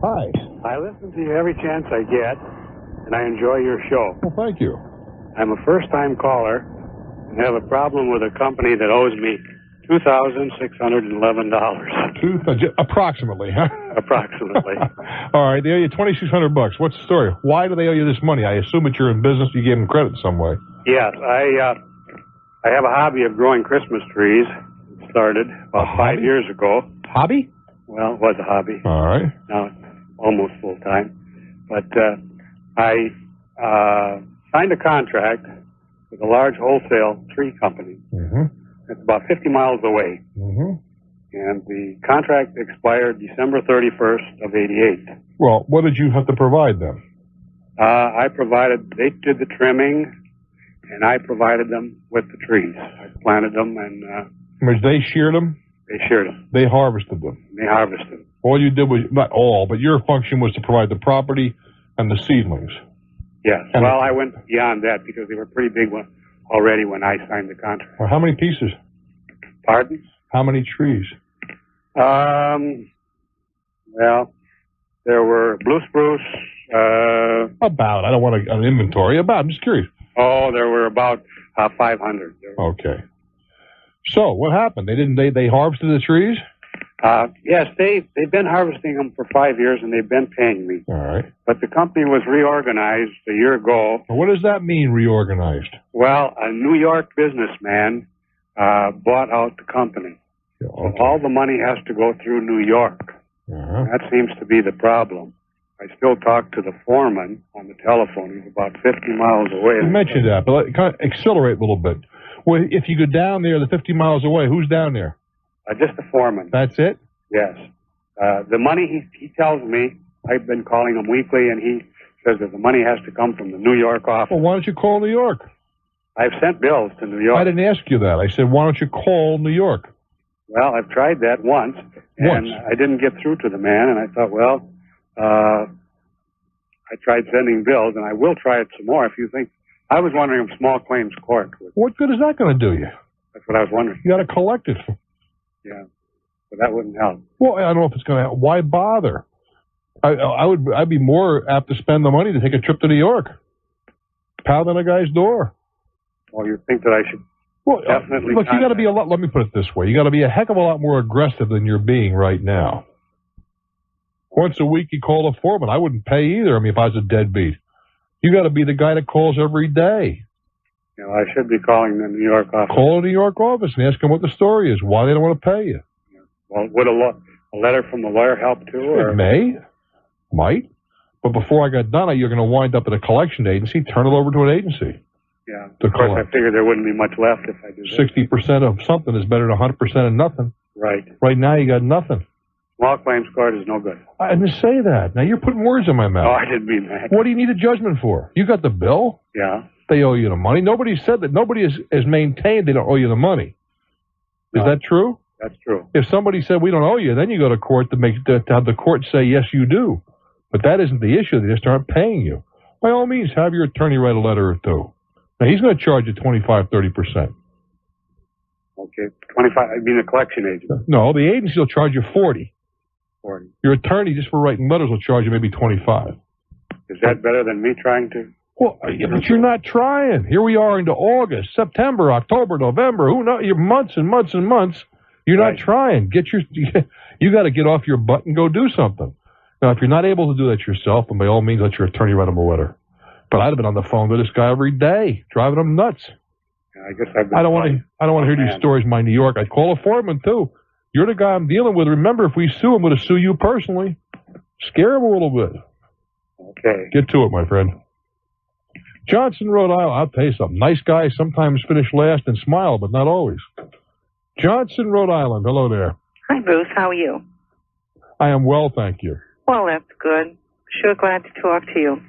Hi. I listen to you every chance I get, and I enjoy your show. Well, thank you. I'm a first-time caller and have a problem with a company that owes me $2,611. Approximately, huh? Approximately. All right, they owe you $2,600. What's the story? Why do they owe you this money? I assume that you're in business. You gave them credit some way. Yes, I have a hobby of growing Christmas trees. It started about 5 years ago. Hobby? Well, it was a hobby. All right. Now it's almost full-time. But I signed a contract with a large wholesale tree company. Mm-hmm. It's about 50 miles away. Mm-hmm. And the contract expired December 31st of 88. Well, what did you have to provide them? They did the trimming, and I provided them with the trees. I planted them, and They sheared them? they sheared them. They harvested them? They harvested them. All you did was, not all, but your function was to provide the property and the seedlings. Yes. And well, I went beyond that because they were pretty big already when I signed the contract. Well, how many pieces? Pardon? How many trees? Well, there were blue spruce. About. I don't want an inventory. About. I'm just curious. Oh, there were about 500. Okay. So what happened? They harvested the trees? Yes, they've been harvesting them for 5 years, and they've been paying me. All right. But the company was reorganized a year ago. What does that mean, reorganized? Well, a New York businessman bought out the company. Okay. So all the money has to go through New York. Uh-huh. That seems to be the problem. I still talk to the foreman on the telephone. He's about 50 miles away. You mentioned that, but kind of accelerate a little bit. Well, if you go down there, the 50 miles away, who's down there? Just the foreman. That's it? Yes. The money, he tells me, I've been calling him weekly, and he says that the money has to come from the New York office. Well, why don't you call New York? I've sent bills to New York. I didn't ask you that. I said, why don't you call New York? Well, I've tried that once, and I didn't get through to the man, and I thought, well, I tried sending bills, and I will try it some more if you think. I was wondering if small claims court would. What good is that going to do you? That's what I was wondering. You got to collect it. Yeah, but that wouldn't help. Well, I don't know if it's going to help. Why bother? I'd be more apt to spend the money to take a trip to New York. Pound on a guy's door. Well, you think that I should definitely... Look, you got to be a lot... Let me put it this way. You got to be a heck of a lot more aggressive than you're being right now. Once a week you call a foreman. I wouldn't pay either. I mean, if I was a deadbeat. You got to be the guy that calls every day. You know, I should be calling the New York office. Call the New York office and ask them what the story is, why they don't want to pay you. Yeah. Well, would a letter from the lawyer help too? Or? It might. But before I got done, you're going to wind up at a collection agency, turn it over to an agency. Yeah. Of course, I figured there wouldn't be much left if I did that. 60% of something is better than 100% of nothing. Right. Right now, you got nothing. Small claims court is no good. I didn't say that. Now, you're putting words in my mouth. Oh, I didn't mean that. What do you need a judgment for? You got the bill. Yeah. They owe you the money. Nobody said that. Nobody has maintained they don't owe you the money. Is that true? That's true. If somebody said we don't owe you, then you go to court to have the court say, yes, you do. But that isn't the issue. They just aren't paying you. By all means, have your attorney write a letter or two. Now, he's going to charge you 25, 30%. Okay. 25, I mean the collection agent. No, the agency will charge you 40. 40. Your attorney, just for writing letters, will charge you maybe 25. Is that better than me trying to? Well, but you're not trying. Here we are into August, September, October, November. Who knows? You're months and months and months. You're not trying. You got to get off your butt and go do something. Now, if you're not able to do that yourself, then by all means, let your attorney write him a letter. But I'd have been on the phone with this guy every day, driving him nuts. Yeah, I guess I don't want to hear these stories. My New York. I'd call a foreman too. You're the guy I'm dealing with. Remember, if we sue him, we're going to sue you personally. Scare him a little bit. Okay. Get to it, my friend. Johnson, Rhode Island. I'll tell you something. Nice guys sometimes finish last and smile, but not always. Johnson, Rhode Island. Hello there. Hi, Bruce. How are you? I am well, thank you. Well, that's good. Sure glad to talk to you.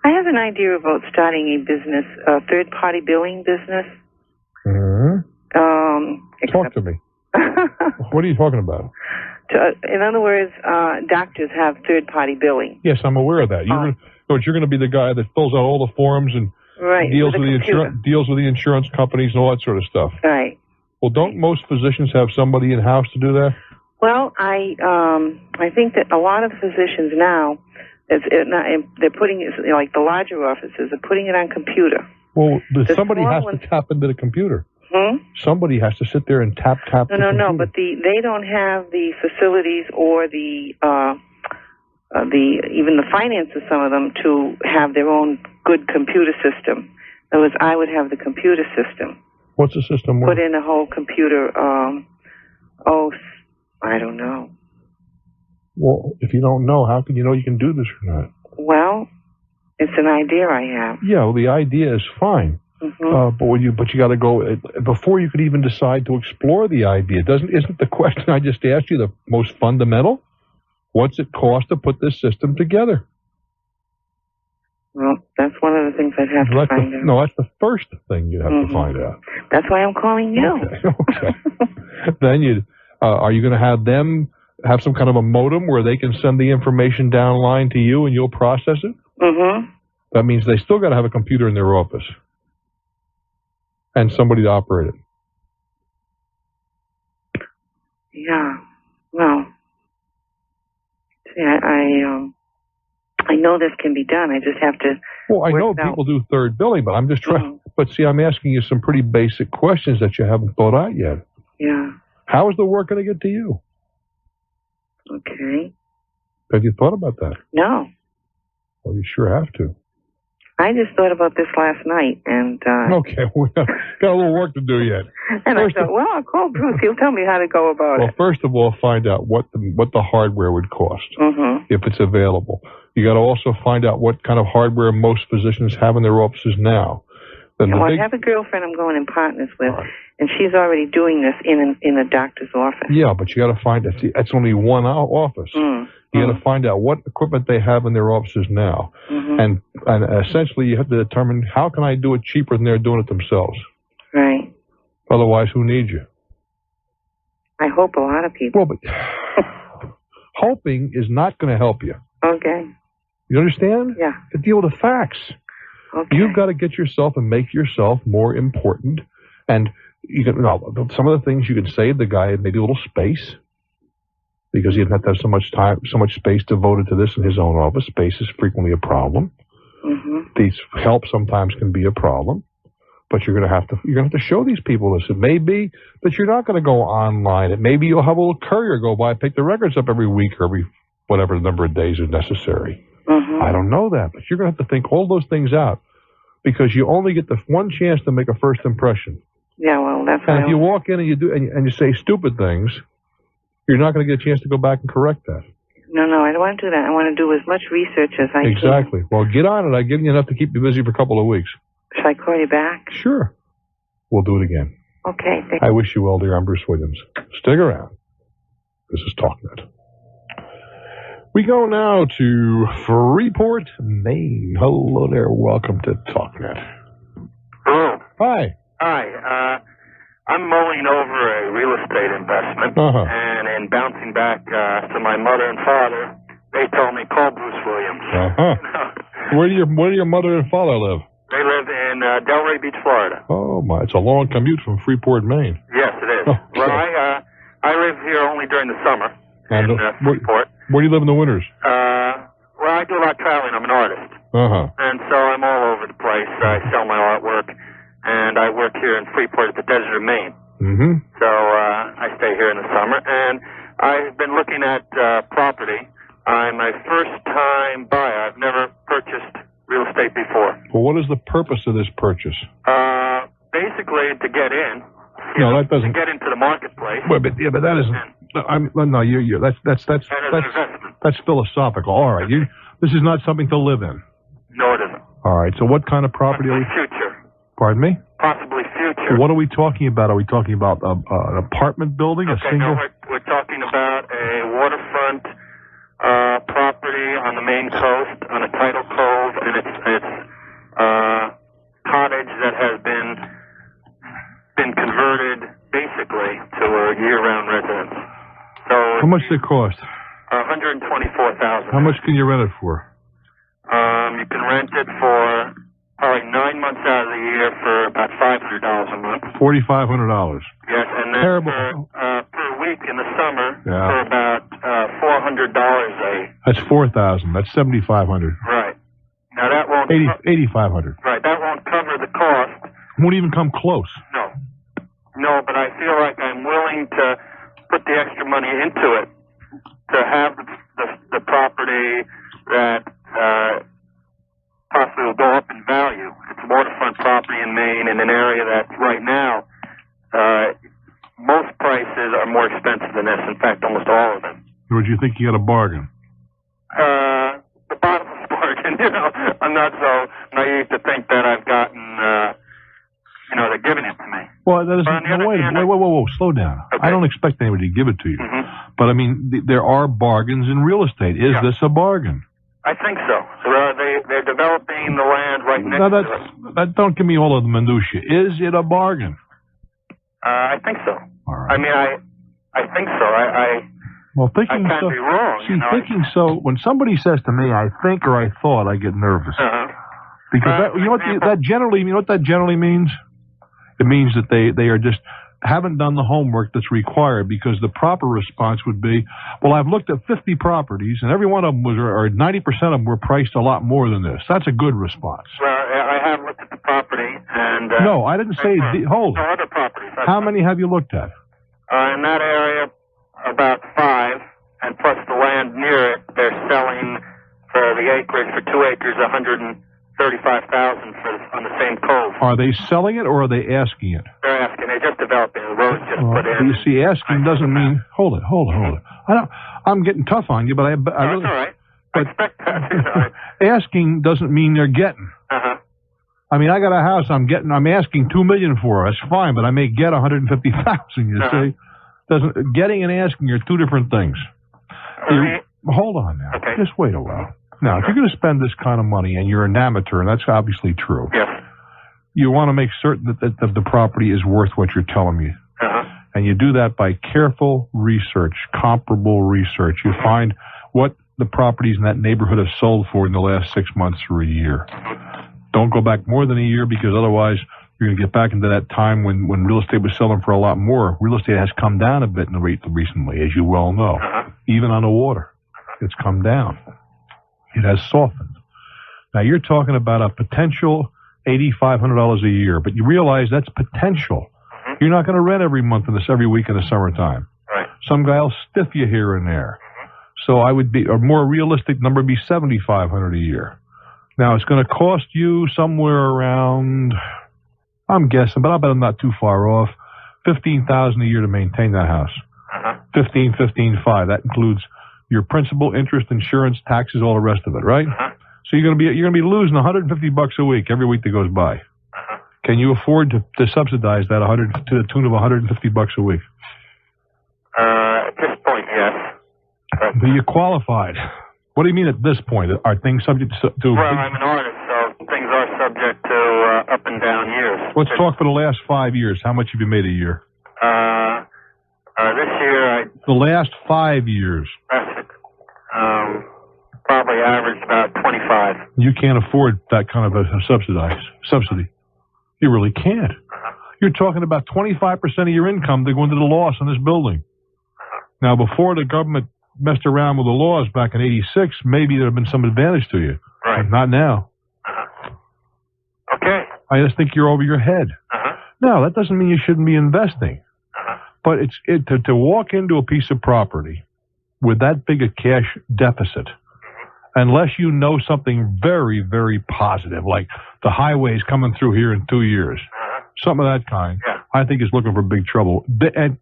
I have an idea about starting a business, a third-party billing business. Talk to me. What are you talking about? In other words, doctors have third-party billing. Yes, I'm aware of that. You're going to be the guy that fills out all the forms and deals with the insurance companies and all that sort of stuff. Right. Well, don't most physicians have somebody in-house to do that? Well, I think that a lot of physicians now, they're putting it, like the larger offices, are putting it on computer. Well, somebody has to tap into the computer. Somebody has to sit there and tap the computer. No, but they don't have the facilities or the even the finances, some of them, to have their own good computer system. In other words, I would have the computer system. What's the system? Put in a whole computer. I don't know. Well, if you don't know, how can you know you can do this or not? Well, it's an idea I have. Yeah, well, the idea is fine. But you got to go before you could even decide to explore the idea. Isn't the question I just asked you the most fundamental? What's it cost to put this system together? Well, that's one of the things I'd have to find out. No, that's the first thing you have to find out. That's why I'm calling you. Okay. Then are you going to have them have some kind of a modem where they can send the information downline to you and you'll process it? That means they still got to have a computer in their office and somebody to operate it. Yeah. Well, see, I know this can be done. I just have to. Well, I know people do third billing, but I'm just trying. But see, I'm asking you some pretty basic questions that you haven't thought out yet. Yeah. How is the work going to get to you? Okay. Have you thought about that? No. Well, you sure have to. I just thought about this last night, and okay, we got a little work to do yet. And I thought, well, I'll call Bruce. He'll tell me how to go about it. Well, first of all, find out what the hardware would cost if it's available. You got to also find out what kind of hardware most physicians have in their offices now. I have a girlfriend I'm going in partners with, and she's already doing this in a doctor's office. Yeah, but you got to find that's only one office. You got to find out what equipment they have in their offices now, and essentially you have to determine how can I do it cheaper than they're doing it themselves. Right. Otherwise, who needs you? I hope a lot of people. Well, but hoping is not going to help you. Okay. You understand? Yeah. To deal with the facts. Okay. You've got to get yourself and make yourself more important. And some of the things you can save the guy maybe a little space, because he didn't have to have so much time, so much space devoted to this in his own office. Space is frequently a problem. These help sometimes can be a problem, but you're going to have to show these people this. It may be that you're not going to go online. It may be you'll have a little courier go by, pick the records up every week or every whatever number of days is necessary. I don't know that, but you're going to have to think all those things out, because you only get the one chance to make a first impression. Yeah, well, that's. And if you walk in and you do and you say stupid things, you're not going to get a chance to go back and correct that. No, I don't want to do that. I want to do as much research as I can. Exactly. Well, get on it. I've given you enough to keep you busy for a couple of weeks. Should I call you back? Sure. We'll do it again. Okay. I wish you well, dear. I'm Bruce Williams. Stick around. This is Talknet. We go now to Freeport, Maine. Hello there. Welcome to Talknet. Hello. Hi. Hi. I'm mulling over a real estate investment, and in bouncing back to my mother and father, they told me, call Bruce Williams. Where do your mother and father live? They live in Delray Beach, Florida. Oh, my. It's a long commute from Freeport, Maine. Yes, it is. Okay. Well, I live here only during the summer in Freeport. Where do you live in the winters? Well, I do a lot of traveling. I'm an artist. And so I'm all over the place. I sell my artwork, and I work here in Freeport at the Desert of Maine. So I stay here in the summer, and I've been looking at property. I'm a first-time buyer. I've never purchased real estate before. Well, what is the purpose of this purchase? Basically, to get in. That doesn't. To get into the marketplace. Well, but that isn't. That's philosophical. All right, this is not something to live in. No, it isn't. All right. So, what kind of property are we? Future. Pardon me? Possibly future. What are we talking about? Are we talking about an apartment building? Okay, a single? No, we're talking about a waterfront property on the Maine coast, on a tidal cove, and it's cottage that has been converted basically to a year-round residence. So how much does it cost? $124,000. How much can you rent it for? You can rent it for probably 9 months out of the year for about $500 a month. $4,500. Yes, and then Terrible. per week week in the summer for about $400 a. That's $4,000. That's $7,500. Right. Now that won't. $8,500. Right. That won't cover the cost. Won't even come close. No, but I feel like I'm willing to put the extra money into it to have the property that possibly will go up in value. It's a waterfront property in Maine in an area that right now most prices are more expensive than this. In fact, almost all of them. Or do you think you got a bargain? The bottomless bargain. I'm not so naive to think that I've gotten. They're giving it to me. Well, that isn't. No, whoa, slow down. Okay. I don't expect anybody to give it to you. Mm-hmm. But I mean, there are bargains in real estate. Is this a bargain? I think so. They're developing the land right next to it. Don't give me all of the minutiae. Is it a bargain? I think so. All right. I mean, I think so. I can't be wrong. See, thinking so, when somebody says to me, I think or I thought, I get nervous. Because you know what that generally means? It means that they are just haven't done the homework that's required, because the proper response would be, well, I've looked at 50 properties, and every one of them or 90% of them were priced a lot more than this. That's a good response. Well, I have looked at the property, and... no, I didn't say... hold it. Other properties. How many have you looked at? In that area, about 5, and plus the land near it, they're selling for the acreage for 2 acres, $135,000 on the same cove. Are they selling it or are they asking it? They're asking. They're just developing. The road's just put in. You see, asking doesn't mean... Hold it. I'm getting tough on you, but I really... That's all right. I expect that. Asking doesn't mean they're getting. I mean, I got a house I'm asking $2 million for. That's fine, but I may get $150,000, you see? Getting and asking are two different things. Hold on now. Okay. Just wait a while. Now, if you're going to spend this kind of money, and you're an amateur, and that's obviously true, you want to make certain that the property is worth what you're telling me. And you do that by careful research, comparable research. You find what the properties in that neighborhood have sold for in the last 6 months or a year. Don't go back more than a year, because otherwise you're going to get back into that time when real estate was selling for a lot more. Real estate has come down a bit in the rate recently, as you well know. Even on the water, it's come down. It has softened. Now, you're talking about a potential $8,500 a year, but you realize that's potential. You're not going to rent every week in the summertime. Right. Some guy will stiff you here and there. So a more realistic number would be $7,500 a year. Now, it's going to cost you somewhere around, I'm guessing, but I bet I'm not too far off, $15,000 a year to maintain that house. $15,500. That includes your principal, interest, insurance, taxes, all the rest of it, right? So you're going to be losing $150 a week every week that goes by. Can you afford to subsidize that to the tune of $150 a week? At this point, yes. But you're qualified. What do you mean at this point? Are things subject to... Well, I'm an artist, so things are subject to up and down years. Let's talk for the last 5 years. How much have you made a year? This year, the last 5 years. Probably averaged about 25. You can't afford that kind of a subsidy. You really can't. You're talking about 25% of your income to go into the loss on this building. Now, before the government messed around with the laws back in '86, maybe there have been some advantage to you. Right. But not now. Okay. I just think you're over your head. No, that doesn't mean you shouldn't be investing. But to walk into a piece of property with that big a cash deficit, unless you know something very, very positive, like the highway's coming through here in 2 years, something of that kind, I think is looking for big trouble. And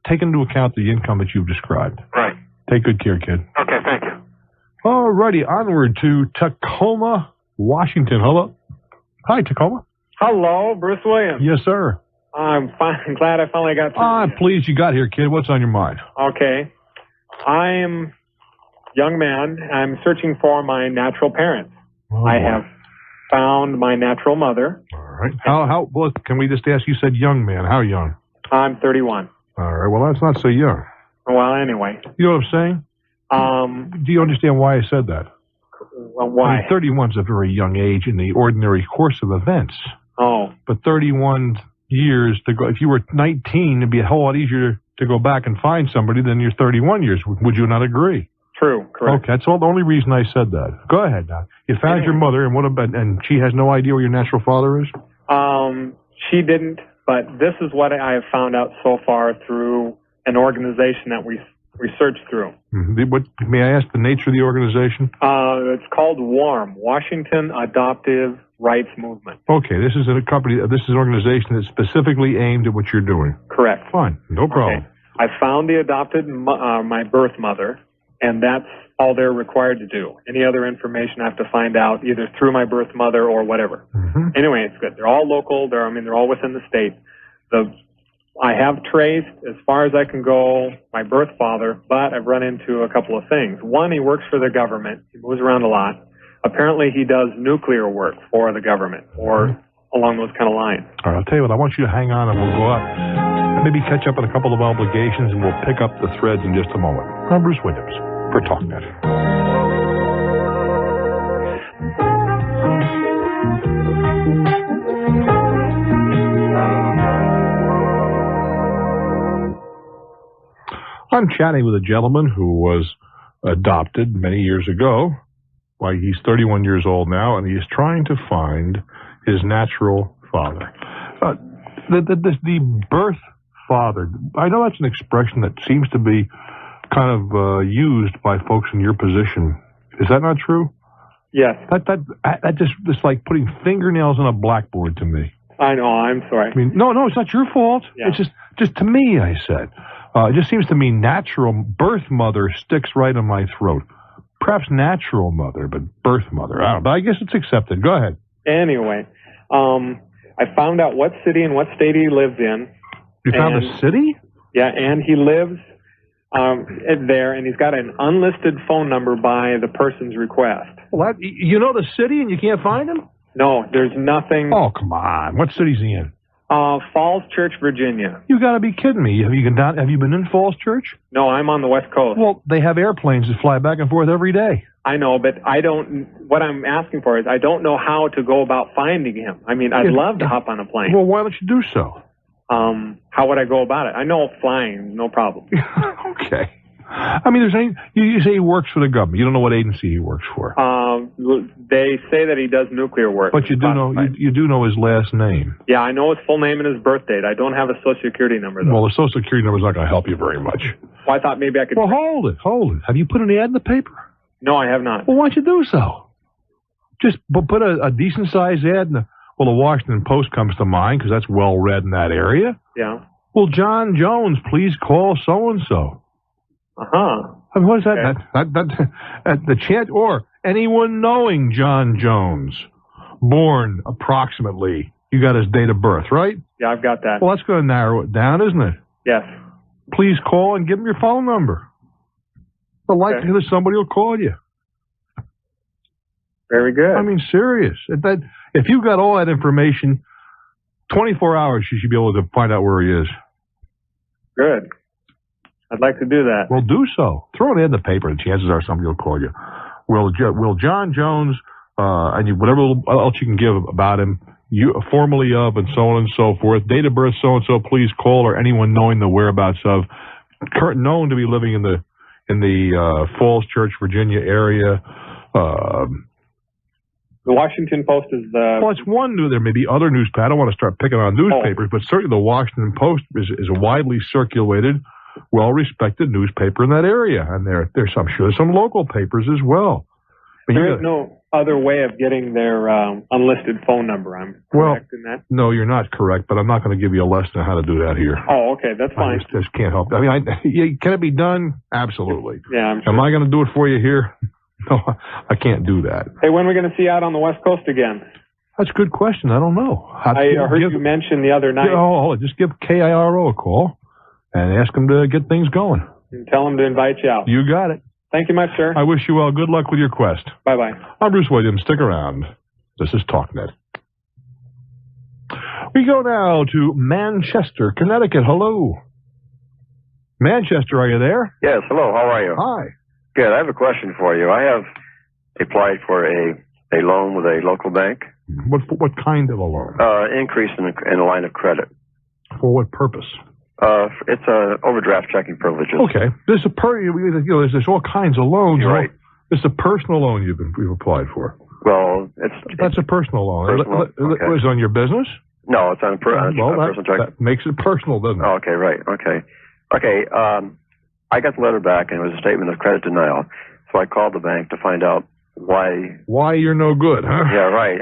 take into account the income that you've described. Right. Take good care, kid. Okay, thank you. All righty, onward to Tacoma, Washington. Hello. Hi, Tacoma. Hello, Bruce Williams. Yes, sir. I'm glad I finally got through. I'm pleased you got here, kid. What's on your mind? Okay. I'm young man. I'm searching for my natural parents. I have found my natural mother. All right. How well, can we just ask, you said young man. How young? I'm 31. All right. Well, that's not so young. Well, anyway. You know what I'm saying? Do you understand why I said that? Well, why? I mean, 31's a very young age in the ordinary course of events. Oh. But 31 years to go, if you were 19, it'd be a whole lot easier to go back and find somebody than your 31 years. Would you not agree? True, correct. Okay, that's all the only reason I said that. Go ahead now. You found your mother, and she has no idea where your natural father is? She didn't, but this is what I have found out so far through an organization that we researched through. Mm-hmm. May I ask the nature of the organization? It's called WARM, Washington Adoptive Rights Movement. Okay, this is an organization that's specifically aimed at what you're doing. Correct. Fine, no problem. Okay. I found the adopted, my birth mother, and that's all they're required to do. Any other information I have to find out either through my birth mother or whatever. Mm-hmm. Anyway, it's good. They're all local. They're all within the state. I have traced as far as I can go my birth father, but I've run into a couple of things. One, he works for the government. He moves around a lot. Apparently, he does nuclear work for the government or along those kind of lines. All right, I'll tell you what. I want you to hang on, and we'll go out, maybe catch up on a couple of obligations, and we'll pick up the threads in just a moment. I'm Bruce Williams for Talknet. I'm chatting with a gentleman who was adopted many years ago. Why, he's 31 years old now, and he is trying to find his natural father. The birth father, I know that's an expression that seems to be kind of used by folks in your position. Is that not true? Yes. That just like putting fingernails on a blackboard to me. I know. I'm sorry. I mean, no, it's not your fault. Yeah. It's just to me, I said. It just seems to me natural birth mother sticks right in my throat. Perhaps natural mother, but birth mother. I don't know. I guess it's accepted. Go ahead. Anyway, I found out what city and what state he lives in. You found a city? Yeah, and he lives there, and he's got an unlisted phone number by the person's request. Well, you know the city and you can't find him? No, there's nothing. Oh, come on. What city's he in? Falls Church, Virginia. You got to be kidding me. Have you been in Falls Church? No, I'm on the West Coast. Well, they have airplanes that fly back and forth every day. I know, but what I'm asking for is I don't know how to go about finding him. I mean, I'd love to hop on a plane. Well, why don't you do so? How would I go about it? I know flying, no problem. Okay. I mean, you say he works for the government. You don't know what agency he works for. They say that he does nuclear work. But you do know his last name. Yeah, I know his full name and his birth date. I don't have a Social Security number, though. Well, the Social Security number is not going to help you very much. Well, I thought maybe I could... Well, hold it. Have you put an ad in the paper? No, I have not. Well, why don't you do so? Just put a decent-sized ad in the Washington Post comes to mind because that's well-read in that area. Yeah. Well, John Jones, please call so-and-so. Uh-huh. I mean, what is that? Okay. The chant, or anyone knowing John Jones, born approximately, you got his date of birth, right? Yeah, I've got that. Well, that's going to narrow it down, isn't it? Yes. Please call and give him your phone number. The likelihood that somebody will call you. Very good. I mean, serious. If you got all that information, 24 hours, you should be able to find out where he is. Good. I'd like to do that. Well, do so. Throw it in the paper, and chances are somebody will call you. Will John Jones, and whatever else you can give about him, formally of, and so on and so forth, date of birth, so and so, please call, or anyone knowing the whereabouts of, known to be living in the Falls Church, Virginia area. The Washington Post is the... Well, it's one new. There may be other newspapers. I don't want to start picking on newspapers, but certainly the Washington Post is a widely circulated, well-respected newspaper in that area. And I'm sure there's some local papers as well. There is no other way of getting their unlisted phone number. I'm correct in that? No, you're not correct, but I'm not going to give you a lesson on how to do that here. Oh, okay, that's fine. I just can't help. I mean, can it be done? Absolutely. Yeah, I'm sure. Am I going to do it for you here? No, I can't do that. Hey, when are we going to see you out on the West Coast again? That's a good question. I don't know. I heard you mention the other night. Just give KIRO a call and ask them to get things going. And tell them to invite you out. You got it. Thank you much, sir. I wish you well. Good luck with your quest. Bye-bye. I'm Bruce Williams. Stick around. This is Talknet. We go now to Manchester, Connecticut. Hello. Manchester, are you there? Yes, hello. How are you? Hi. Good. I have a question for you. I have applied for a loan with a local bank. What kind of a loan? Increase in the line of credit. For what purpose? It's overdraft checking privileges. Okay. There's there's all kinds of loans. You're right. It's a personal loan you've applied for. Well, that's a personal loan. Personal? Okay. Was it on your business? No, it's on personal check. That makes it personal, doesn't it? Oh, okay, right. Okay. I got the letter back, and it was a statement of credit denial. So I called the bank to find out why you're no good, huh? Yeah, right.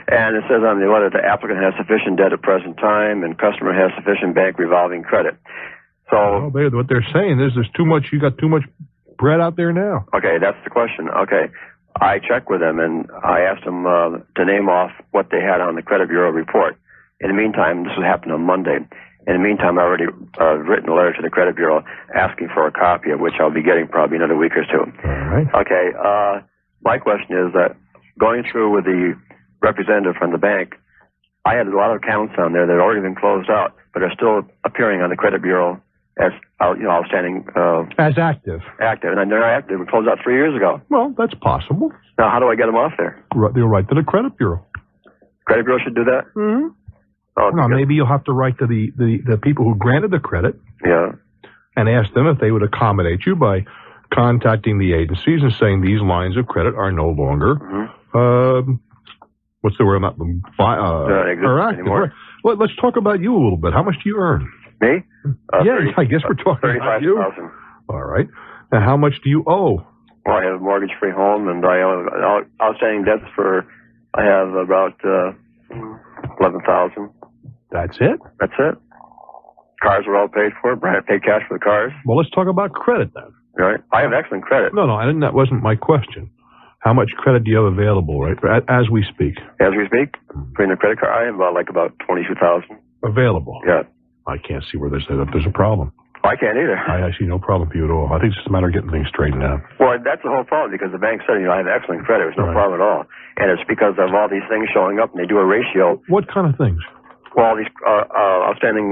And it says on the letter, the applicant has sufficient debt at present time, and customer has sufficient bank revolving credit. So what they're saying is there's too much. You got too much bread out there now. Okay, that's the question. Okay, I checked with them, and I asked them to name off what they had on the credit bureau report. In the meantime, this was happening on Monday. In the meantime, I already written a letter to the credit bureau asking for a copy of which I'll be getting probably another week or two. All right. Okay. My question is that going through with the representative from the bank, I had a lot of accounts on there that had already been closed out, but are still appearing on the credit bureau as outstanding. As active. Active, and they're active. They were closed out 3 years ago. Well, that's possible. Now, how do I get them off there? They'll write to the credit bureau. Credit bureau should do that. Mm-hmm. Oh, no, maybe you'll have to write to the people who granted the credit. Yeah. And ask them if they would accommodate you by contacting the agencies and saying these lines of credit are no longer, what's the word? Are active. Right. Well, let's talk about you a little bit. How much do you earn? Me? I guess we're talking about you. $35,000. All right. And how much do you owe? Well, I have a mortgage-free home, and I owe outstanding debts I have about $11,000. That's it? That's it. Cars are all paid for. I paid cash for the cars. Well, let's talk about credit then. Right. I have excellent credit. No, that wasn't my question. How much credit do you have available, right, as we speak? As we speak? Between the credit card, I have about $22,000. Available? Yeah. I can't see where there's a problem. I can't either. I see no problem for you at all. I think it's just a matter of getting things straightened out. Well, that's the whole problem, because the bank said, I have excellent credit. There's no problem at all. And it's because of all these things showing up, and they do a ratio. What kind of things? Well, all these outstanding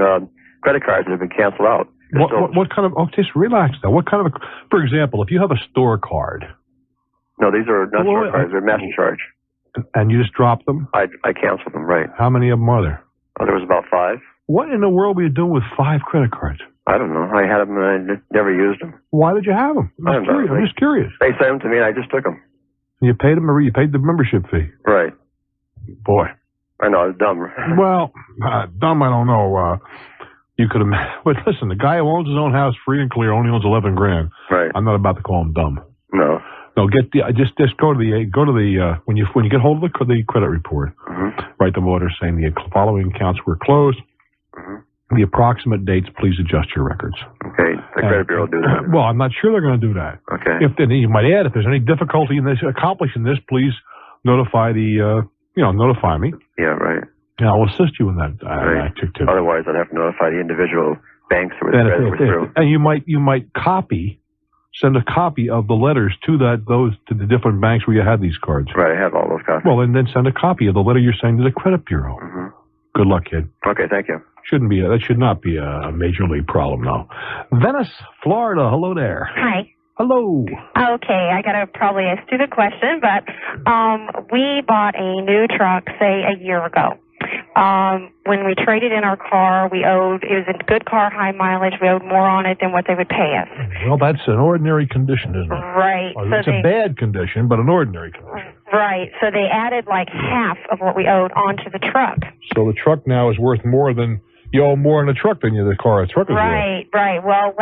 credit cards that have been canceled out. What kind of, just relax now. What kind of, for example, if you have a store card. No, these are not store cards. They're MasterCharge. And you just drop them? I canceled them, right. How many of them are there? There was about 5. What in the world were you doing with 5 credit cards? I don't know. I had them and I never used them. Why did you have them? I'm just curious. They sent them to me and I just took them. You paid them, or you paid the membership fee? Right. Boy. I know, it's dumb. Well, dumb, I don't know. You could have, but listen, the guy who owns his own house free and clear only owns $11,000. Right. I'm not about to call him dumb. No. No, just go to the when you get hold of the credit report, write them a letter saying the following accounts were closed. The approximate dates, please adjust your records. Okay, the credit bureau will do that. Well, I'm not sure they're going to do that. Okay. If then you might add, if there's any difficulty in this accomplishing this, please notify notify me. Yeah, right. And I'll assist you in that activity. Otherwise, I'd have to notify the individual banks where the credit was through. And you might send a copy of the letters to the different banks where you had these cards. Right, I have all those copies. Well, and then send a copy of the letter you're sending to the credit bureau. Good luck, kid. Okay, thank you. That should not be a major league problem, though. Venice, Florida. Hello there. Hi. Hello. Okay, I got probably a stupid question, but we bought a new truck, say, a year ago. When we traded in our car, it was a good car, high mileage. We owed more on it than what they would pay us. Well, that's an ordinary condition, isn't it? Right. It's a bad condition, but an ordinary condition. Right. So they added like half of what we owed onto the truck. So the truck now is worth more than, you owe more on the truck than the car. The truck is right. Well,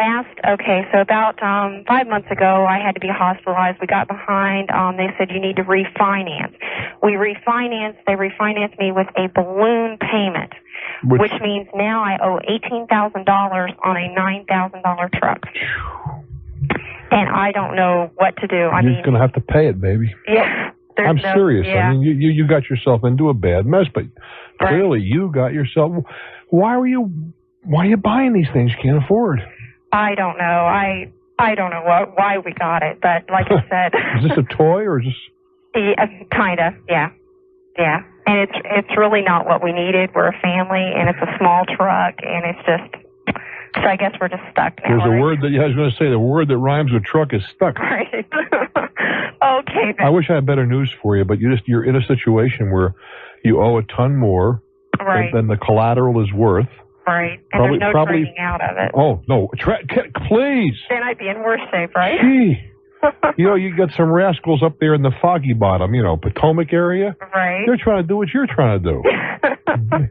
so about 5 months ago, I had to be hospitalized. We got behind. They said you need to refinance. We refinanced. They refinanced me with a balloon payment, which means now I owe $18,000 on a $9,000 truck. And I don't know what to do. You're going to have to pay it, baby. Yeah. I'm serious. Yeah. I mean, you got yourself into a bad mess, but clearly you got yourself. Why are you buying these things you can't afford? I don't know. I don't know why we got it, but like I said, is this a toy or is this? Kinda, yeah. And it's really not what we needed. We're a family, and it's a small truck, and it's just. So I guess we're just stuck now. There's a word that I was going to say. The word that rhymes with truck is stuck. Right. Okay. I wish I had better news for you, but you're in a situation where you owe a ton more than the collateral is worth. Right, and there's no trading out of it. Oh, no, please. Then I'd be in worse shape, right? Gee. You got some rascals up there in the Foggy Bottom, Potomac area. Right. They're trying to do what you're trying to do.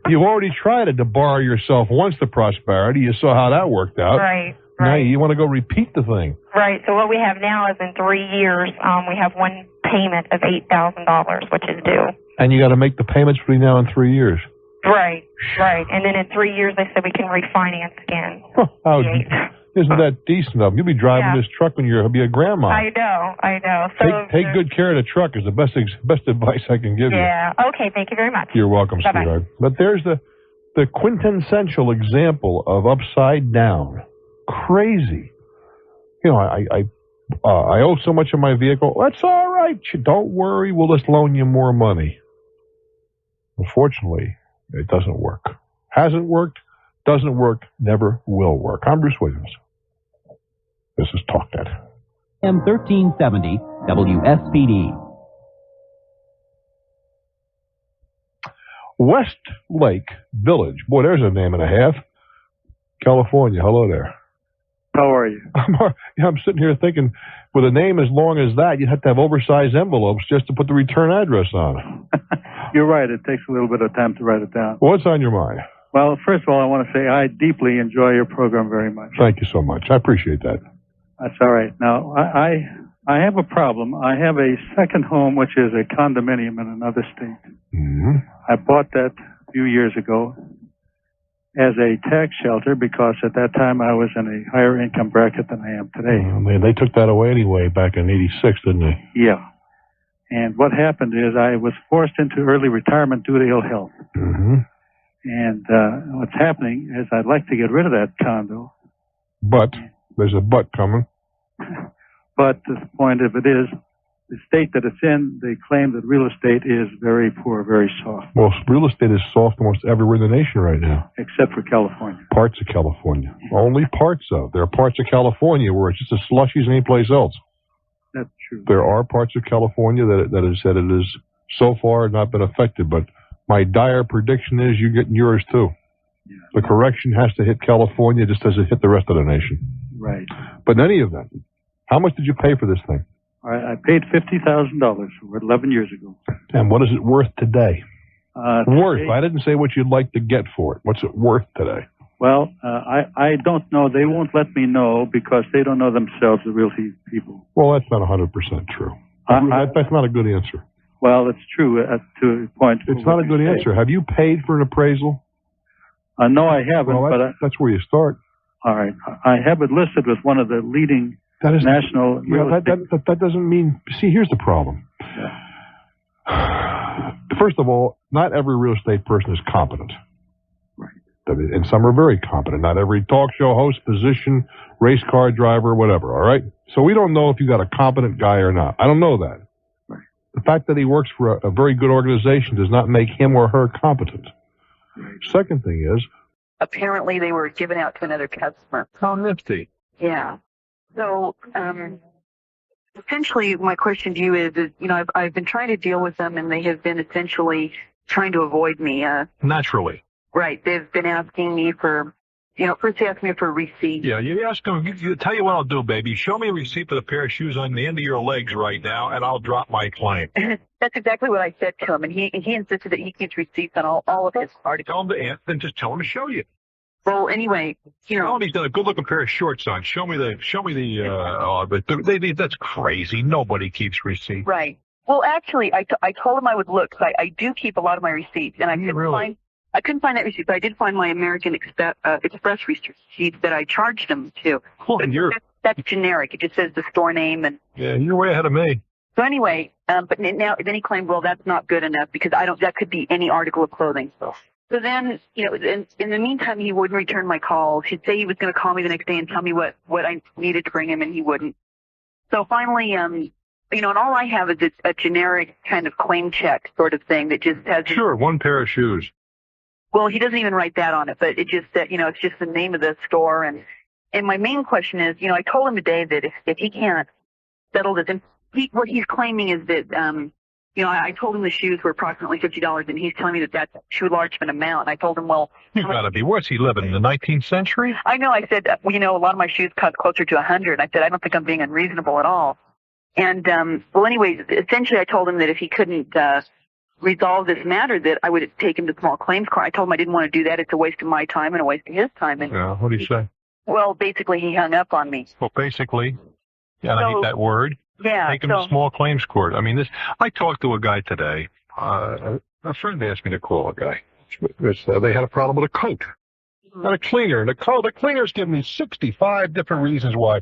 You've already tried to borrow yourself once to prosperity. You saw how that worked out. Right. Now you want to go repeat the thing. Right. So what we have now is in 3 years, we have one payment of $8,000, which is due. And you got to make the payments between now and 3 years. Right. Right. And then in 3 years, they said we can refinance again. Isn't that decent of them? You'll be driving this truck when you'll be a grandma. I know. So take good care of the truck is the best advice I can give you. Yeah. Okay. Thank you very much. You're welcome, Bye-bye. sweetheart. But there's the quintessential example of upside down. Crazy. I owe so much of my vehicle. That's all right. Don't worry. We'll just loan you more money. Unfortunately, it doesn't work. Hasn't worked, doesn't work, never will work. I'm Bruce Williams. This is Talknet. M1370 WSPD. Westlake Village. Boy, there's a name and a half. California. Hello there. How are you? I'm sitting here thinking, with a name as long as that, you'd have to have oversized envelopes just to put the return address on. You're right. It takes a little bit of time to write it down. What's on your mind? Well, first of all, I want to say I deeply enjoy your program very much. Thank you so much. I appreciate that. That's all right. Now, I have a problem. I have a second home, which is a condominium in another state. Mm-hmm. I bought that a few years ago as a tax shelter because at that time I was in a higher income bracket than I am today. They took that away anyway back in '86, didn't they? Yeah. And what happened is I was forced into early retirement due to ill health. Mm-hmm. And what's happening is I'd like to get rid of that condo. But there's a but coming. But the point of it is, the state that it's in, they claim that real estate is very poor, very soft. Well, real estate is soft almost everywhere in the nation right now. Except for California. Parts of California. Only parts of. There are parts of California where it's just as slushy as any place else. That's true. There are parts of California that has said it has so far not been affected, but my dire prediction is you're getting yours too. Yeah. The correction has to hit California just as it hit the rest of the nation. Right. But in any event, how much did you pay for this thing? I paid $50,000 for it 11 years ago. And what is it worth today? Worth. Today, I didn't say what you'd like to get for it. What's it worth today? Well, I don't know. They won't let me know because they don't know themselves, the realty people. Well, that's not 100% true. That's not a good answer. Well, it's true to a point. It's not a good answer. Have you paid for an appraisal? No, I haven't. Well, that's where you start. All right. I have it listed with one of the leading national real estate. That doesn't mean... See, here's the problem. Yeah. First of all, not every real estate person is competent. Right. And some are very competent. Not every talk show host, physician, race car driver, whatever, all right? So we don't know if you got a competent guy or not. I don't know that. Right. The fact that he works for a very good organization does not make him or her competent. Right. Second thing is... Apparently they were given out to another customer. How nifty. Yeah. So, essentially, my question to you is, I've been trying to deal with them, and they have been essentially trying to avoid me. Naturally. Right. They've been asking me for, first they asked me for a receipt. Yeah, you ask them, tell you what I'll do, baby. Show me a receipt for the pair of shoes on the end of your legs right now, and I'll drop my claim. That's exactly what I said to him, and he insisted that he keeps receipts on all of his articles. Then just tell him to show you. Well, anyway, Tell him he's got a good-looking pair of shorts on. Show me but that's crazy. Nobody keeps receipts. Right. Well, actually, I told him I would look, because I do keep a lot of my receipts, and I couldn't find that receipt, but I did find my American Express receipt that I charged him to. Well, that's generic. It just says the store name and. Yeah, you're way ahead of me. So anyway, but then he claimed, well, that's not good enough because that could be any article of clothing. So then, in the meantime, he wouldn't return my calls. He'd say he was going to call me the next day and tell me what I needed to bring him, and he wouldn't. So finally, and all I have is a generic kind of claim check sort of thing that just has. Sure, one pair of shoes. Well, he doesn't even write that on it, but it just that, it's just the name of the store. And my main question is, I told him today that if he can't settle this, and what he's claiming is that, I told him the shoes were approximately $50, and he's telling me that that's too large of an amount. And I told him, well, you gotta be. What's he living in the 19th century? I know. I said, a lot of my shoes cost closer to $100. I said, I don't think I'm being unreasonable at all. And anyways, essentially, I told him that if he couldn't resolve this matter, that I would take him to small claims court. I told him I didn't want to do that. It's a waste of my time and a waste of his time. And yeah, what did he say? Well, basically, he hung up on me. Well, basically, yeah, I hate that word. Yeah. Take him to small claims court. I mean, I talked to a guy today. A friend asked me to call a guy. They had a problem with a coat. Got a cleaner. And the cleaner's giving me 65 different reasons why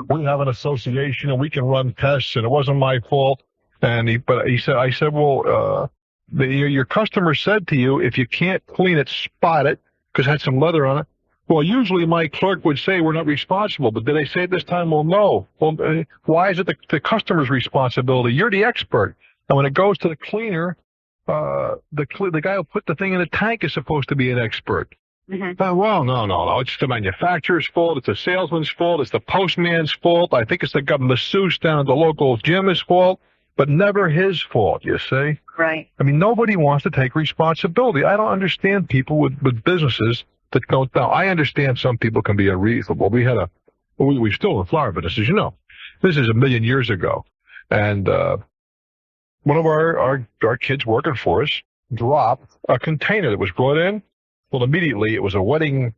we have an association and we can run tests and it wasn't my fault. And I said, well, your customer said to you, if you can't clean it, spot it, because it had some leather on it. Well, usually my clerk would say we're not responsible, but did they say it this time? Well, no. Well, why is it the customer's responsibility? You're the expert. And when it goes to the cleaner, the guy who put the thing in the tank is supposed to be an expert. Mm-hmm. Well, no. It's the manufacturer's fault. It's the salesman's fault. It's the postman's fault. I think it's the masseuse down at the local gym's fault, but never his fault, you see? Right. I mean, nobody wants to take responsibility. I don't understand people with businesses that don't. Now, I understand some people can be unreasonable. We've still in the flower business, as you know. This is 1 million years ago. And one of our kids working for us dropped a container that was brought in. Well, immediately it was a wedding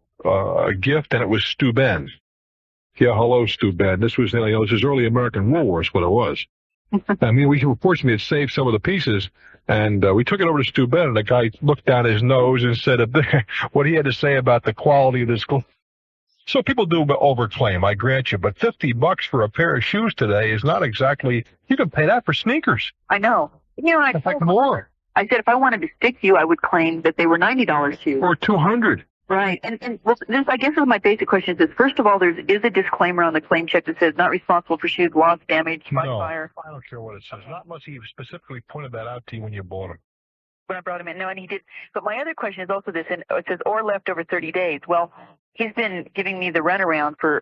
gift, and it was Stu Ben. Yeah, hello, Stu Ben. This was early American War is what it was. I mean, we fortunately had saved some of the pieces, and we took it over to Stu Ben, and the guy looked down his nose and said what he had to say about the quality of this. So people do overclaim, I grant you, but $50 for a pair of shoes today is not exactly. You can pay that for sneakers. I know. I told him more. I said if I wanted to stick to you, I would claim that they were $90 shoes. Or $200. Right. And well, this, I guess, is my basic question is, first of all, there is a disclaimer on the claim check that says not responsible for shoes lost, damage by fire. I don't care what it says. Not unless he specifically pointed that out to you when you bought them. When I brought him in. No, and he did. But my other question is also this, and it says, or left over 30 days. Well, he's been giving me the runaround for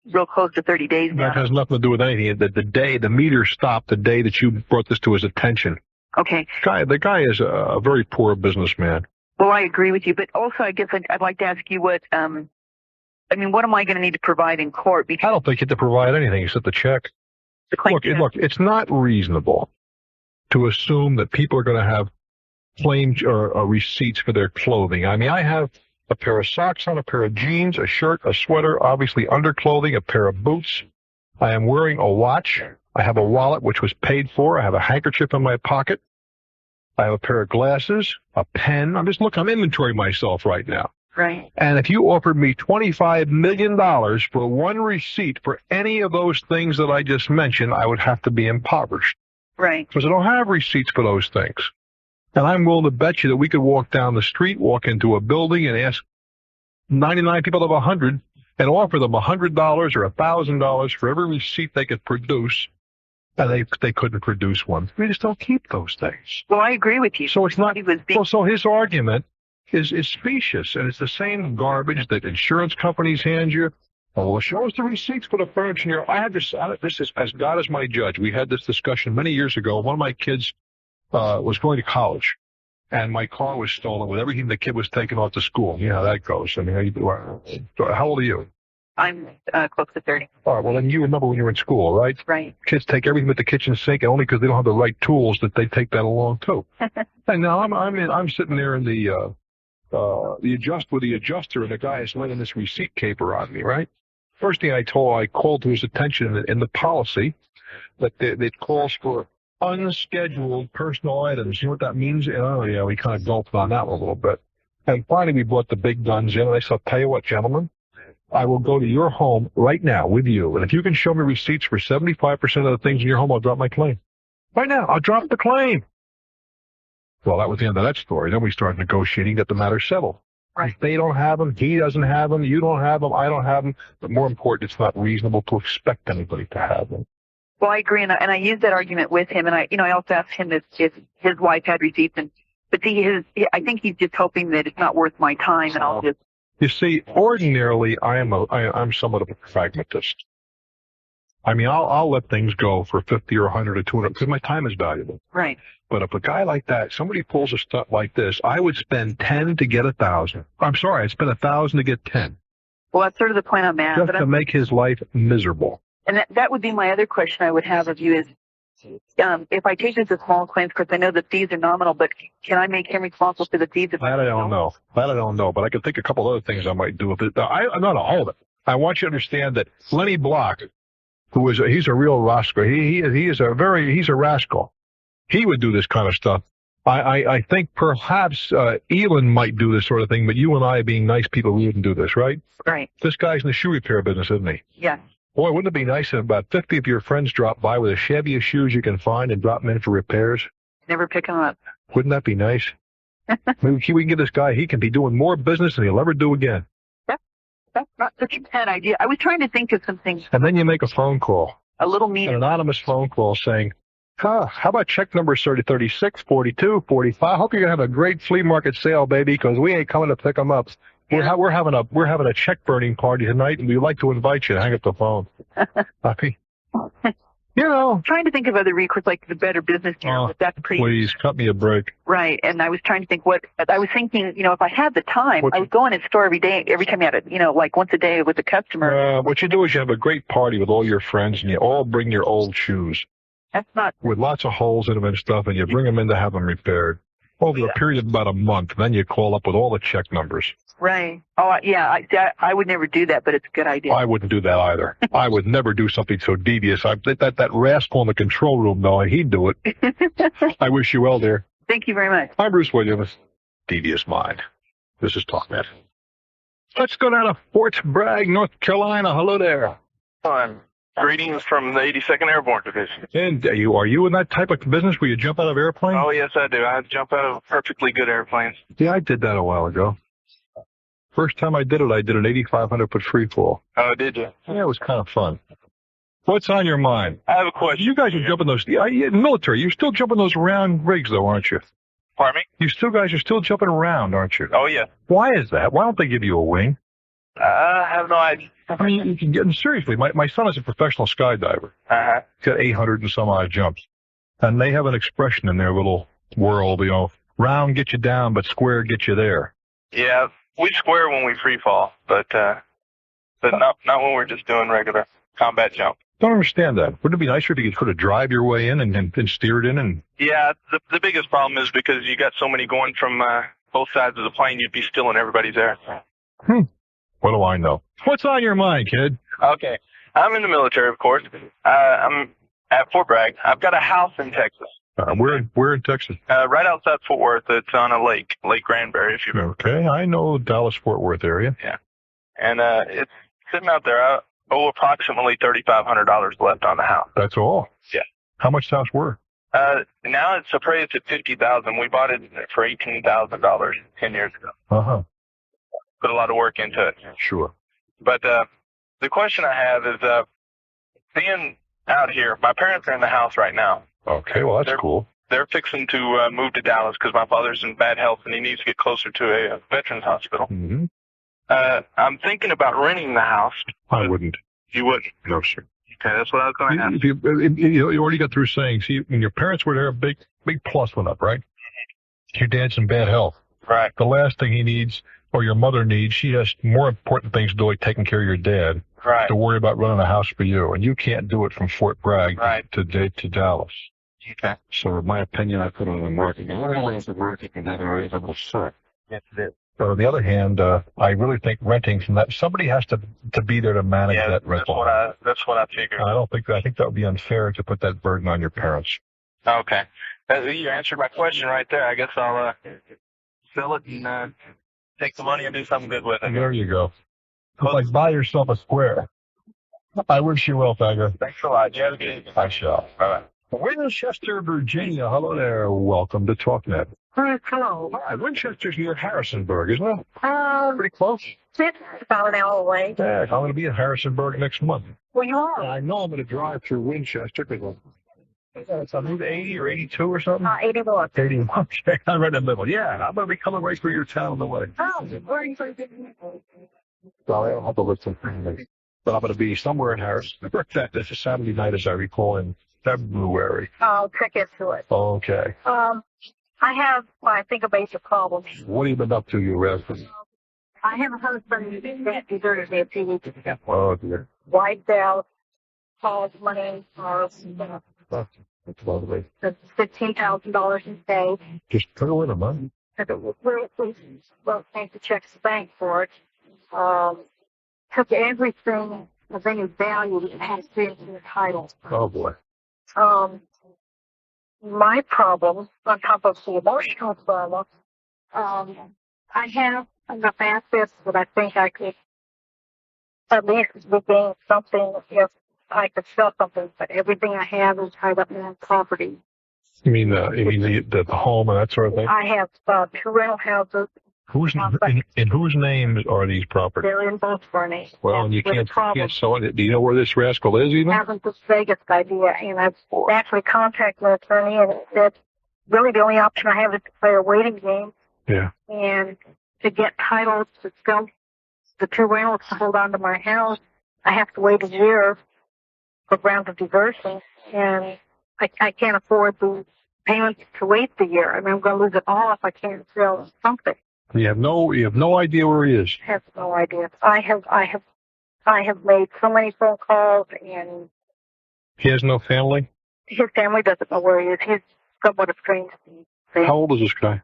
real close to 30 days now. That has nothing to do with anything. The meter stopped the day that you brought this to his attention. Okay. The guy is a very poor businessman. Well, I agree with you, but also I guess I'd like to ask you what am I going to need to provide in court? Because I don't think you have to provide anything except the check. Look, it's not reasonable to assume that people are going to have claims or receipts for their clothing. I mean, I have a pair of socks on, a pair of jeans, a shirt, a sweater, obviously underclothing, a pair of boots. I am wearing a watch. I have a wallet which was paid for. I have a handkerchief in my pocket. I have a pair of glasses, a pen. I'm inventorying myself right now. Right. And if you offered me $25 million for one receipt for any of those things that I just mentioned, I would have to be impoverished. Right. Because I don't have receipts for those things. And I'm willing to bet you that we could walk down the street, walk into a building, and ask 99 people out of 100 and offer them $100 or $1,000 for every receipt they could produce. And they couldn't produce one. We just don't keep those things. Well, I agree with you. So it's not. So his argument is specious, and it's the same garbage that insurance companies hand you. Oh, well, show us the receipts for the furniture. I had this. This is as God is my judge. We had this discussion many years ago. One of my kids was going to college, and my car was stolen with everything the kid was taking off to school. You know how that goes. I mean, how old are you? I'm close to 30. All right, well, then you remember when you were in school, right? Right. Kids take everything but the kitchen sink, and only because they don't have the right tools that they take that along, too. And now I'm sitting there in the adjuster, and the guy is laying this receipt caper on me, right? First thing I called to his attention in the policy that it calls for unscheduled personal items. You know what that means? Oh, yeah, we kind of gulped on that one a little bit. And finally, we brought the big guns in, and I said, tell you what, gentlemen, I will go to your home right now with you, and if you can show me receipts for 75% of the things in your home, I'll drop my claim. Right now, I'll drop the claim. Well, that was the end of that story. Then we started negotiating, get the matter settled. Right. If they don't have them, he doesn't have them, you don't have them, I don't have them. But more important, it's not reasonable to expect anybody to have them. Well, I agree, and I used that argument with him, and I also asked him if his wife had receipts, but see, I think he's just hoping that it's not worth my time, and I'll just. You see, ordinarily, I'm somewhat of a pragmatist. I mean, I'll let things go for 50 or 100 or 200 because my time is valuable. Right. But if a guy like that, somebody pulls a stunt like this, I would spend 10 to get 1,000. I'm sorry, I'd spend 1,000 to get 10. Well, that's sort of the point I'm at. Just to make his life miserable. And that would be my other question I would have of you is, if I take this as small claims, because I know the fees are nominal, but can I make him responsible for the fees? That I don't know. That I don't know. But I could think a couple other things I might do with it. Not all of it. I want you to understand that Lenny Block, he's a real rascal. He's a rascal. He would do this kind of stuff. I think perhaps Elon might do this sort of thing, but you and I, being nice people, we wouldn't do this, right? Right. This guy's in the shoe repair business, isn't he? Yeah. Boy, wouldn't it be nice if about 50 of your friends dropped by with the shabbiest shoes you can find and drop them in for repairs? Never pick them up. Wouldn't that be nice? Maybe we can get this guy, he can be doing more business than he'll ever do again. That's not such a bad idea. I was trying to think of some things. And then you make a phone call. A little mean. An anonymous phone call saying, how about check number 36, 42, 45? I hope you're going to have a great flea market sale, baby, because we ain't coming to pick them up. Yeah. We're having a check burning party tonight, and we'd like to invite you to hang up the phone. Happy? Trying to think of other recourse, like the Better Business Bureau, but that's pretty. Please, cut me a break. Right, and I was trying to think if I had the time, I would go in and store every day, every time you had like once a day with the customer. What you do is you have a great party with all your friends, and you all bring your old shoes. That's not. With lots of holes in them and stuff, and you bring them in to have them repaired. Over a period of about a month, then you call up with all the check numbers. Right. Oh, yeah. I would never do that, but it's a good idea. I wouldn't do that either. I would never do something so devious. That rascal in the control room, though, he'd do it. I wish you well, dear. Thank you very much. I'm Bruce Williams. Devious Mind. This is Talknet. Let's go down to Fort Bragg, North Carolina. Hello there. Fine. Greetings from the 82nd Airborne Division. And are you in that type of business where you jump out of airplanes? Oh, yes, I do. I jump out of perfectly good airplanes. Yeah, I did that a while ago. First time I did an 8,500-foot free fall. Oh, did you? Yeah, it was kind of fun. What's on your mind? I have a question. You guys are jumping those, military, you're still jumping those round rigs, though, aren't you? Pardon me? You guys are still jumping around, aren't you? Oh, yeah. Why is that? Why don't they give you a wing? I have no idea. I mean, you can get, seriously, my son is a professional skydiver. Uh-huh. He's got 800 and some odd jumps. And they have an expression in their little world, round get you down, but square get you there. Yeah, we square when we free fall, but not when we're just doing regular combat jump. Don't understand that. Wouldn't it be nicer if you could sort of drive your way in and steer it in? And yeah, the biggest problem is because you got so many going from both sides of the plane, you'd be stealing everybody's air. What do I know? What's on your mind, kid? Okay. I'm in the military, of course. I'm at Fort Bragg. I've got a house in Texas. Where in Texas? Right outside Fort Worth. It's on a lake, Lake Granbury, if you've ever. Okay, I know Dallas-Fort Worth area. Yeah. And it's sitting out there. I owe approximately $3,500 left on the house. That's all? Yeah. How much is the house worth? Now it's appraised at $50,000. We bought it for $18,000 10 years ago. Uh-huh. Put a lot of work into it. Sure. But the question I have is, being out here, my parents are in the house right now. Okay, well, that's cool. They're fixing to move to Dallas because my father's in bad health and he needs to get closer to a veterans hospital. Mm-hmm. I'm thinking about renting the house. I wouldn't. You wouldn't? No, sir. Okay, that's what I was going to ask. You already got through saying, see, when your parents were there, a big plus went up, right? Your dad's in bad health. Right. The last thing he needs, or your mother needs, she has more important things to do, like taking care of your dad. Right. To worry about running a house for you, and you can't do it from Fort Bragg to Dallas. Okay. So, in my opinion, I put it on the market. Yes, it is. But on the other hand, I really think renting from that, somebody has to be there to manage that rental. That's what I figured. I think that would be unfair to put that burden on your parents. Okay. You answered my question right there. I guess I'll sell it and take the money and do something good with it. There you go. Like, buy yourself a square. I wish you well, Tiger. Thanks a lot. You have a good evening. I shall. Bye-bye. Winchester, Virginia. Hello there. Welcome to Talknet. Hello. Hi, Winchester's near Harrisonburg, isn't it? Pretty close. It's about an hour away. Yeah, I'm going to be in Harrisonburg next month. Well, you are? I know I'm going to drive through Winchester because it's on Route 80 or 82 or something. 81. 81. Okay, I'm right in the middle. Yeah, I'm going to be coming right through your town on the way. Oh, where are you from? Sorry, I'll have to listen. but I'm going to be somewhere in Harrisburg. This is Saturday night, as I recall, in February. I'll check into it. Okay. I have, I think, a basic problem. What have you been up to, you rascal? I have a husband that deserted me a few weeks ago. Oh, dear. Wiped out, calls money, That's lovely. $15,000 in pay. Just throw in the money. Well, thanks to check the bank for it. Took everything of any value that has been in the title. Oh, boy. My problem, on top of the emotional problem, I have enough assets that I think I could at least regain something if I could sell something. But everything I have is tied up in that property. You mean the home and that sort of thing? I have 2 rental houses. In whose names are these properties? They're in both of our names. Well, and you can't sell it. Do you know where this rascal is even? I haven't the Vegas idea, and I've actually contacted my attorney, and it said really the only option I have is to play a waiting game. Yeah. And to get titles to sell the 2 rentals to hold on to my house, I have to wait a year for grounds of diversion, and I can't afford the payments to wait the year. I mean, I'm going to lose it all if I can't sell something. You have no idea where he is. I have no idea. I have made so many phone calls, and He has no family? his family doesn't know where he is. He's somewhat estranged. How old is this guy?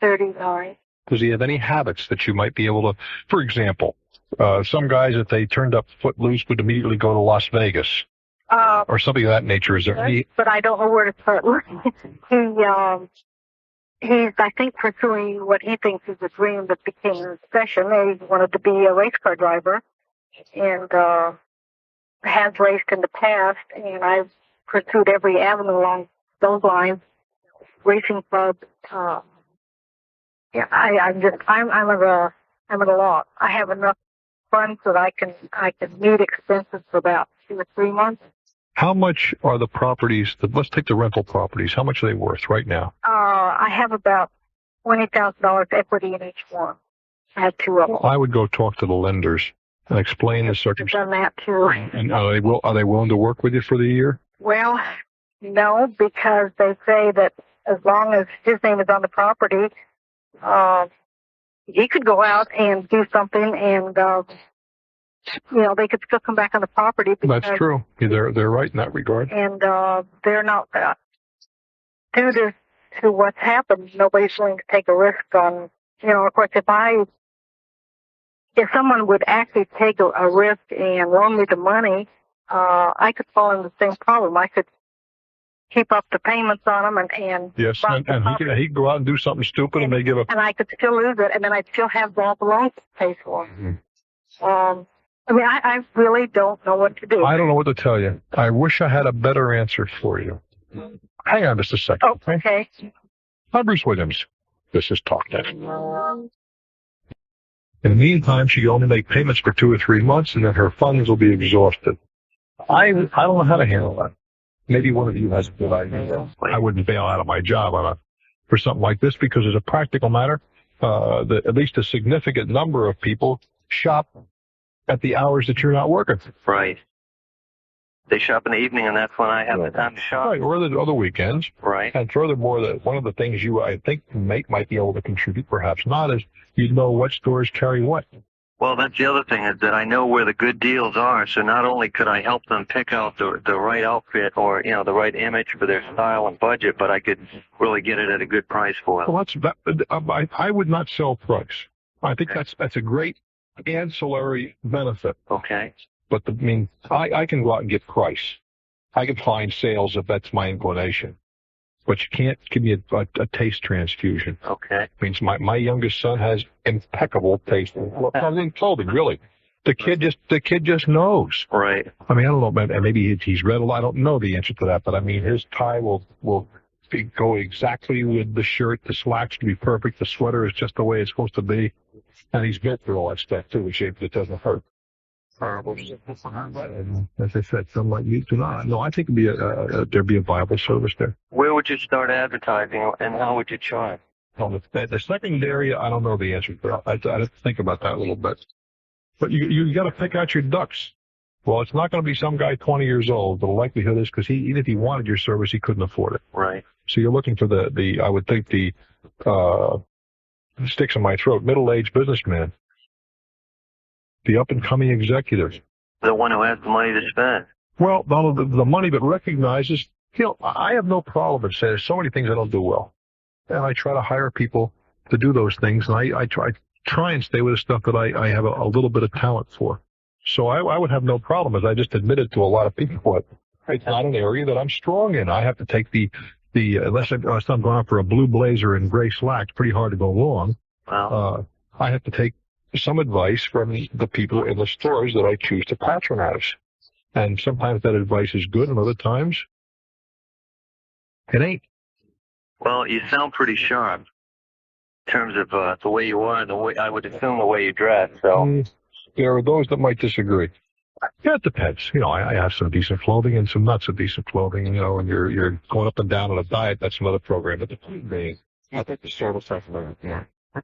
39. Does he have any habits that you might be able to, for example, some guys, if they turned up footloose, would immediately go to Las Vegas or something of that nature. Is there any? But I don't know where to start looking. He's, I think, pursuing what he thinks is a dream that became an obsession. He wanted to be a race car driver and has raced in the past, and I've pursued every avenue along those lines. Racing club. Yeah, I'm at a loss. I have enough funds that I can meet expenses for about 2 or 3 months. How much are the properties? Let's take the rental properties. How much are they worth right now? I have about $20,000 equity in each one. I have 2 of them. I would go talk to the lenders and explain the I've circumstances. done that too. And are they willing to work with you for the year? Well, no, because they say that as long as his name is on the property, he could go out and do something, and they could still come back on the property. Because, that's true. They're right in that regard. And they're not due to what's happened. Nobody's willing to take a risk on. Of course, if someone would actually take a risk and loan me the money, I could fall into the same problem. I could keep up the payments on them and yes, and he could go out and do something stupid and they give a. And I could still lose it, and then I'd still have all the loans to pay for. Mm-hmm. I really don't know what to do. I don't know what to tell you. I wish I had a better answer for you. Hang on just a second. Oh, okay. I'm Bruce Williams. This is Talknet. In the meantime, she can only make payments for 2 or 3 months, and then her funds will be exhausted. I don't know how to handle that. Maybe one of you has a good idea. I wouldn't bail out of my job for something like this because, as a practical matter, at least a significant number of people shop at the hours that you're not working. Right. They shop in the evening, and that's when I have the time to shop. Right, or the other weekends. Right. And furthermore, one of the things I think might be able to contribute, perhaps not, is you know what stores carry what. Well, that's the other thing, is that I know where the good deals are, so not only could I help them pick out the right outfit or, the right image for their style and budget, but I could really get it at a good price for them. Well, I would not sell price. I think that's a great ancillary benefit. Okay. But I can go out and get price. I can find sales if that's my inclination. But you can't give me a taste transfusion. Okay. Means my youngest son has impeccable taste in clothing, really. The kid just knows. Right. I don't know, maybe he's read a lot. I don't know the answer to that, but his tie will go exactly with the shirt. The slacks to be perfect. The sweater is just the way it's supposed to be. And he's built through all that stuff too, in shape that doesn't hurt. As I said, some like you do not. No, I think there'd be a viable service there. Where would you start advertising, and how would you charge? Well, the secondary, I don't know the answer, but I'd have to think about that a little bit. But you got to pick out your ducks. Well, it's not going to be some guy 20 years old. The likelihood is because even if he wanted your service, he couldn't afford it. Right. So you're looking for I would think the sticks in my throat, middle-aged businessman, the up-and-coming executive. The one who has the money to spend. Well, the money, but recognizes, I have no problem with saying there's so many things I don't do well. And I try to hire people to do those things, and I try and stay with the stuff that I have a little bit of talent for. So I would have no problem, as I just admitted to a lot of people, it's not an area that I'm strong in. I have to take unless I'm going out for a blue blazer and gray slacks, pretty hard to go wrong. Wow. I have to take some advice from the people in the stores that I choose to patronize. And sometimes that advice is good, and other times it ain't. Well, you sound pretty sharp in terms of the way you are and the way, I would assume, the way you dress. So there are those that might disagree. Yeah, it depends. I have some decent clothing and some not so decent clothing, and you're going up and down on a diet. That's another program. But the point being, I think the service has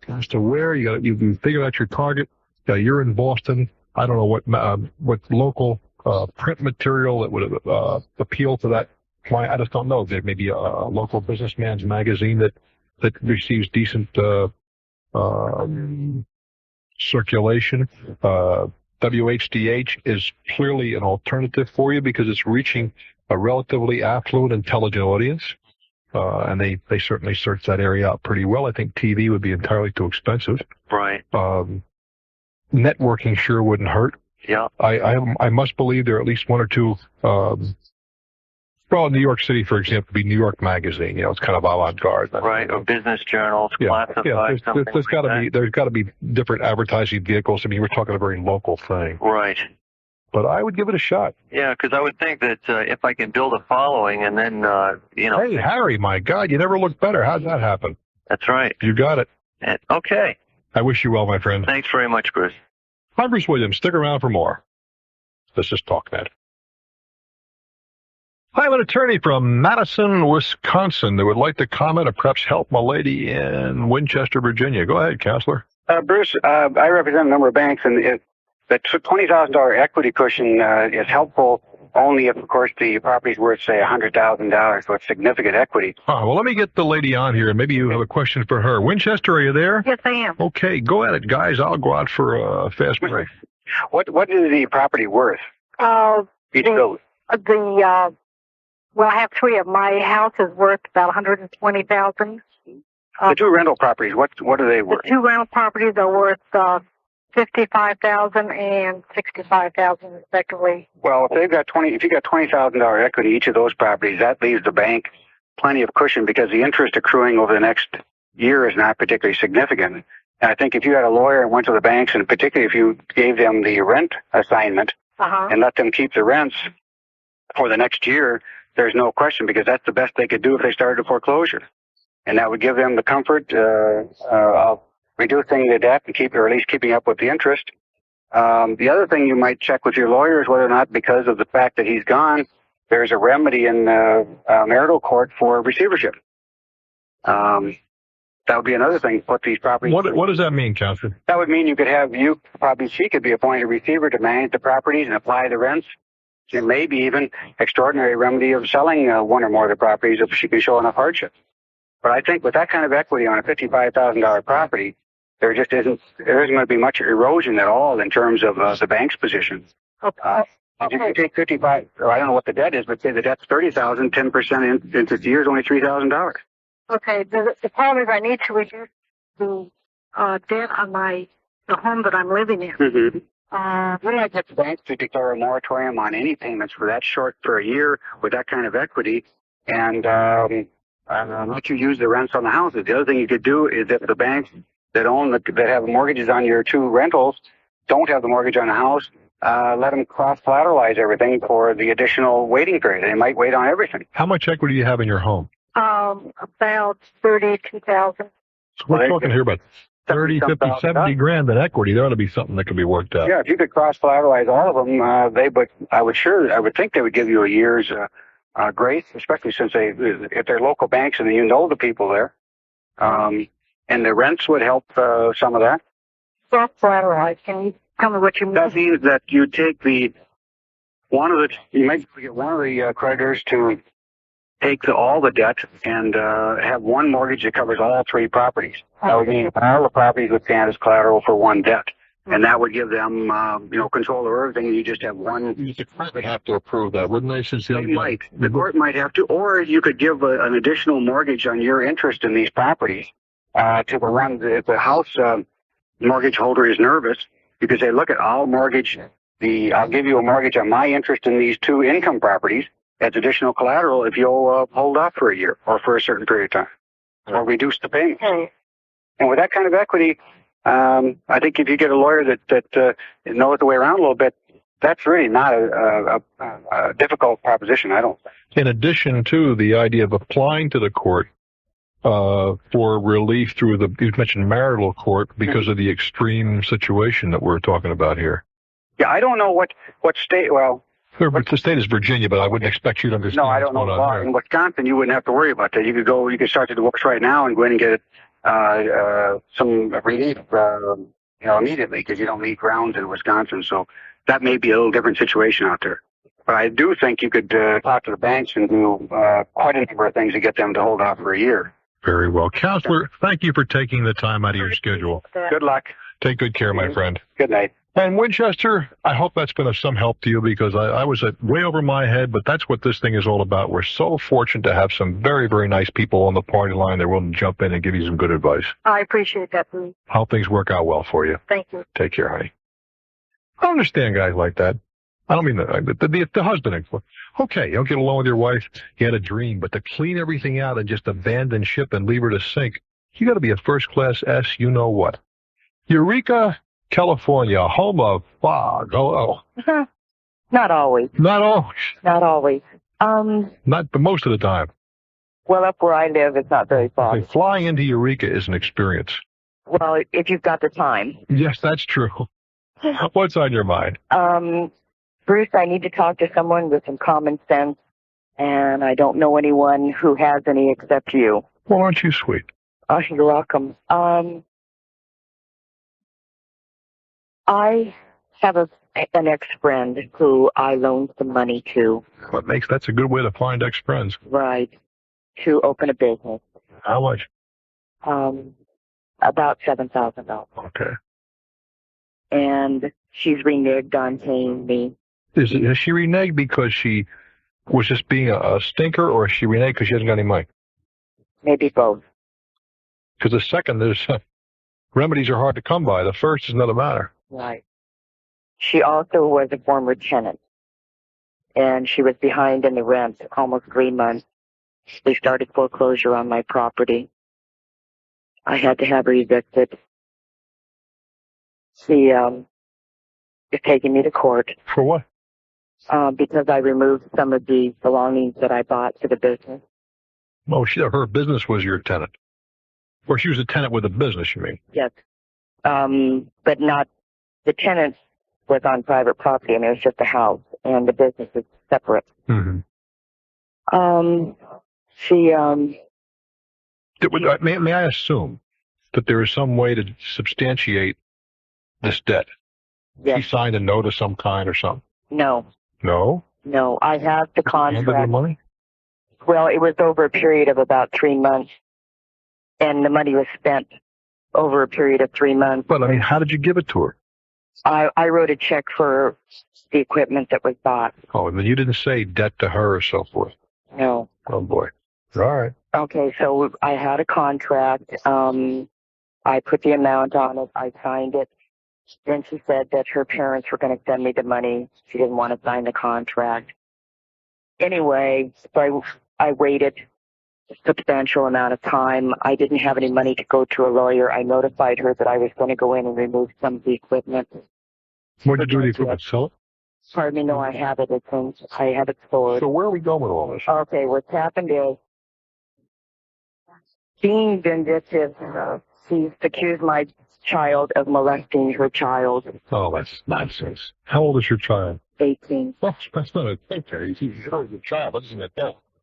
as to where you figure out your target. You're in Boston. I don't know what local print material that would appeal to that client. I just don't know. There may be a local businessman's magazine that receives decent circulation. WHDH is clearly an alternative for you because it's reaching a relatively affluent, intelligent audience. And they certainly search that area out pretty well. I think TV would be entirely too expensive. Right. Networking sure wouldn't hurt. Yeah. I must believe there are at least one or two. Well, New York City, for example, would be New York Magazine. It's kind of avant-garde. Right, or business journals, classified. There's got to be different advertising vehicles. I mean, we're talking a very local thing. Right. But I would give it a shot. Yeah, because I would think that if I can build a following and then, Hey, Harry, my God, you never looked better. How'd that happen? That's right. You got it. Okay. I wish you well, my friend. Thanks very much, Bruce. I'm Bruce Williams. Stick around for more. This is Talknet. I have an attorney from Madison, Wisconsin that would like to comment or perhaps help my lady in Winchester, Virginia. Go ahead, counselor. Bruce, I represent a number of banks, and the $20,000 equity cushion is helpful only if, of course, the property's worth, say, $100,000, so it's significant equity. Well, let me get the lady on here, and maybe you have a question for her. Winchester, are you there? Yes, I am. Okay, go at it, guys. I'll go out for a fast break. What is the property worth? Each building. Well, I have three of them. My house is worth about $120,000. The two rental properties, what are they worth? The two rental properties are worth $55,000 and $65,000 respectively. Well, if you got $20,000 equity each of those properties, that leaves the bank plenty of cushion because the interest accruing over the next year is not particularly significant. And I think if you had a lawyer and went to the banks, and particularly if you gave them the rent assignment and let them keep the rents for the next year, there's no question, because that's the best they could do if they started a foreclosure. And that would give them the comfort of reducing the debt and or at least keeping up with the interest. The other thing you might check with your lawyer is whether or not, because of the fact that he's gone, there's a remedy in marital court for receivership. That would be another thing. Put these properties. What does that mean, counselor? That would mean she could be appointed a receiver to manage the properties and apply the rents. It may be even extraordinary remedy of selling one or more of the properties if she can show enough hardship. But I think with that kind of equity on a $55,000 property, there isn't going to be much erosion at all in terms of the bank's position. If you take 55, or I don't know what the debt is, but say the debt's $30,000, 10% into the year is only $3,000. Okay. The problem is I need to reduce the debt on the home that I'm living in. Mm-hmm. We might get the bank to declare a moratorium on any payments for a year with that kind of equity, and let you use the rents on the houses. The other thing you could do is if the banks that have mortgages on your two rentals don't have the mortgage on the house, let them cross-collateralize everything for the additional waiting period. They might wait on everything. How much equity do you have in your home? About $32,000. So we're talking here about 30, 50, 70 grand in equity. There ought to be something that could be worked out. Yeah, if you could cross-collateralize all of them, I would think they would give you a year's grace, especially since if they're local banks and you know the people there. And the rents would help some of that. Cross-collateralize. Can you Tell me what you mean. That means that you take you might get one of the creditors to take all the debt and have one mortgage that covers all three properties. That would mean all the properties would stand as collateral for one debt. And that would give them, control over everything. You just have one. The court would have to approve that, wouldn't they? Since they might. The court might have to, or you could give an additional mortgage on your interest in these properties to the one. If the house mortgage holder is nervous, you could say, "Look, I'll give you a mortgage on my interest in these two income properties as additional collateral if you'll hold off for a year or for a certain period of time, or reduce the payments." And with that kind of equity. I think if you get a lawyer that knows the way around a little bit, that's really not a difficult proposition, I don't think. In addition to the idea of applying to the court for relief through you mentioned marital court because of the extreme situation that we're talking about here. Yeah, I don't know what state, the state is Virginia, but I wouldn't expect you to understand. No, I don't know the law. In Wisconsin, you wouldn't have to worry about that. You could start the divorce right now and go in and get some relief, immediately because you don't need grounds in Wisconsin. So that may be a little different situation out there. But I do think you could talk to the banks and do quite a number of things to get them to hold off for a year. Very well. Counselor, thank you for taking the time out of your schedule. Good luck. Take good care, my friend. Good night. And Winchester, I hope that's been of some help to you because I was way over my head, but that's what this thing is all about. We're so fortunate to have some very, very nice people on the party line that are willing to jump in and give you some good advice. I appreciate that, Bruce. Hope things work out well for you. Thank you. Take care, honey. I understand guys like that. I don't mean the husband. Okay, you don't get along with your wife. You had a dream, but to clean everything out and just abandon ship and leave her to sink, you got to be a first-class S, you know what. Eureka, California, home of fog. Hello. Not always. Not always. Not always. Not the most of the time. Well, up where I live, it's not very foggy. Okay, flying into Eureka is an experience. Well, if you've got the time. Yes, that's true. What's on your mind? Bruce, I need to talk to someone with some common sense, and I don't know anyone who has any except you. Well, aren't you sweet? Oh, you're welcome. I have an ex-friend who I loaned some money to. That's a good way to find ex-friends. Right. To open a business. How much? About $7,000. Okay. And she's reneged on paying me. Has she reneged because she was just being a stinker, or is she reneged because she hasn't got any money? Maybe both. Because the second, remedies are hard to come by. The first is another matter. Right. She also was a former tenant, and she was behind in the rent almost 3 months. They started foreclosure on my property. I had to have her evicted. She is taking me to court. For what? Because I removed some of the belongings that I bought to the business. Oh, her business was your tenant. Or she was a tenant with a business, you mean? Yes. But not, the tenant was on private property. I mean, it was just a house, and the business is separate. Mm-hmm. May I assume that there is some way to substantiate this debt? Yes. She signed a note of some kind or something? No. No? No, I have the contract. And the money? Well, it was over a period of about 3 months, and the money was spent over a period of 3 months. But, I mean, how did you give it to her? I wrote a check for the equipment that was bought. Oh, and then you didn't say debt to her or so forth? No. Oh, boy. All right. Okay, so I had a contract. I put the amount on it. I signed it. Then she said that her parents were going to send me the money. She didn't want to sign the contract. Anyway, so I waited a substantial amount of time. I didn't have any money to go to a lawyer. I notified her that I was going to go in and remove some of the equipment. What did you do with the equipment? Sell it? Pardon me, no, I have it. I have it stored. So where are we going with all this? Okay, what's happened is, being vindictive, she's accused my child of molesting her child. Oh, that's nonsense. How old is your child? 18. That's not a okay. He's a child, isn't it?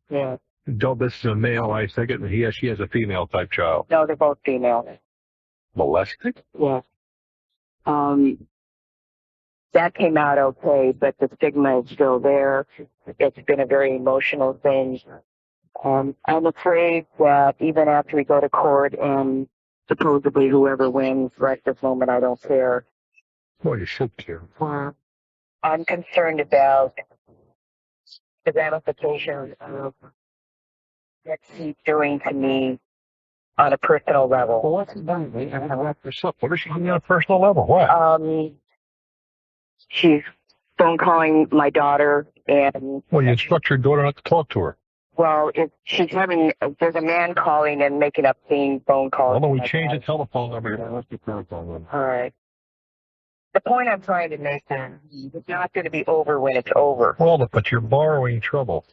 Yeah. Don't, this is a male, I take it, and she has a female type child. No, they're both female. Molesting? Yes. that came out okay, but the stigma is still there. It's been a very emotional thing. I'm afraid that even after we go to court and supposedly whoever wins, right at this moment, I don't care. Well, you should care. I'm concerned about the ramifications of what she's doing to me on a personal level. Well, what's it done? What is she doing on a personal level? What? She's phone calling my daughter and... Well, you instruct your daughter not to talk to her. Well, there's a man calling and making up phone calls. Well, then we change the telephone number. All right. The point I'm trying to make is it's not going to be over when it's over. Well, but you're borrowing trouble.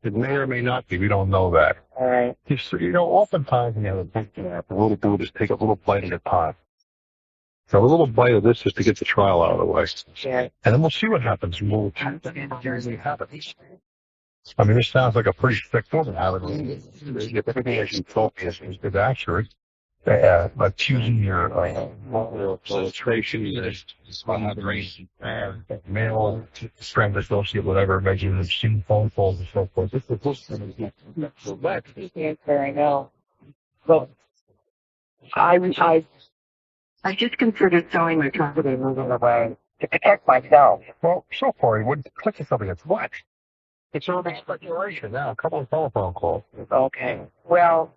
It may or may not be. We don't know that. All right. Oftentimes, the little boo just take a little bite at a time. So a little bite of this is to get the trial out of the way. Yeah. And then we'll see what happens. I mean, this sounds like a pretty strict woman. If everything that you told me is accurate, accusing your illustration, male friend, associate, whatever, making them sing phone calls and so forth. This is I know. Well, I just considered selling my company and moving away to protect myself. Well, so far, he wouldn't click on something that's what? It's urban speculation now. A couple of telephone calls. Okay. Well,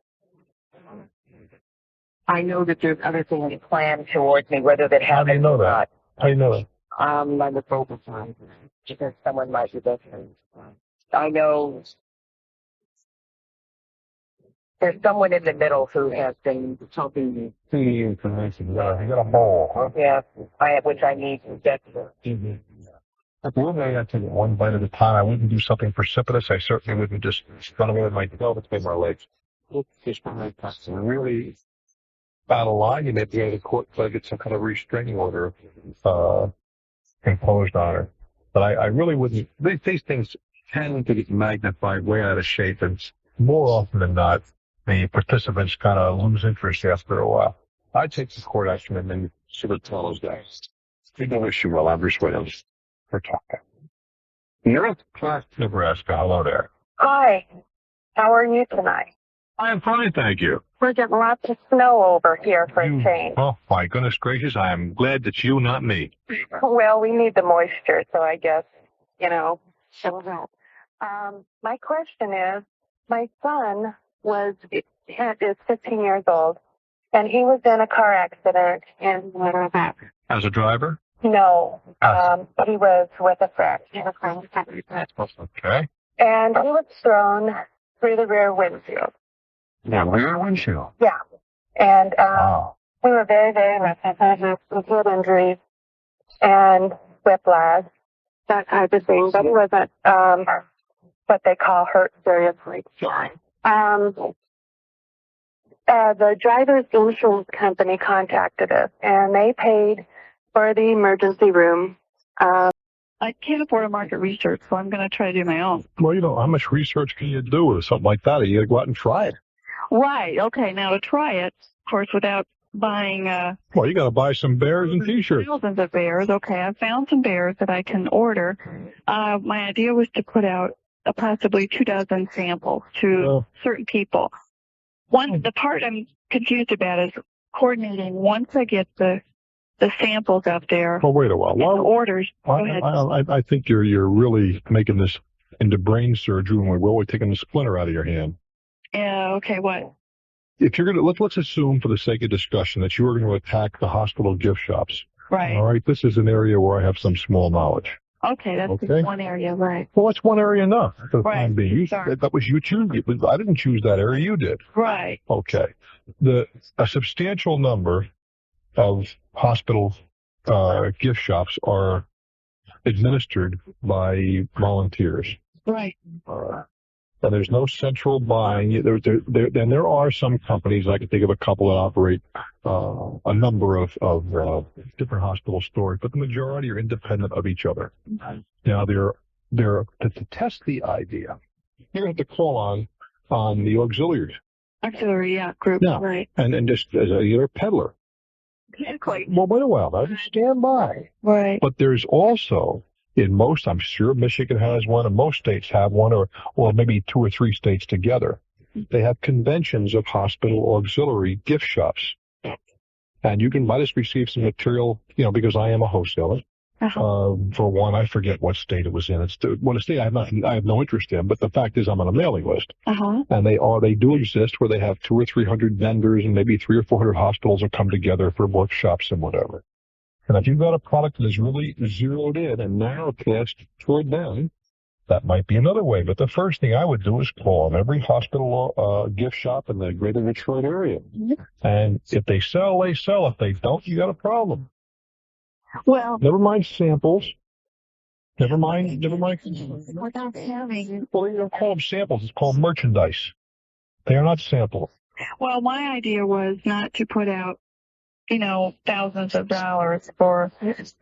I know that there's other things planned towards me, whether that happens How do you know or not. How do you know that? I'm the focus on because someone might be listening. I know there's someone in the middle who has been helping me. See information. You got a hole, huh? Yeah, which I need to get to. If we were to take it one bite at a time, I wouldn't do something precipitous. I certainly wouldn't just run away with my tail between my legs. Just really out of line, you may be able to court to get some kind of restraining order imposed on her. But I really wouldn't. These things tend to get magnified way out of shape, and more often than not, the participants kind of lose interest after a while. I'd take the court action and then sort of tell those guys. There's no issue while I'm persuading. We're talking. You're at Clark, Nebraska. Hello there. Hi. How are you tonight? I'm fine, thank you. We're getting lots of snow over here for a change. Oh, my goodness gracious. I am glad that you, not me. Well, we need the moisture, so I guess, it'll help. My question is, my son is 15 years old, and he was in a car accident in As a driver? No, he was with a friend. Okay. And he was thrown through the rear windshield. Yeah, rear windshield? Yeah. And we were very, very lucky with head injuries and whiplash, that type of thing. But it wasn't what they call hurt seriously. The driver's insurance company contacted us, and they paid for the emergency room. I can't afford a market research, so I'm going to try to do my own. Well, how much research can you do with something like that? You got to go out and try it. Right. Okay. Now to try it, of course, without buying well, you got to buy some bears and T-shirts. Thousands of bears. Okay, I found some bears that I can order. My idea was to put out possibly 24 samples to certain people. The part I'm confused about is coordinating once I get the samples up there. Well, wait a while. The orders. I think you're really making this into brain surgery when we're really taking the splinter out of your hand. Yeah. Okay. What? If you're going to let's assume, for the sake of discussion, that you are going to attack the hospital gift shops. Right. All right. This is an area where I have some small knowledge. Okay, that's just one area, right? Well, that's one area enough for the time being. Sorry. That was you choose. I didn't choose that area. You did. Right. Okay. A substantial number of hospital gift shops are administered by volunteers. Right. And there's no central buying. There are some companies, I can think of a couple that operate a number of different hospital stores, but the majority are independent of each other. Now, to test the idea, you're going to have to call on the auxiliaries. Auxiliary, group, yeah. Right. And just as you're a peddler. Exactly. Well, wait a while. Now, just stand by. Right. But there's also, in most, I'm sure Michigan has one, and most states have one, or maybe 2 or 3 states together. They have conventions of hospital auxiliary gift shops. And you can might just receive some material, because I am a wholesaler. For one, I forget what state it was in. It's a state I have no interest in, but the fact is I'm on a mailing list. And they do exist where they have 200 or 300 vendors and maybe 300 or 400 hospitals that come together for workshops and whatever. And if you've got a product that is really zeroed in and narrowcast toward them, that might be another way. But the first thing I would do is call on every hospital gift shop in the greater Detroit area. And if they sell, they sell. If they don't, you got a problem. Well, never mind samples. Never mind. Without having. Well, you don't call them samples. It's called merchandise. They are not samples. Well, my idea was not to put out, thousands of dollars for,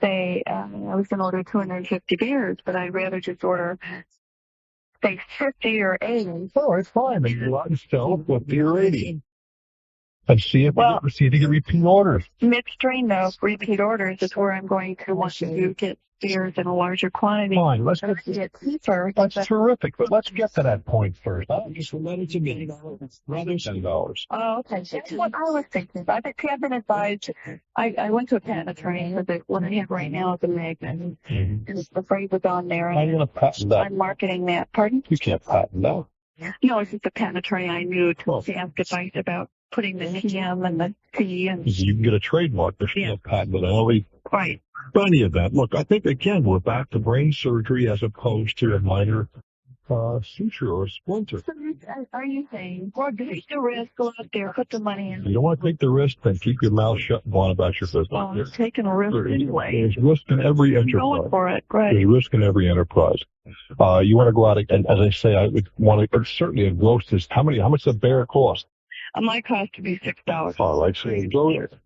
say, I was going to order 250 beers, but I'd rather just order, say, 50 or 80. Oh, it's fine. Then you go out and sell 50 or 80. And see if you get repeat orders. Midstream of repeat orders is where I'm going to want to get beers in a larger quantity. Fine, let's get cheaper. That's terrific, but let's get to that point first. I just let it to me. Rather $10. Oh, okay. That's what I was thinking. I've been advised. I went to a patent attorney for what I have right now is a magnet. And the phrase was on there. How are you going to patent that? I'm marketing that. Pardon? You can't patent that. No, it's just a patent attorney I knew to ask advice about putting the TM and the T and. You can get a trademark, but you can't patent it. Right. But any of that, look, I think again we're back to brain surgery as opposed to a minor suture or splinter. So are you saying, well, take the risk, go out there, put the money in? You don't want to take the risk, then keep your mouth shut and go on about your business. Well, I'm taking a risk anyway. There's risk in every enterprise. Going for it, right? There's risk in every enterprise. You want to go out and, as I say, I would want to certainly a gross is how much does a bear cost? My cost to be $6. All right, so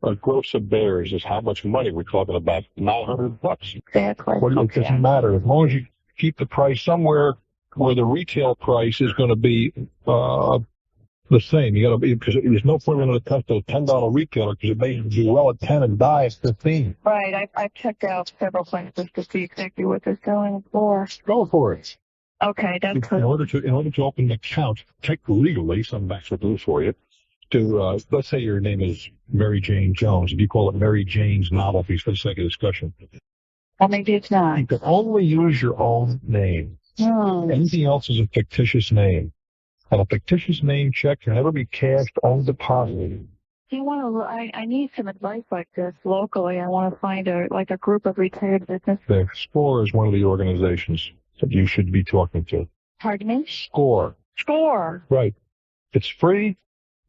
a gross of bears is how much money we're talking about? $900. Exactly. Well, it doesn't matter as long as you keep the price somewhere where the retail price is going to be the same. You got to be because there's no point in going to touch those $10 retailer because it may do well at 10 and die at 15. Right. I've checked out several places to see exactly what they're selling for. Go for it. Okay, that's in order to open an account, take legally, some banks will do it for you. To let's say your name is Mary Jane Jones. If you call it Mary Jane's Novelties for the sake of discussion, well, maybe it's not. You can only use your own name. Anything else is a fictitious name, and a fictitious name check can never be cashed on deposit. I need some advice like this locally. I want to find a group of retired business. The SCORE is one of the organizations that you should be talking to. Pardon me? SCORE. SCORE. Right. It's free,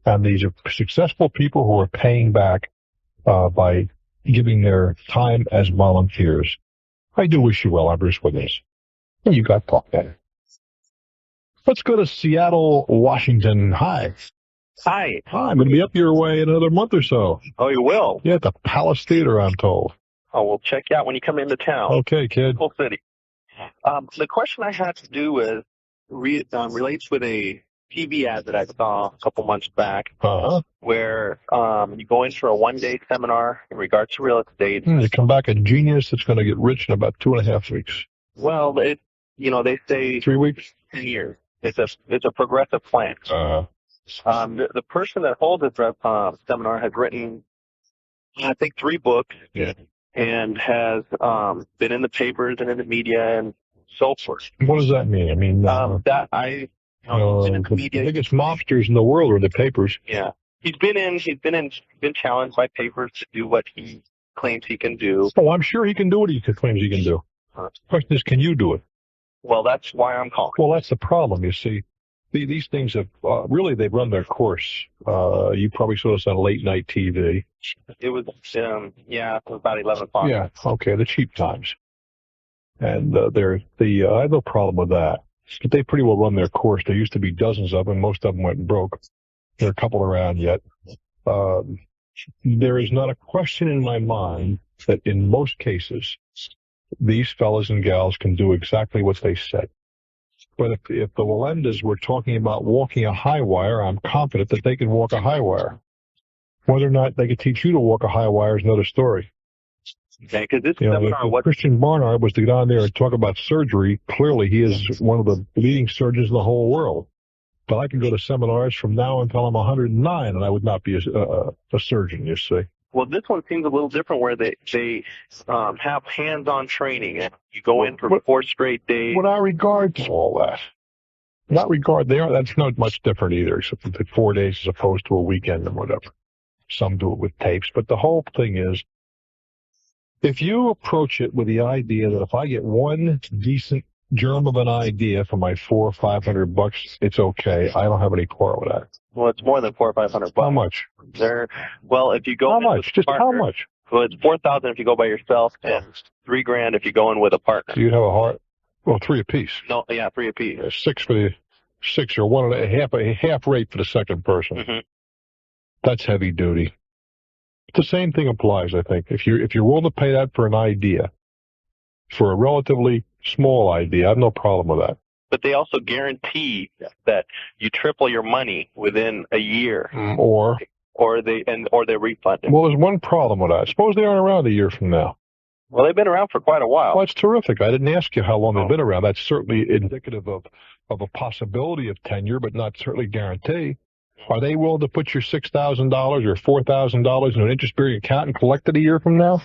and these are successful people who are paying back by giving their time as volunteers. I do wish you well. I'm Bruce Wiggins. And you got Talknet. Let's go to Seattle, Washington. Hi. Hi. I'm going to be up your way in another month or so. Oh, you will? Yeah, at the Palace Theater, I'm told. Oh, we'll check you out when you come into town. Okay, kid. Cool city. The question I had to do is relates with a TV ad that I saw a couple months back, where you go in for a one-day seminar in regards to real estate. You come back a genius that's going to get rich in about 2.5 weeks. Well, they say 3 weeks, 10 years. It's a progressive plan. The person that holds this seminar has written, I think, 3 books. Yeah. And has been in the papers and in the media and so forth. What does that mean? I mean, been in the media. The biggest mobsters in the world are the papers. Yeah, he's been challenged by papers to do what he claims he can do. Oh, I'm sure he can do what he claims he can do. The question is, can you do it? Well, that's why I'm calling. Well, that's the problem. You see, these things have they've run their course. You probably saw this on late night TV. It was, it was about 11 o'clock. Yeah, okay, the cheap times. And I have no problem with that. But they pretty well run their course. There used to be dozens of them. Most of them went broke. There are a couple around yet. There is not a question in my mind that in most cases, these fellas and gals can do exactly what they said. But if the Walendas were talking about walking a high wire, I'm confident that they can walk a high wire. Whether or not they could teach you to walk a high wire is another story. Okay, because this seminar, Christian Barnard was to get on there and talk about surgery. Clearly, he is one of the leading surgeons in the whole world. But I can go to seminars from now until I'm 109, and I would not be a surgeon, you see. Well, this one seems a little different where they have hands-on training, and you go in for 4 straight days. Without regard to all that. That's not much different either, except for 4 days as opposed to a weekend and whatever. Some do it with tapes, but the whole thing is, if you approach it with the idea that if I get one decent germ of an idea for my $400 or $500, it's okay. I don't have any quarrel with that. Well, it's more than $400 or $500. How much? If you go how much? Just partner, how much? Well, it's $4,000 if you go by yourself, and $3,000 if you go in with a partner. So you'd have a heart. Well, 3 apiece. No, yeah, 3 apiece. 6 for the 6 or 1.5, a half rate for the second person. Mm-hmm. That's heavy duty. The same thing applies, I think. If you're willing to pay that for an idea, for a relatively small idea, I have no problem with that. But they also guarantee that you triple your money within a year, or they refund it. Well, there's one problem with that. Suppose they aren't around a year from now. Well, they've been around for quite a while. Well, that's terrific. I didn't ask you how long they've been around. That's certainly indicative of a possibility of tenure, but not certainly guarantee. Are they willing to put your $6,000 or $4,000 in an interest-bearing account and collect it a year from now?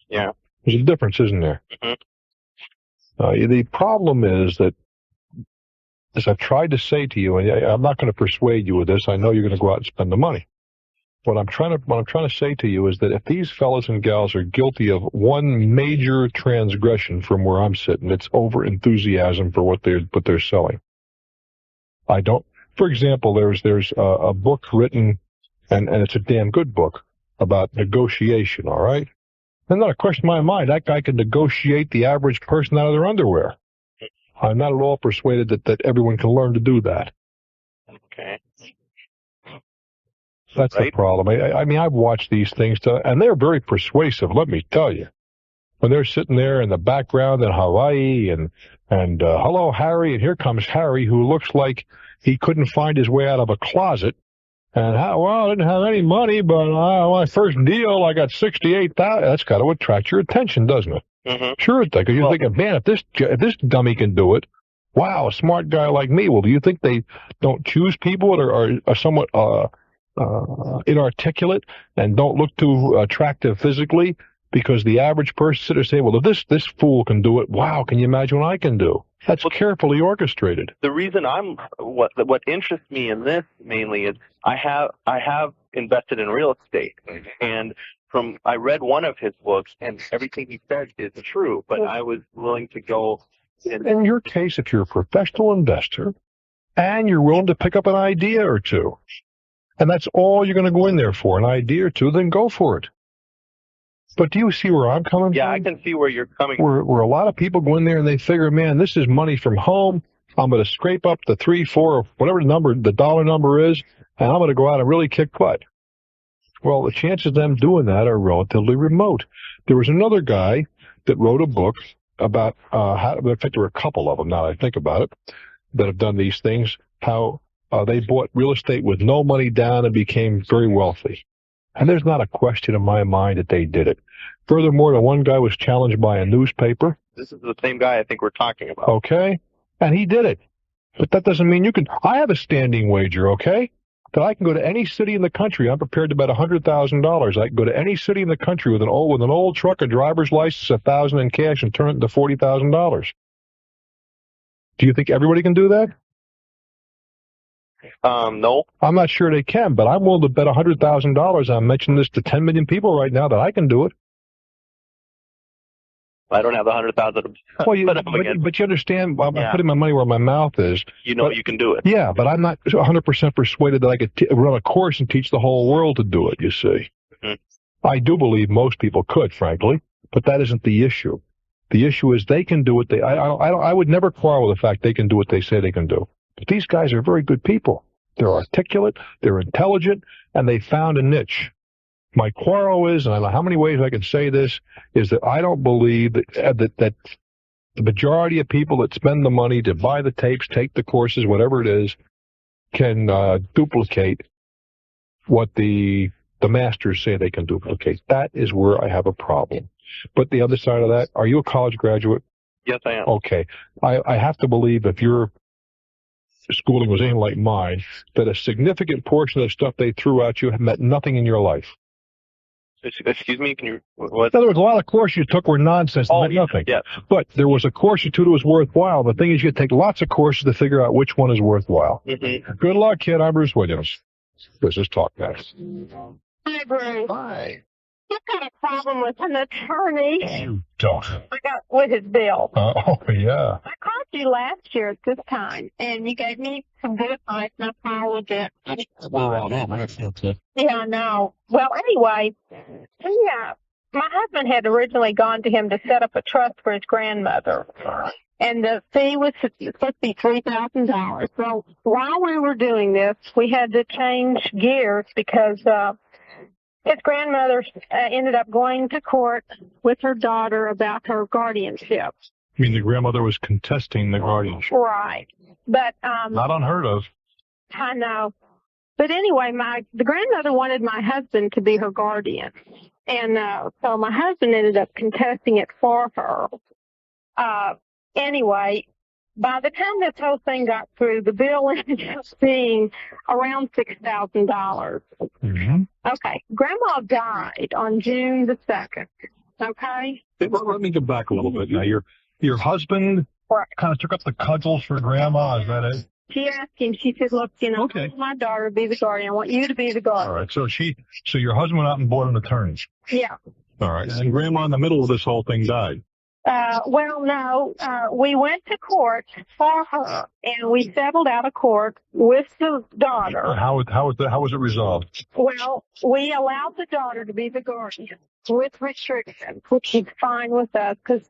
Yeah. There's a difference, isn't there? Mm-hmm. The problem is that, as I've tried to say to you, and I'm not going to persuade you with this, I know you're going to go out and spend the money. What I'm trying to say to you is that if these fellas and gals are guilty of one major transgression from where I'm sitting, it's over-enthusiasm for what they're selling. For example, there's a book written, and it's a damn good book, about negotiation, all right? There's not a question in my mind. That guy can negotiate the average person out of their underwear. I'm not at all persuaded that everyone can learn to do that. Okay. That's the problem. I mean, I've watched these things, and they're very persuasive, let me tell you. When they're sitting there in the background in Hawaii, and hello, Harry, and here comes Harry, who looks like he couldn't find his way out of a closet. And, I didn't have any money, but my first deal, I got $68,000. That's got to attract your attention, doesn't it? Mm-hmm. Sure it does, because you're thinking, man, if this dummy can do it, wow, a smart guy like me. Well, do you think they don't choose people that are somewhat inarticulate and don't look too attractive physically? Because the average person sit there say, well, if this fool can do it, wow, can you imagine what I can do? That's carefully orchestrated. The reason what interests me in this mainly is I have invested in real estate, and I read one of his books, and everything he said is true, but I was willing to go. In your case, if you're a professional investor and you're willing to pick up an idea or two, and that's all you're going to go in there for, an idea or two, then go for it. But do you see where I'm coming from? Yeah, I can see where you're coming from. Where a lot of people go in there and they figure, man, this is money from home. I'm going to scrape up the 3, 4, whatever the dollar number is, and I'm going to go out and really kick butt. Well, the chances of them doing that are relatively remote. There was another guy that wrote a book about in fact, there were a couple of them, now that I think about it, that have done these things, how they bought real estate with no money down and became very wealthy. And there's not a question in my mind that they did it. Furthermore, the one guy was challenged by a newspaper. This is the same guy I think we're talking about. Okay? And he did it. But that doesn't mean you can. I have a standing wager, okay? That I can go to any city in the country. I'm prepared to bet $100,000. I can go to any city in the country with an old truck, a driver's license, $1,000 in cash, and turn it into $40,000. Do you think everybody can do that? No. I'm not sure they can, but I'm willing to bet $100,000. I'm mentioning this to 10 million people right now that I can do it. I don't have the 100,000. Well, but you understand, I'm putting my money where my mouth is. You know you can do it. Yeah, but I'm not 100% persuaded that I could run a course and teach the whole world to do it, you see. Mm-hmm. I do believe most people could, frankly, but that isn't the issue. The issue is they can do what I would never quarrel with the fact they can do what they say they can do. But these guys are very good people. They're articulate, they're intelligent, and they found a niche. My quarrel is, and I don't know how many ways I can say this, is that I don't believe that the majority of people that spend the money to buy the tapes, take the courses, whatever it is, can duplicate what the masters say they can duplicate. That is where I have a problem. But the other side of that, are you a college graduate? Yes, I am. Okay. I have to believe if your schooling was anything like mine, that a significant portion of the stuff they threw at you meant nothing in your life. Excuse me, can you, what? In other words, a lot of courses you took were nonsense, meant nothing. Yeah. But there was a course or two that was worthwhile. The thing is, you take lots of courses to figure out which one is worthwhile. Mm-hmm. Good luck, kid. I'm Bruce Williams. This is Talknet. Hi, Bruce. Hi. I've got a problem with an attorney. You don't. I got with his bill. Oh, yeah. I called you last year at this time, and you gave me some good advice, and I followed it. Yeah, I know. Well, anyway, my husband had originally gone to him to set up a trust for his grandmother. And the fee was supposed to be $3,000. So while we were doing this, we had to change gears because his grandmother ended up going to court with her daughter about her guardianship. I mean, the grandmother was contesting the guardianship. Right. But not unheard of. I know. But anyway, the grandmother wanted my husband to be her guardian. And so my husband ended up contesting it for her. Anyway, by the time this whole thing got through, the bill ended up being around $6,000. Mm-hmm. Okay. Grandma died on June the 2nd. Okay? Let me go back a little bit now. Your husband kind of took up the cudgels for Grandma, is that it? She asked him, she said, look, I want my daughter to be the guardian. I want you to be the guardian. All right. So your husband went out and bought an attorney. Yeah. All right. And Grandma in the middle of this whole thing died. Well, no, we went to court for her, and we settled out of court with the daughter. How was it resolved? Well, we allowed the daughter to be the guardian with restrictions, which is fine with us, because...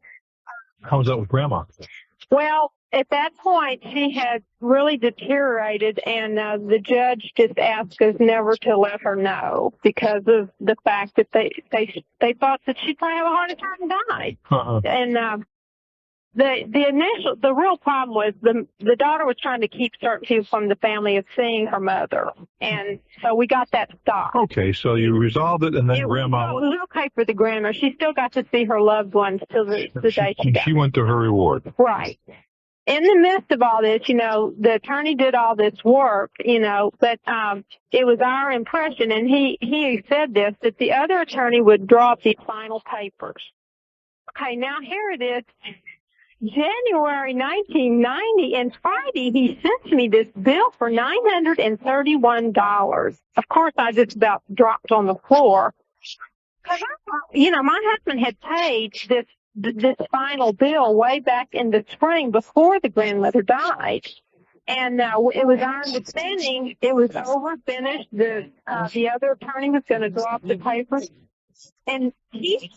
How was that with Grandma? Well, at that point, she had really deteriorated, and the judge just asked us never to let her know because of the fact that they thought that she'd probably have a heart attack and die. Uh-uh. And the real problem was the daughter was trying to keep certain people from the family of seeing her mother, and so we got that stopped. Okay, so you resolved it, and then Grandma... It was okay for the grandma. She still got to see her loved ones till the day she died. She went to her reward. Right. In the midst of all this, the attorney did all this work, but it was our impression, and he said this, that the other attorney would draw up these final papers. Okay, now here it is, January 1990, and Friday he sent me this bill for $931. Of course, I just about dropped on the floor. Because my husband had paid this final bill way back in the spring before the grandmother died. And it was our understanding it was over, finished. The other attorney was going to draw up the papers. And he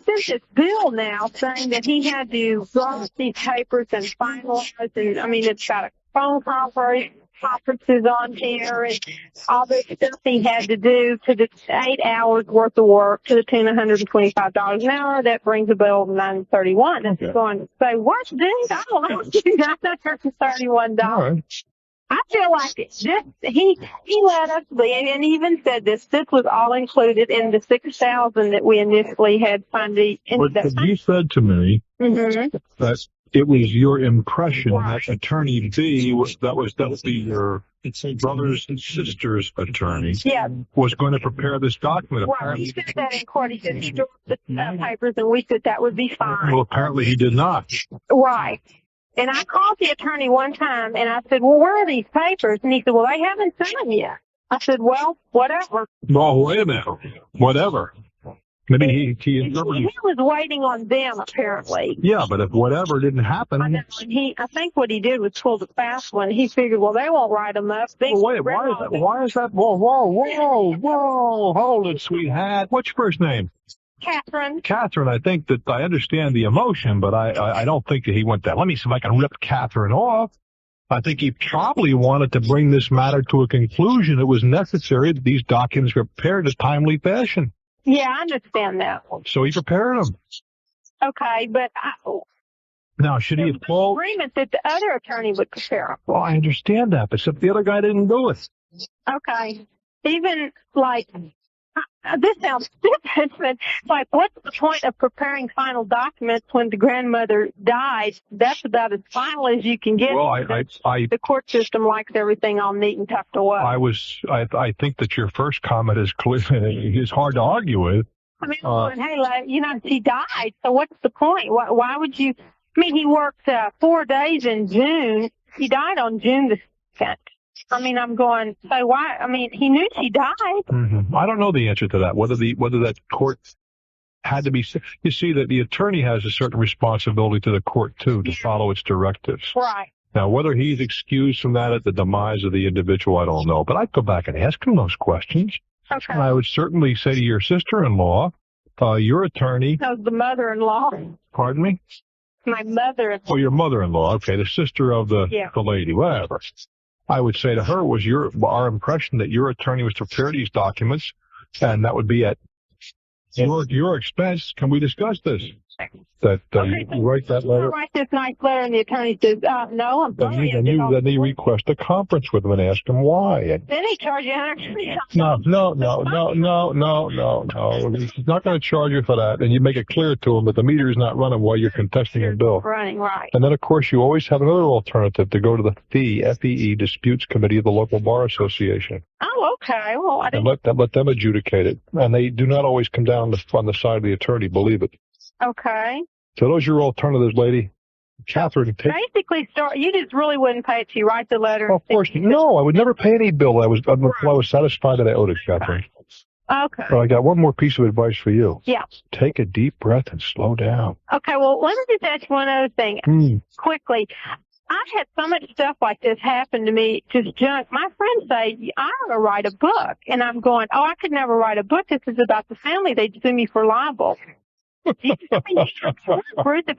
sent this bill now saying that he had to draw up these papers and finalize. And, it's got a phone conferences on here and all this stuff he had to do to the 8 hours worth of work to the tune of $125 an hour. That brings the bill to $931. And he's going to say, what, dude? I don't know. $931. Right. I feel like he let us be, and even said this was all included in the $6,000 that we initially had funded. But you said to me that it was your impression that Attorney B that was your brother's and sister's attorney was going to prepare this document. Right, he said that in court. He said he drew the papers, and we said that would be fine. Well, apparently he did not. Right. And I called the attorney one time, and I said, well, where are these papers? And he said, well, they haven't sent them yet. I said, well, whatever. Well, wait a minute. Whatever. Maybe he was waiting on them, apparently. Yeah, but if whatever didn't happen... I think what he did was pull the fast one. He figured, well, they won't write them up. Wait, why is that? Whoa, hold it, sweetheart. What's your first name? Catherine, I think that I understand the emotion, but I don't think that he went that. Let me see if I can rip Catherine off. I think he probably wanted to bring this matter to a conclusion. It was necessary that these documents were prepared in a timely fashion. Yeah, I understand that. So he prepared them. Okay, but now, should he have called? Agreement that the other attorney would prepare them. Well, I understand that, but except the other guy didn't do it. Okay. even like, this sounds stupid, but like, what's the point of preparing final documents when the grandmother dies? That's about as final as you can get. Well, the court system likes everything all neat and tucked away. I think that your first comment is clear. It's hard to argue with. I mean, hey, like, she died, so what's the point? Why would you? I mean, he worked 4 days in June. He died on June the 2nd. I mean, I'm going, so why? I mean, he knew she died. Mm-hmm. I don't know the answer to that. Whether that court had to be. You see, that the attorney has a certain responsibility to the court too to follow its directives. Right. Now, whether he's excused from that at the demise of the individual, I don't know. But I'd go back and ask him those questions. Okay. And I would certainly say to your sister-in-law, your attorney. That was the mother-in-law. Pardon me? My mother-in-law. Oh, your mother-in-law. Okay, the sister of the lady, whatever. I would say to her, was our impression that your attorney was to prepare these documents, and that would be at your expense. Can we discuss this? That you write that letter. I write this nice letter, and the attorney says, "No, I'm sorry." Then you request a conference with him and ask him why. Then he charges you $120. No. He's not going to charge you for that, and you make it clear to him that the meter is not running while you're contesting a bill. Running, right. And then, of course, you always have another alternative to go to the FEE Disputes Committee of the local bar association. Oh, okay. Well, I didn't. And let them adjudicate it, and they do not always come down on the side of the attorney. Believe it. Okay. So those are your alternatives, lady. Catherine, basically, you just really wouldn't pay it till you write the letter. Of course, no. I would never pay any bill. I was satisfied that I owed it, Catherine. Okay. But I got one more piece of advice for you. Yeah. Take a deep breath and slow down. Okay. Well, let me just ask you one other thing quickly. I've had so much stuff like this happen to me, just junk. My friends say, I ought to write a book. And I'm going, I could never write a book. This is about the family. They'd sue me for libel. Bruce, if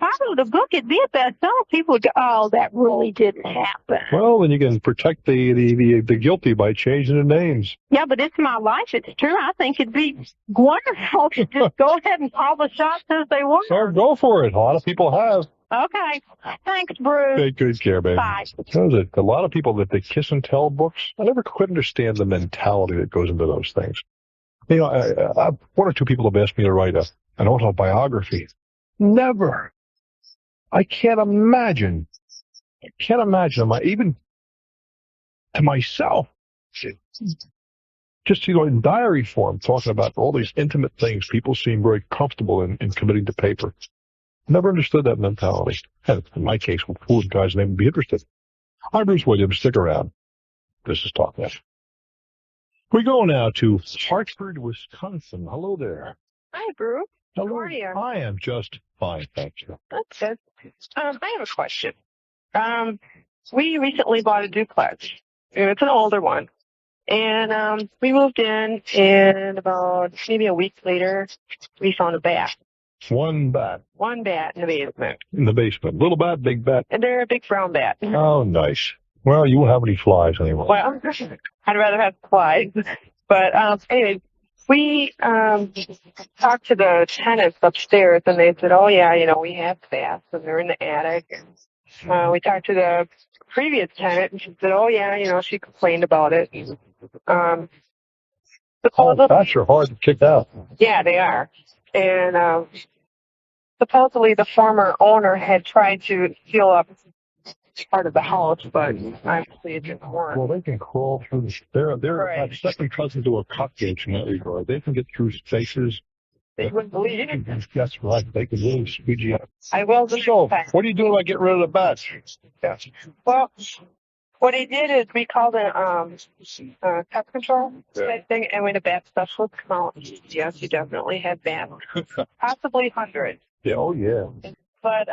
I wrote a book, it'd be a bestseller. People would go, oh, that really didn't happen. Well, then you can protect the guilty by changing the names. Yeah, but it's my life. It's true. I think it'd be wonderful to just go ahead and call the shots as they were. So go for it. A lot of people have. Okay. Thanks, Bruce. Take good care, baby. Bye. There's a lot of people that they kiss and tell books. I never could understand the mentality that goes into those things. You know, one or two people have asked me to write an autobiography. Never. I can't imagine. Even to myself, just, in diary form, talking about all these intimate things people seem very comfortable in committing to paper. Never understood that mentality. And in my case, foolish guys name would be interested. I'm Bruce Williams. Stick around. This is Talknet. We go now to Hartford, Wisconsin. Hello there. Hi, Bruce. Hello. How are you? I am just fine, thank you. That's good. I have a question. We recently bought a duplex, and it's an older one. And we moved in, and about maybe a week later, we found a bat. One bat. One bat in the basement. In the basement. Little bat, big bat? And they're a big brown bat. Oh, nice. Well, you won't have any flies anyway. Well, I'd rather have flies. But anyway, we talked to the tenants upstairs, and they said, oh, yeah, we have bats, and they're in the attic. And we talked to the previous tenant, and she said, oh, yeah, she complained about it. Bats are hard to kick out. Yeah, they are. And supposedly the former owner had tried to seal up part of the house, but obviously it didn't work. Well, they can crawl through they're right. Second cousin to a cockroach in that regard. They can get through spaces. They wouldn't believe it. That's right. They can really squeegee out. I will. So, what are you doing about getting rid of the bats? Yeah. Well, what he did is we called a pest control thing, and when the bat specialist come out, yes, he definitely had bats, possibly hundreds. Yeah, oh yeah. But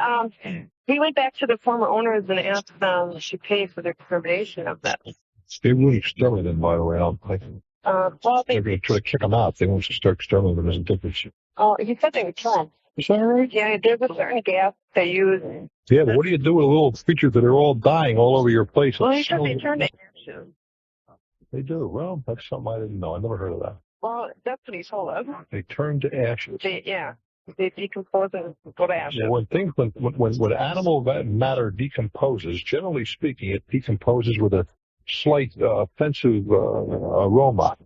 he went back to the former owners and asked them to pay for the extermination of them. They wouldn't exterminate them, by the way. I don't think. Well, they're going to try to kick them out. They won't start exterminating them as a difference. Oh, he said they would try. Is that right? Yeah, there's a certain gas they use. Yeah, but what do you do with little creatures that are all dying all over your place? Well, he said they turn to ashes. They do. Well, that's something I didn't know. I never heard of that. Well, that's what he told us. They turn to ashes. They decompose and go to ashes. Well, when animal matter decomposes, generally speaking, it decomposes with a slight offensive aroma.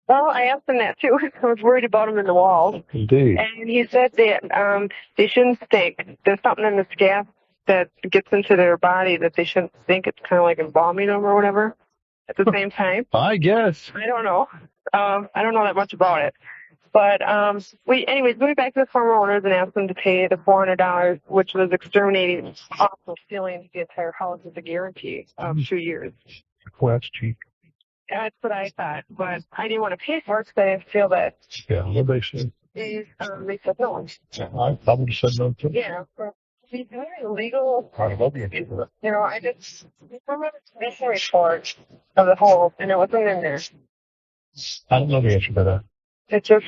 Well, I asked him that too. I was worried about him in the walls. Indeed. And he said that they shouldn't stink. There's something in this gas that gets into their body that they shouldn't stink. It's kind of like embalming them or whatever at the same time. I guess. I don't know. I don't know that much about it. But we went back to the former owners and asked them to pay the $400, which was exterminating off of stealing the entire house with a guarantee of 2 years. Well, that's cheap. That's what I thought, but I didn't want to pay for it because I didn't feel that. Yeah, what they say. They said no. Yeah, I probably said no too. Yeah, for very illegal. I love you for that. You know, I just remember the commission report of the home, and it wasn't in there. I don't know the answer to that. It just,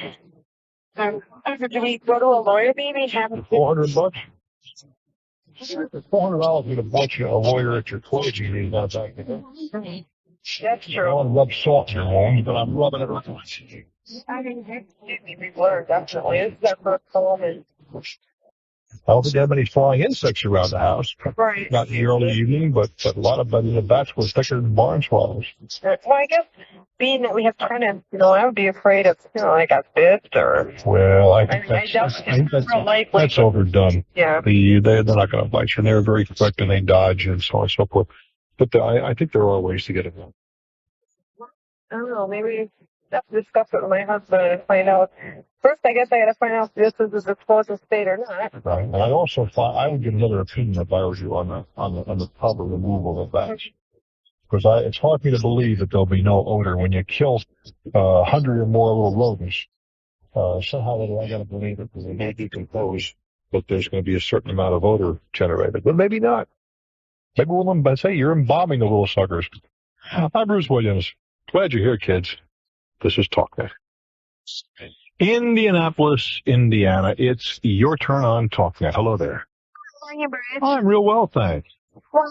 do we go to a lawyer maybe? $400? $400 would have bought you a lawyer at your clergy meeting that back then. That's true. I want to rub salt in your wound, but I'm rubbing it around. I mean, we've learned, definitely. This is our first home, and I don't think they have any flying insects around the house. Right. Not in the early evening, but a lot of the bats were thicker than barn swallows. Well, I guess being that we have tenants, I would be afraid of, I got bit or. Well, I think that's overdone. Yeah. They're not going to bite you, and they're very quick, and they dodge, and so on and so forth. But I think there are ways to get it done. I don't know, maybe I have to discuss it with my husband and find out. First, I guess I got to find out if this is a disposal state or not. Right, and I also thought I would get another opinion if I was you on the proper removal of bats. Because it's hard for me to believe that there'll be no odor when you kill 100 or more little rodents. Somehow I got to believe it because they may decompose, but there's going to be a certain amount of odor generated. But maybe not. Maybe we'll say you're embalming the little suckers. I'm Bruce Williams. Glad you're here, kids. This is Talknet. Indianapolis, Indiana. It's your turn on Talknet. Hello there. How are you, Bruce? I'm real well, thanks. Well,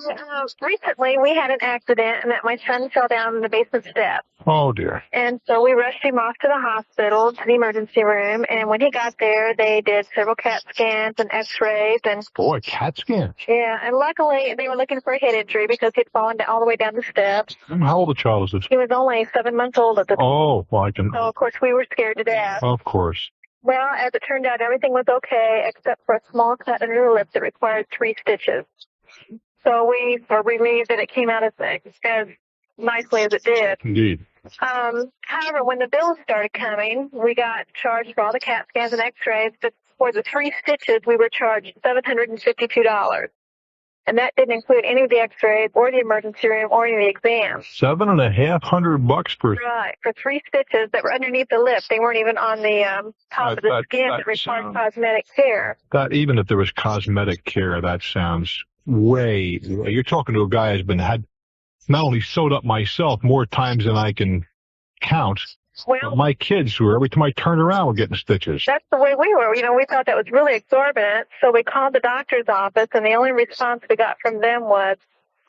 recently we had an accident and that my son fell down the basement steps. Oh, dear. And so we rushed him off to the hospital, to the emergency room, and when he got there, they did several CAT scans and x-rays. And boy, CAT scans. Yeah, and luckily they were looking for a head injury because he'd fallen all the way down the steps. How old a child is this? He was only 7 months old at the time. Oh, well, I can. So, of course, we were scared to death. Of course. Well, as it turned out, everything was okay except for a small cut under the lip that required 3 stitches. So we were relieved that it came out as nicely as it did. Indeed. However, when the bills started coming, we got charged for all the CAT scans and x-rays, but for the 3 stitches, we were charged $752. And that didn't include any of the x-rays or the emergency room or any of the exams. $750 per. Right, for 3 stitches that were underneath the lip. They weren't even on the top of the skin that required cosmetic care. That even if there was cosmetic care, that sounds way. You're talking to a guy who's had not only sewed up myself more times than I can count. Well, my kids were, every time I turned around, were getting stitches. That's the way we were. We thought that was really exorbitant. So we called the doctor's office, and the only response we got from them was,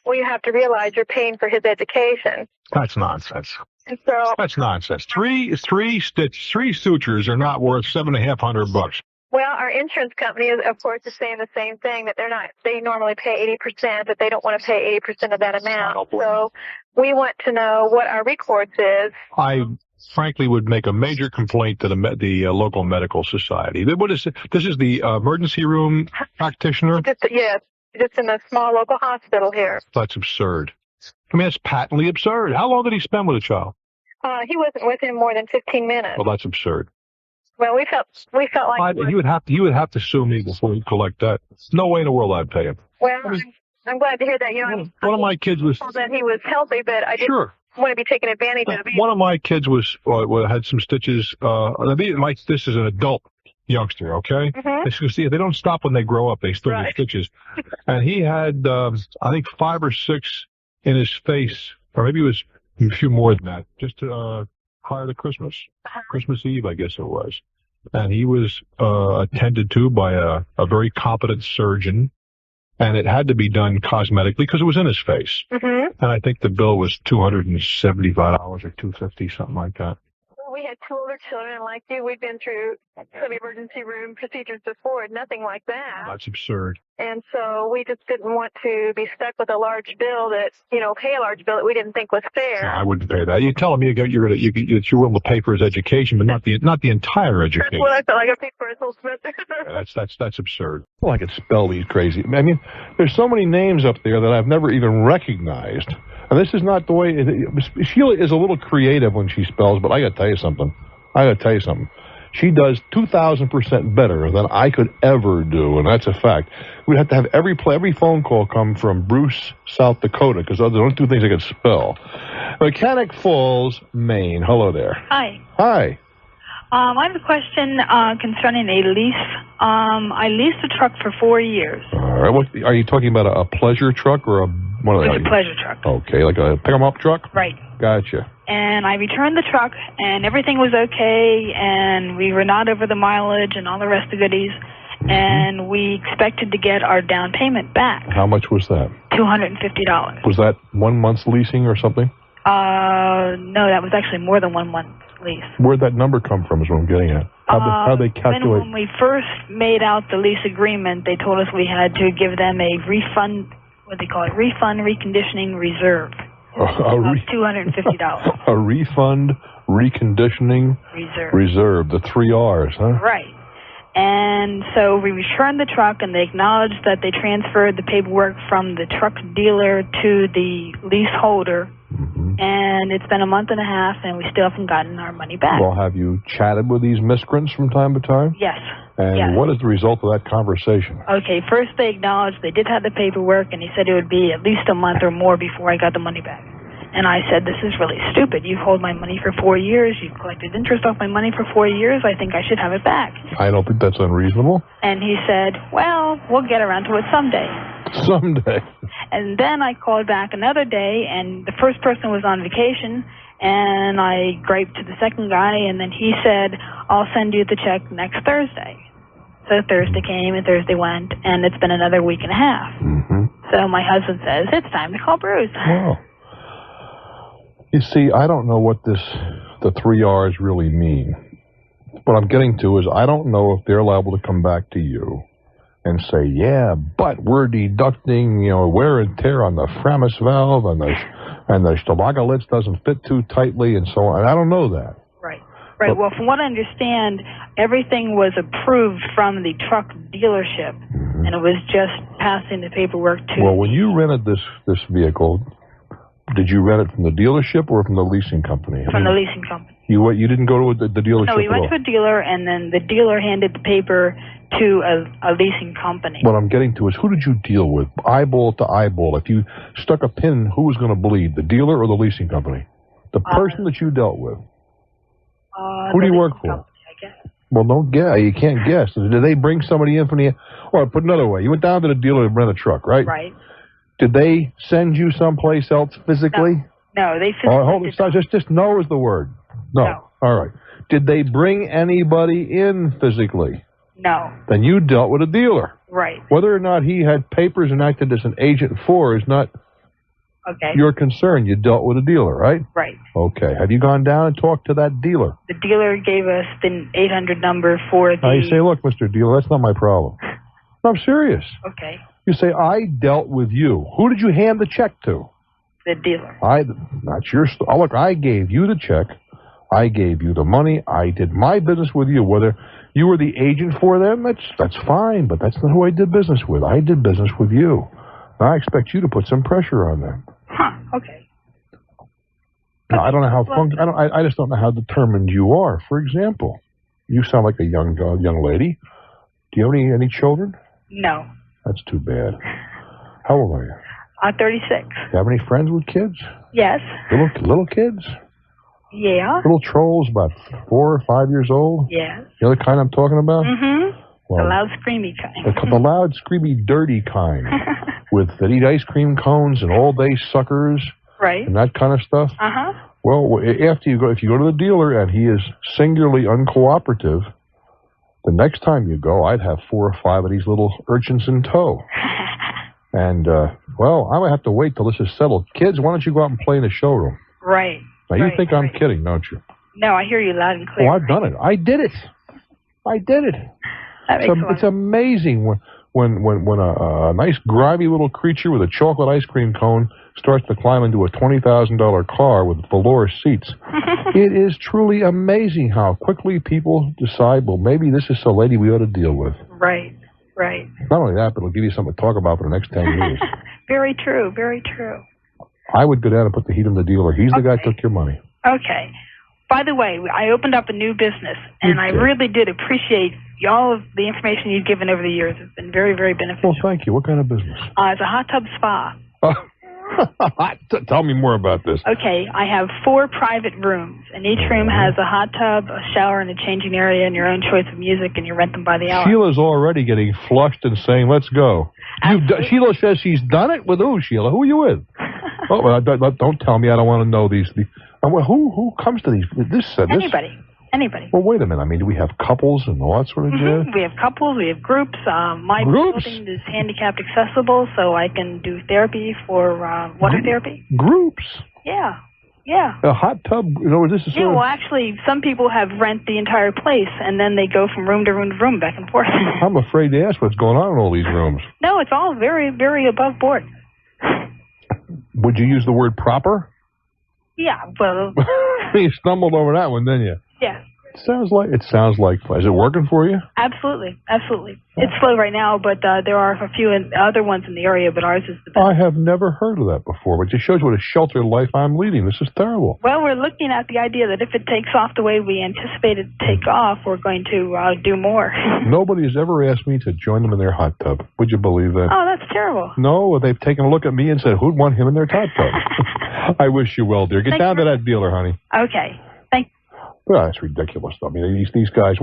well, you have to realize you're paying for his education. That's nonsense. And so that's nonsense. Three sutures are not worth $750. Well, our insurance company is, of course, saying the same thing, that they normally pay 80%, but they don't want to pay 80% of that amount. So we want to know what our recourse is. I frankly would make a major complaint to the local medical society. What is it? This is the emergency room practitioner? Yes, just in a small local hospital here. That's absurd. I mean, it's patently absurd. How long did he spend with a child? He wasn't with him more than 15 minutes. Well, that's absurd. Well, we felt like you would have to sue me before you collect that. No way in the world I'd pay him. Well, I'm glad to hear that. One of my kids was that he was healthy, but I didn't want to be taken advantage of. One of my kids had some stitches. This is an adult youngster, okay? Mm-hmm. They don't stop when they grow up; they still get stitches. And he had, I think, 5 or 6 in his face, or maybe it was a few more than that. Just prior to Christmas Eve, I guess it was. And he was attended to by a very competent surgeon, and it had to be done cosmetically because it was in his face. Mm-hmm. And I think the bill was $275 or $250, something like that. Well, we had 2 older children like you. We've been through some emergency room procedures before, nothing like that. That's absurd. And so we just didn't want to be stuck with a large bill that, pay a large bill that we didn't think was fair. I wouldn't pay that. You're telling me that you're willing to pay for his education, but not the entire education. That's what I felt like. I paid for his whole semester. That's absurd. Well, I could spell these crazy. I mean, there's so many names up there that I've never even recognized. And this is not the way. Sheila is a little creative when she spells, but I got to tell you something. She does 2,000% better than I could ever do, and that's a fact. We'd have to have every phone call come from Bruce, South Dakota, because those are the only two things I can spell. Mechanic Falls, Maine. Hello there. Hi. Hi. I have a question concerning a lease. I leased a truck for 4 years. All right. What, are you talking about a pleasure truck or one of the? It's a pleasure truck. Okay, like a pick-em-up truck? Right. Gotcha. And I returned the truck, and everything was okay, and we were not over the mileage and all the rest of goodies, and we expected to get our down payment back. How much was that? $250. Was that 1 month's leasing or something? No, that was actually more than 1 month lease. Where'd that number come from is what I'm getting at. How they calculate? When we first made out the lease agreement, they told us we had to give them a refund, what they call it, refund reconditioning reserve. $250. A refund reconditioning reserve. The 3 R's, huh? Right. And so we returned the truck, and they acknowledged that they transferred the paperwork from the truck dealer to the leaseholder. And it's been a month and a half, and we still haven't gotten our money back. Well, have you chatted with these miscreants from time to time? Yes. And what is the result of that conversation? Okay, first they acknowledged they did have the paperwork, and he said it would be at least a month or more before I got the money back. And I said, this is really stupid. You've held my money for 4 years. You've collected interest off my money for 4 years. I think I should have it back. I don't think that's unreasonable. And he said, well, we'll get around to it someday. Someday. And then I called back another day, and the first person was on vacation, and I griped to the second guy, and then he said, I'll send you the check next Thursday. So Thursday came, and Thursday went, and it's been another week and a half. So my husband says, it's time to call Bruce. Wow. You see, I don't know what the 3 R's really mean. What I'm getting to is I don't know if they're liable to come back to you and say, yeah, but we're deducting, wear and tear on the Framis valve and the Stavagalitz doesn't fit too tightly and so on. I don't know that. Right. Well, from what I understand, everything was approved from the truck dealership, and it was just passing the paperwork to... Well, when you rented this vehicle, did you rent it from the dealership or from the leasing company? From the leasing company. You didn't go to the dealership? No, we went to a dealer, and then the dealer handed the paper to a leasing company. What I'm getting to is, who did you deal with, eyeball to eyeball? If you stuck a pin, who was going to bleed, the dealer or the leasing company? The person that you dealt with. Who do you work for? Company, I guess. Well, don't guess. You can't guess. Did they bring somebody in from the... Or put another way, you went down to the dealer to rent a truck, right? Right. Did they send you someplace else physically? No, they physically hold it. Just no is the word. No. All right. Did they bring anybody in physically? No. Then you dealt with a dealer. Right. Whether or not he had papers and acted as an agent for is not your concern. You dealt with a dealer, right? Right. Okay. Have you gone down and talked to that dealer? The dealer gave us the 800 number for the... Now you say, look, Mr. Dealer, that's not my problem. No, I'm serious. Okay. You say, I dealt with you. Who did you hand the check to? The dealer. Not your... look, I gave you the check. I gave you the money. I did my business with you. Whether you were the agent for them, that's fine, but that's not who I did business with. I did business with you. Now, I expect you to put some pressure on them. Okay. Now, I don't know how... I just don't know how determined you are. For example, you sound like a young lady. Do you have any children? No. That's too bad. How old are you? I'm 36. Do you have any friends with kids? Yes. Little kids? Yeah. Little trolls about 4 or 5 years old? Yes. You know the kind I'm talking about? Mm-hmm. Well, the loud, screamy kind. The loud, screamy, dirty kind. that eat ice cream cones and all-day suckers. Right. And that kind of stuff. Uh-huh. Well, if you go to the dealer and he is singularly uncooperative, the next time you go, I'd have 4 or 5 of these little urchins in tow. And, well, I might have to wait till this is settled. Kids, why don't you go out and play in the showroom? Right. Now, you think I'm kidding, don't you? No, I hear you loud and clear. Oh, I've done it. I did it. That makes sense. It's amazing when a nice grimy little creature with a chocolate ice cream cone starts to climb into a $20,000 car with velour seats. It is truly amazing how quickly people decide, well, maybe this is a lady we ought to deal with. Right. Not only that, but it'll give you something to talk about for the next 10 years. Very true, very true. I would go down and put the heat on the dealer. He's the guy who took your money. Okay. By the way, I opened up a new business, and I really did appreciate all of the information you've given over the years. It's been very, very beneficial. Well, thank you. What kind of business? It's a hot tub spa. Tell me more about this. Okay, I have 4 private rooms, and each room has a hot tub, a shower, and a changing area, and your own choice of music, and you rent them by the hour. Sheila's already getting flushed and saying, let's go. Sheila says she's done it? With who, Sheila? Who are you with? Don't tell me. I don't want to know these. Who comes to these? Anybody. Well, wait a minute. I mean, do we have couples and all that sort of jazz? We have couples. We have groups. My building is handicapped accessible, so I can do therapy for water therapy. Groups? Yeah. A hot tub? This is well, actually, some people have rent the entire place, and then they go from room to room to room, back and forth. I'm afraid to ask what's going on in all these rooms. No, it's all very, very above board. Would you use the word proper? Yeah, well... You stumbled over that one, didn't you? Yeah. It sounds like. Is it working for you? Absolutely. It's slow right now, but there are a few other ones in the area, but ours is the best. I have never heard of that before, but it shows what a sheltered life I'm leading. This is terrible. Well, we're looking at the idea that if it takes off the way we anticipate it to take off, we're going to do more. Nobody has ever asked me to join them in their hot tub. Would you believe that? Oh, that's terrible. No, they've taken a look at me and said, who'd want him in their hot tub? I wish you well, dear. Get down to that dealer, honey. Okay. Well, that's ridiculous. I mean, these guys,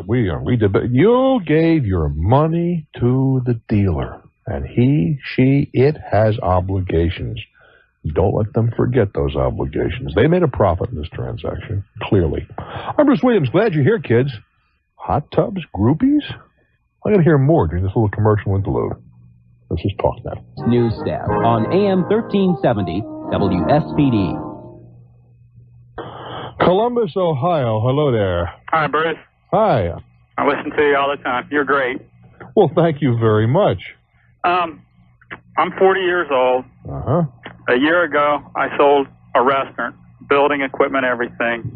we did, but you gave your money to the dealer, and it has obligations. Don't let them forget those obligations. They made a profit in this transaction, clearly. I'm Bruce Williams. Glad you're here, kids. Hot tubs, groupies? I'm going to hear more during this little commercial interlude. This is Talknet. News staff on AM 1370 WSPD. Columbus, Ohio. Hello there. Hi, Bruce. Hi. I listen to you all the time. You're great. Well, thank you very much. I'm 40 years old. Uh-huh. A year ago, I sold a restaurant, building equipment, everything,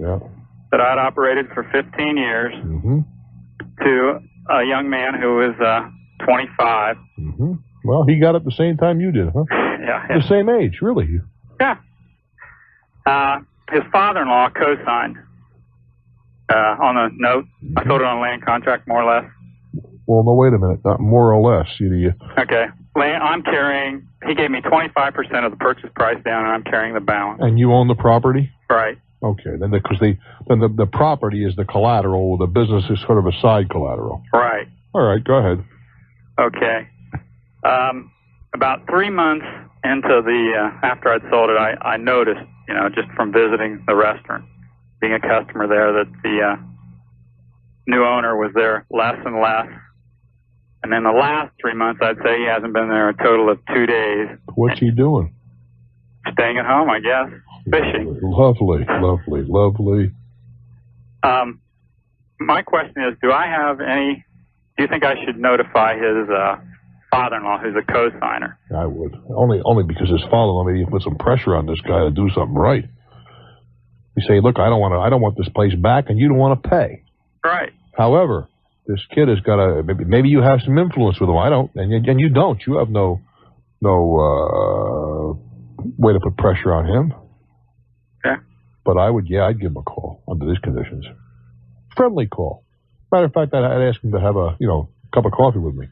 that I'd operated for 15 years to a young man who was 25. Mm-hmm. Well, he got it the same time you did, huh? Yeah. The same age, really. Yeah. His father-in-law co-signed on a note. I sold it on a land contract, more or less. Well, no, wait a minute. Not more or less. Okay. I'm carrying, he gave me 25% of the purchase price down, and I'm carrying the balance. And you own the property? Right. Okay. Then the property is the collateral. The business is sort of a side collateral. Right. All right. Go ahead. Okay. About 3 months into after I'd sold it, I noticed, just from visiting the restaurant, being a customer there, that the new owner was there less and less. And in the last 3 months, I'd say he hasn't been there a total of 2 days. What's he doing? Staying at home, I guess. Fishing. Lovely. My question is, do you think I should notify his father-in-law, who's a co-signer? I would. Only because his father-in-law maybe put some pressure on this guy to do something right. You say, look, I don't want this place back, and you don't want to pay. Right. However, this kid has got maybe you have some influence with him. I don't, and you don't. You have no way to put pressure on him. Yeah. But I'd give him a call under these conditions. Friendly call. Matter of fact, I'd ask him to have a cup of coffee with me.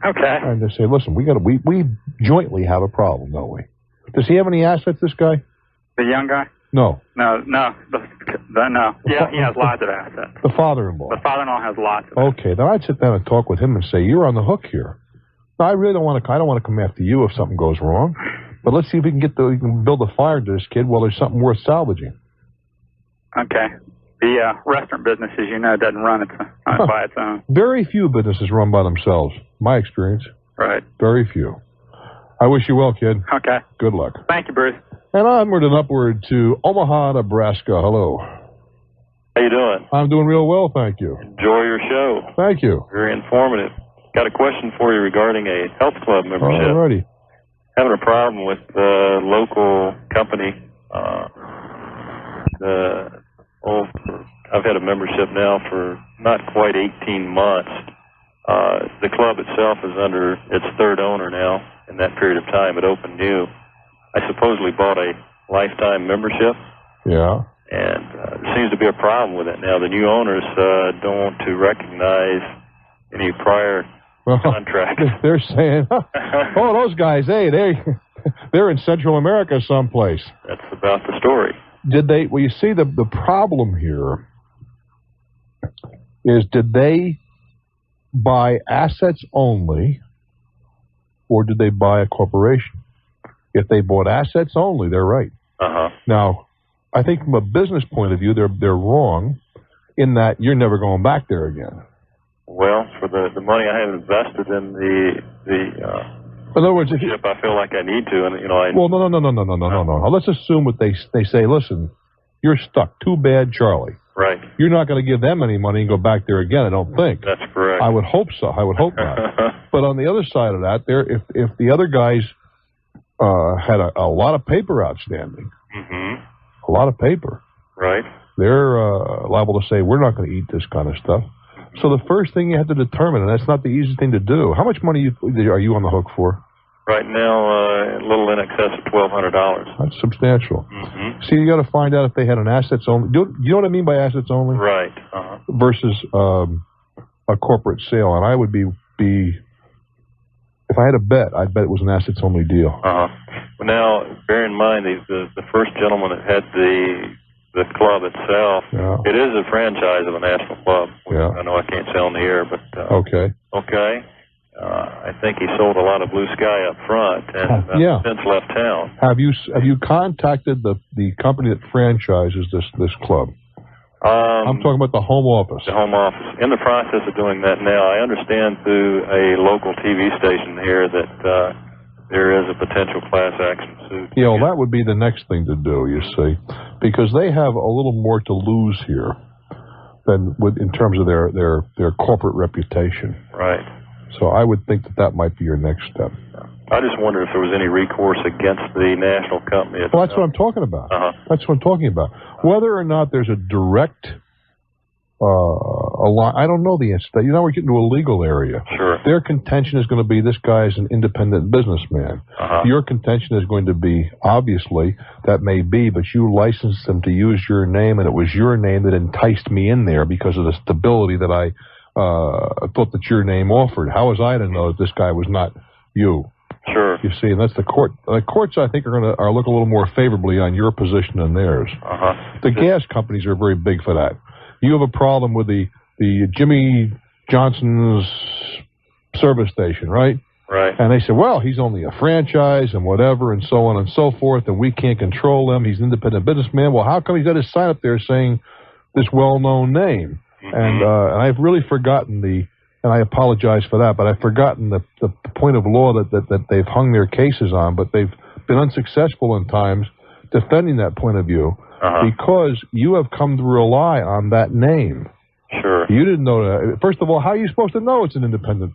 Okay. And they say, listen, we jointly have a problem, don't we? Does he have any assets, this guy? The young guy? No. No. No. Yeah, he has lots of assets. The father-in-law. The father-in-law has lots of assets. Okay, then I'd sit down and talk with him and say, you're on the hook here. Now, I really don't want to come after you if something goes wrong. But let's see if we can build a fire to this kid while there's something worth salvaging. Okay. The restaurant business, as you know, doesn't run by its own. Very few businesses run by themselves, my experience. Right. Very few. I wish you well, kid. Okay. Good luck. Thank you, Bruce. And onward and upward to Omaha, Nebraska. Hello. How you doing? I'm doing real well, thank you. Enjoy your show. Thank you. Very informative. Got a question for you regarding a health club membership. Alrighty. Having a problem with the local company. I've had a membership now for not quite 18 months. The club itself is under its third owner now. In that period of time, it opened new. I supposedly bought a lifetime membership. Yeah. And there seems to be a problem with it now. The new owners don't want to recognize any prior contracts. They're saying, oh, those guys, hey, they're in Central America someplace. That's about the story. Well, you see, the problem here is, did they buy assets only, or did they buy a corporation? If they bought assets only, they're right. Now, I think from a business point of view, they're wrong in that you're never going back there again. Well, for the money I have invested in in other words, I feel like I need to, and Well, no. Let's assume what they say. Listen, you're stuck. Too bad, Charlie. Right. You're not going to give them any money and go back there again, I don't think. That's correct. I would hope so. I would hope not. But on the other side of that, if the other guys had a lot of paper outstanding, a lot of paper, right, they're liable to say, we're not going to eat this kind of stuff. So the first thing you have to determine, and that's not the easiest thing to do, how much money are you on the hook for? Right now, a little in excess of $1,200. That's substantial. See, you got to find out if they had an assets only. You know what I mean by assets only? Right. Versus a corporate sale. And I would be if I had a bet, I'd bet it was an assets only deal. Well, now, bear in mind, the first gentleman that had the club itself, it is a franchise of a national club. I know I can't say on the air, but okay. I think he sold a lot of blue sky up front and since left town. Have you contacted the company that franchises this club? I'm talking about the home office. The home office. In the process of doing that now. I understand through a local TV station here that there is a potential class action suit. Yeah, well, that would be the next thing to do, you see, because they have a little more to lose here than in terms of their corporate reputation. Right. So I would think that might be your next step. I just wonder if there was any recourse against the national company. Well, that's what I'm talking about. That's what I'm talking about. Whether or not there's a direct I don't know the answer to that. We're getting to a legal area. Sure. Their contention is going to be this guy's an independent businessman. Your contention is going to be, obviously, that may be, but you licensed them to use your name, and it was your name that enticed me in there because of the stability that I thought that your name offered. How was I to know that this guy was not you? Sure. You see, and that's the court. The courts, I think, are look a little more favorably on your position than theirs. The gas companies are very big for that. You have a problem with the Jimmy Johnson's service station, right? Right. And they say, well, he's only a franchise and whatever and so on and so forth, and we can't control him. He's an independent businessman. Well, how come he's got his sign up there saying this well-known name? And I've really forgotten and I apologize for that, but I've forgotten the point of law that they've hung their cases on, but they've been unsuccessful in times defending that point of view because you have come to rely on that name. Sure. You didn't know that. First of all, how are you supposed to know it's an independent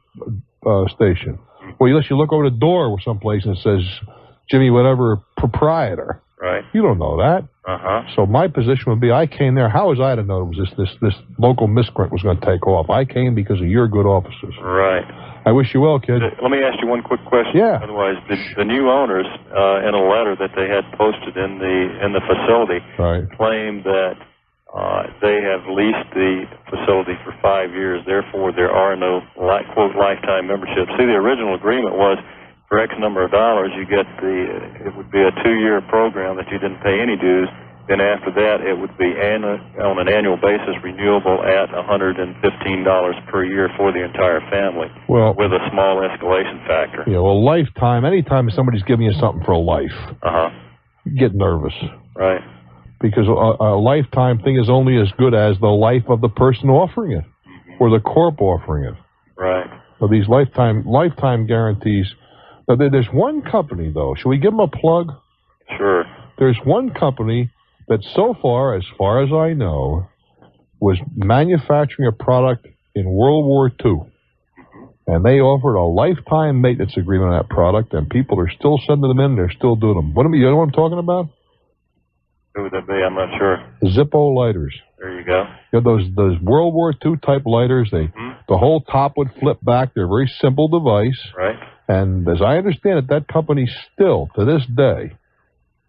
station? Well, unless you look over the door someplace and it says Jimmy whatever proprietor. Right. You don't know that. So my position would be, I came there. How was I to know it was this local miscreant was going to take off? I came because of your good officers. Right. I wish you well, kid. Let me ask you one quick question. Yeah. Otherwise, the new owners, in a letter that they had posted in the facility, claimed that they have leased the facility for 5 years. Therefore, there are no quote lifetime memberships. See, the original agreement was, for X number of dollars, you get it would be a 2-year program that you didn't pay any dues. Then after that, it would be on an annual basis renewable at $115 per year for the entire family, with a small escalation factor. Yeah, well, lifetime, anytime somebody's giving you something for a life, you get nervous. Right. Because a lifetime thing is only as good as the life of the person offering it, or the corp offering it. Right. So these lifetime guarantees. Now, there's one company, though. Should we give them a plug? Sure. There's one company that so far as I know, was manufacturing a product in World War II. And they offered a lifetime maintenance agreement on that product, and people are still sending them in. They're still doing them. You know what I'm talking about? Who would that be? I'm not sure. Zippo lighters. There you go. You know, those World War II type lighters, the whole top would flip back. They're a very simple device. Right. And as I understand it, that company still, to this day,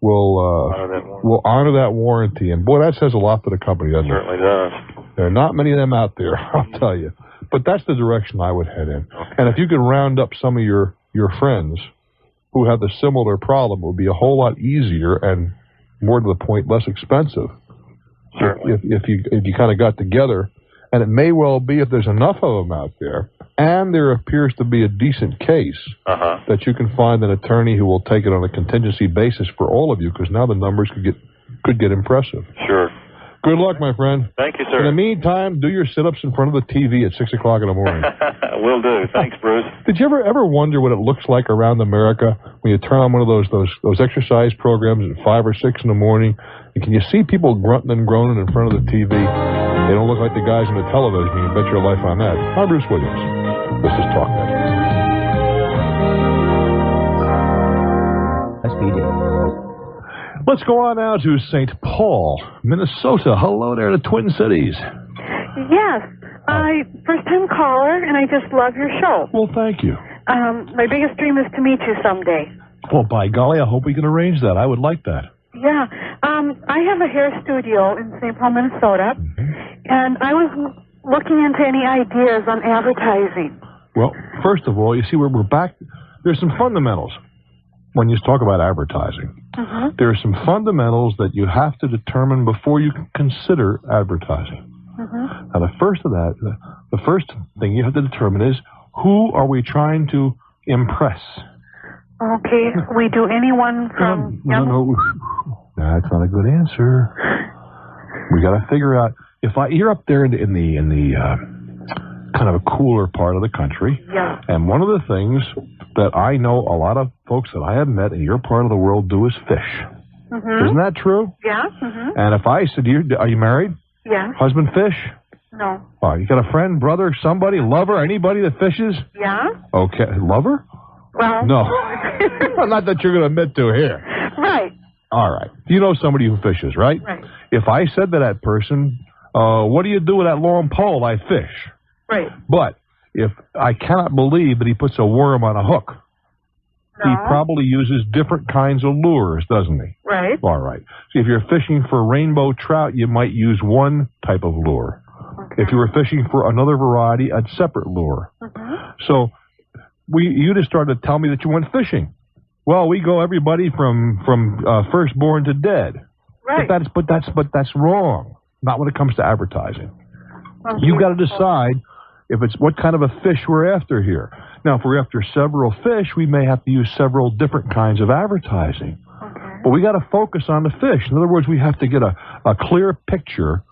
will honor that warranty. And, boy, that says a lot to the company, doesn't it? Certainly does. There are not many of them out there, I'll tell you. But that's the direction I would head in. Okay. And if you could round up some of your friends who have the similar problem, it would be a whole lot easier and, more to the point, less expensive. Certainly. If you kind of got together, and it may well be if there's enough of them out there, and there appears to be a decent case, that you can find an attorney who will take it on a contingency basis for all of you, because now the numbers could get impressive. Sure. Good luck, my friend. Thank you, sir. In the meantime, do your sit-ups in front of the TV at 6 o'clock in the morning. Will do. Thanks, Bruce. Did you ever wonder what it looks like around America when you turn on one of those exercise programs at 5 or 6 in the morning? And can you see people grunting and groaning in front of the TV? They don't look like the guys on the television. You can bet your life on that. I'm Bruce Williams. This is Talknet. SPD. Let's go on now to St. Paul, Minnesota. Hello there, the Twin Cities. Yes. First-time caller, and I just love your show. Well, thank you. My biggest dream is to meet you someday. Well, by golly, I hope we can arrange that. I would like that. Yeah. I have a hair studio in St. Paul, Minnesota, and I was looking into any ideas on advertising. Well, first of all, you see, we're back. There's some fundamentals when you talk about advertising. There are some fundamentals that you have to determine before you can consider advertising. Now, the first thing you have to determine is, who are we trying to impress? Okay, we do anyone from... No, that's not a good answer. We got to figure out, you're up there in the kind of a cooler part of the country. Yeah. And one of the things that I know a lot of folks that I have met in your part of the world do is fish. Isn't that true? Yeah. And if I said, are you married? Yeah. Husband fish? No. Oh, you got a friend, brother, somebody, lover, anybody that fishes? Yeah. Okay. Lover? Well. No. Not that you're going to admit to here. Right. All right. You know somebody who fishes, right? Right. If I said to that person, what do you do with that long pole? I fish. Right. But if I cannot believe that he puts a worm on a hook, he probably uses different kinds of lures, doesn't he? Right. All right. So if you're fishing for rainbow trout, you might use one type of lure. Okay. If you were fishing for another variety, a separate lure. So you just started to tell me that you went fishing. Well, we go everybody from firstborn to dead. Right. But that's wrong. Not when it comes to advertising. You've got to decide if it's what kind of a fish we're after here. Now, if we're after several fish, we may have to use several different kinds of advertising. But we got to focus on the fish. In other words, we have to get a clear picture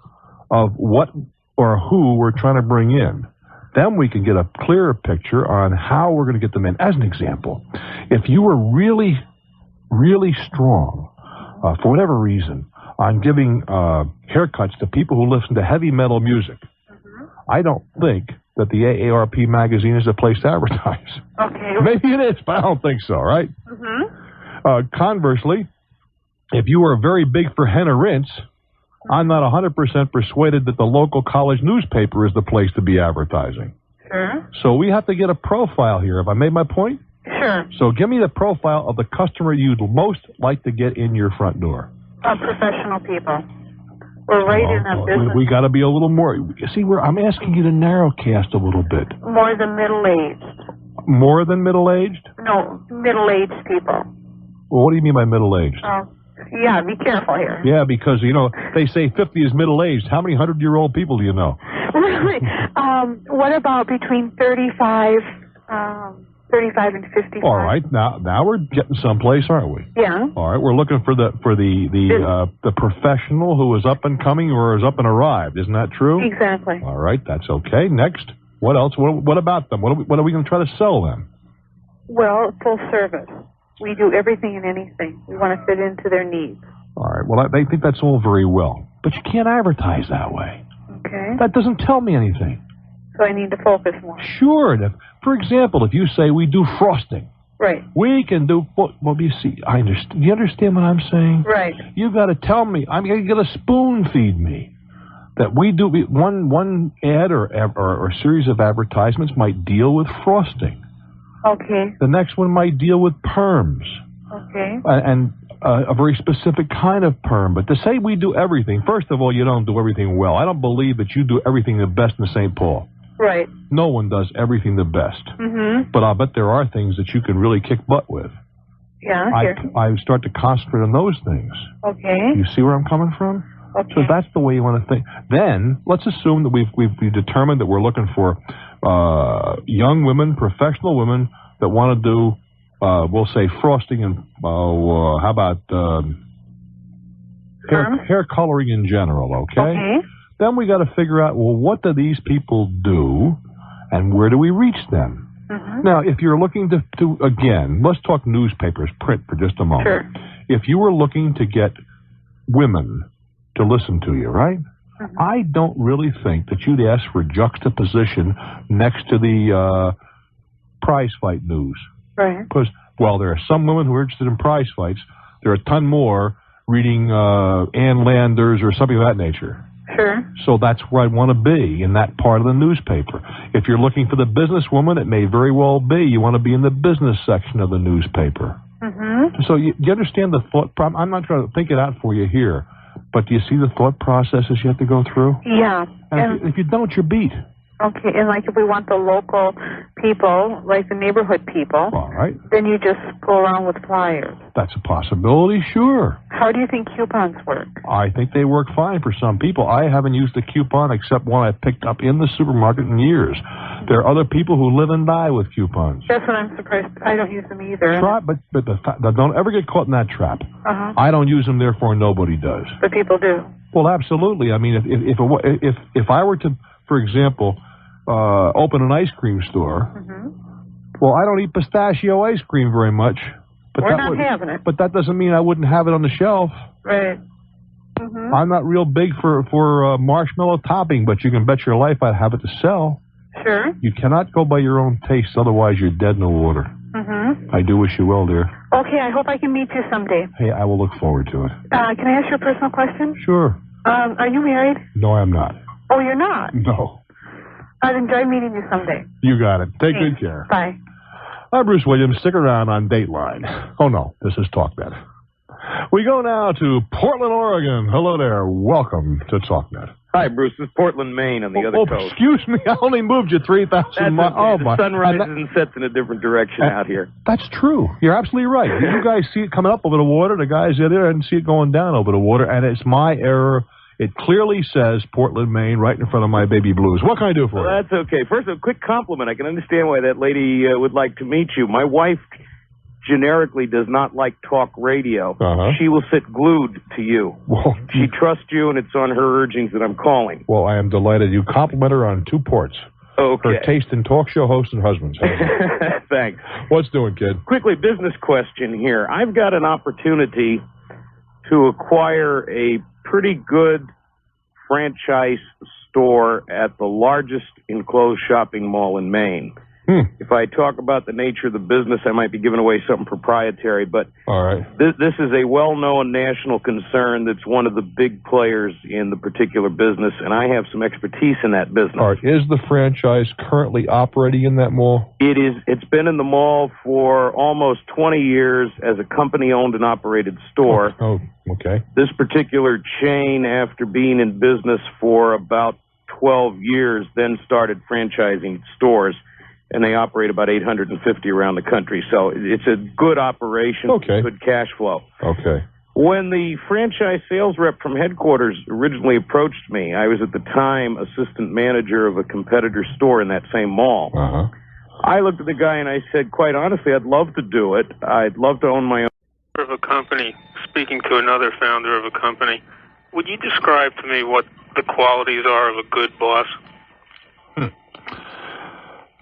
of what or who we're trying to bring in. Then we can get a clearer picture on how we're going to get them in. As an example, if you were really, really strong, for whatever reason, on giving haircuts to people who listen to heavy metal music, I don't think that the AARP magazine is a place to advertise. Okay. Maybe it is, but I don't think so, right? Conversely, if you were very big for henna rinse, I'm not 100% persuaded that the local college newspaper is the place to be advertising. Sure. So we have to get a profile here. Have I made my point? Sure. So give me the profile of the customer you'd most like to get in your front door. Professional people. We're right in that business. We got to be a little more. You see, I'm asking you to narrowcast a little bit. More than middle-aged. More than middle-aged? No, middle-aged people. Well, what do you mean by middle-aged? Yeah, be careful here. Yeah, because, they say 50 is middle-aged. How many 100-year-old people do you know? Really? What about between 35 and 55? All right, now we're getting someplace, aren't we? Yeah. All right, we're looking for the professional who is up and coming or is up and arrived. Isn't that true? Exactly. All right, that's okay. Next, what else? What about them? What are we going to try to sell them? Well, full service. We do everything and anything. We want to fit into their needs. All right. Well, they think that's all very well, but you can't advertise that way. Okay. That doesn't tell me anything. So I need to focus more. Sure. for example, if you say we do frosting, right? We can do. Well, you see, I understand. Do you understand what I'm saying? Right. You got to tell me. I'm going to get a spoon feed me. That we do one ad or series of advertisements might deal with frosting. Okay. The next one might deal with perms. Okay. And a very specific kind of perm. But to say we do everything, first of all, you don't do everything well. I don't believe that you do everything the best in St. Paul. Right. No one does everything the best. Mm-hmm. But I'll bet there are things that you can really kick butt with. Yeah. I start to concentrate on those things. Okay. You see where I'm coming from? Okay. So that's the way you want to think. Then let's assume that we've determined that we're looking for young women, professional women that want to do, we'll say frosting and how about hair coloring in general. Okay. Then we got to figure out, well, what do these people do, and where do we reach them? Mm-hmm. Now, if you're looking to again, let's talk newspapers, print for just a moment. Sure. If you were looking to get women to listen to you, right? Mm-hmm. I don't really think that you'd ask for juxtaposition next to the prize fight news. Right. Because, well, there are some women who are interested in prize fights. There are a ton more reading Ann Landers or something of that nature. Sure. So that's where I want to be, in that part of the newspaper. If you're looking for the businesswoman, it may very well be you want to be in the business section of the newspaper. Mm-hmm. So you understand the thought problem? I'm not trying to think it out for you here, but do you see the thought processes you have to go through? Yeah. And if you don't, you're beat. Okay, and like if we want the local people, like the neighborhood people, all right, then you just go around with flyers. That's a possibility, sure. How do you think coupons work? I think they work fine for some people. I haven't used a coupon except one I picked up in the supermarket in years. There are other people who live and die with coupons. That's what I'm surprised. I don't use them either. Try, but don't ever get caught in that trap. Uh-huh. I don't use them, therefore nobody does. But people do. Well, absolutely. I mean, if I were to, for example, open an ice cream store, mm-hmm. Well, I don't eat pistachio ice cream very much. But We're not having it. But that doesn't mean I wouldn't have it on the shelf. Right. Mm-hmm. I'm not real big for marshmallow topping, but you can bet your life I'd have it to sell. Sure. You cannot go by your own taste, otherwise you're dead in the water. Mm-hmm. I do wish you well, dear. Okay, I hope I can meet you someday. Hey, I will look forward to it. Can I ask you a personal question? Sure. Are you married? No, I'm not. Oh, you're not? No. I'd enjoy meeting you someday. You got it. Take good care. Bye. I'm Bruce Williams. Stick around on Dateline. Oh, no. This is Talknet. We go now to Portland, Oregon. Hello there. Welcome to Talknet. Hi, Bruce. This is Portland, Maine on the other coast. Excuse me. I only moved you 3,000 miles. Okay. Oh, the my. sun rises and sets in a different direction out here. That's true. You're absolutely right. You guys see it coming up over the water. The guys there didn't see it going down over the water, and it's my error. It clearly says Portland, Maine, right in front of my baby blues. What can I do for you? That's okay. First, a quick compliment. I can understand why that lady would like to meet you. My wife generically does not like talk radio. Uh-huh. She will sit glued to you. Well, she trusts you, and it's on her urgings that I'm calling. Well, I am delighted. You compliment her on 2 ports. Okay. Her taste in talk show hosts and husbands. Thanks. What's doing, kid? Quickly, business question here. I've got an opportunity to acquire a pretty good franchise store at the largest enclosed shopping mall in Maine. If I talk about the nature of the business, I might be giving away something proprietary, but all right. This is a well-known national concern that's one of the big players in the particular business, and I have some expertise in that business. All right. Is the franchise currently operating in that mall? It is. It's been in the mall for almost 20 years as a company-owned and operated store. Oh, okay. This particular chain, after being in business for about 12 years, then started franchising stores. And they operate about 850 around the country. So it's a good operation, good cash flow. Okay. When the franchise sales rep from headquarters originally approached me, I was at the time assistant manager of a competitor store in that same mall. Uh-huh. I looked at the guy and I said, quite honestly, I'd love to do it. I'd love to own my own. Of a company, speaking to another founder of a company, would you describe to me what the qualities are of a good boss?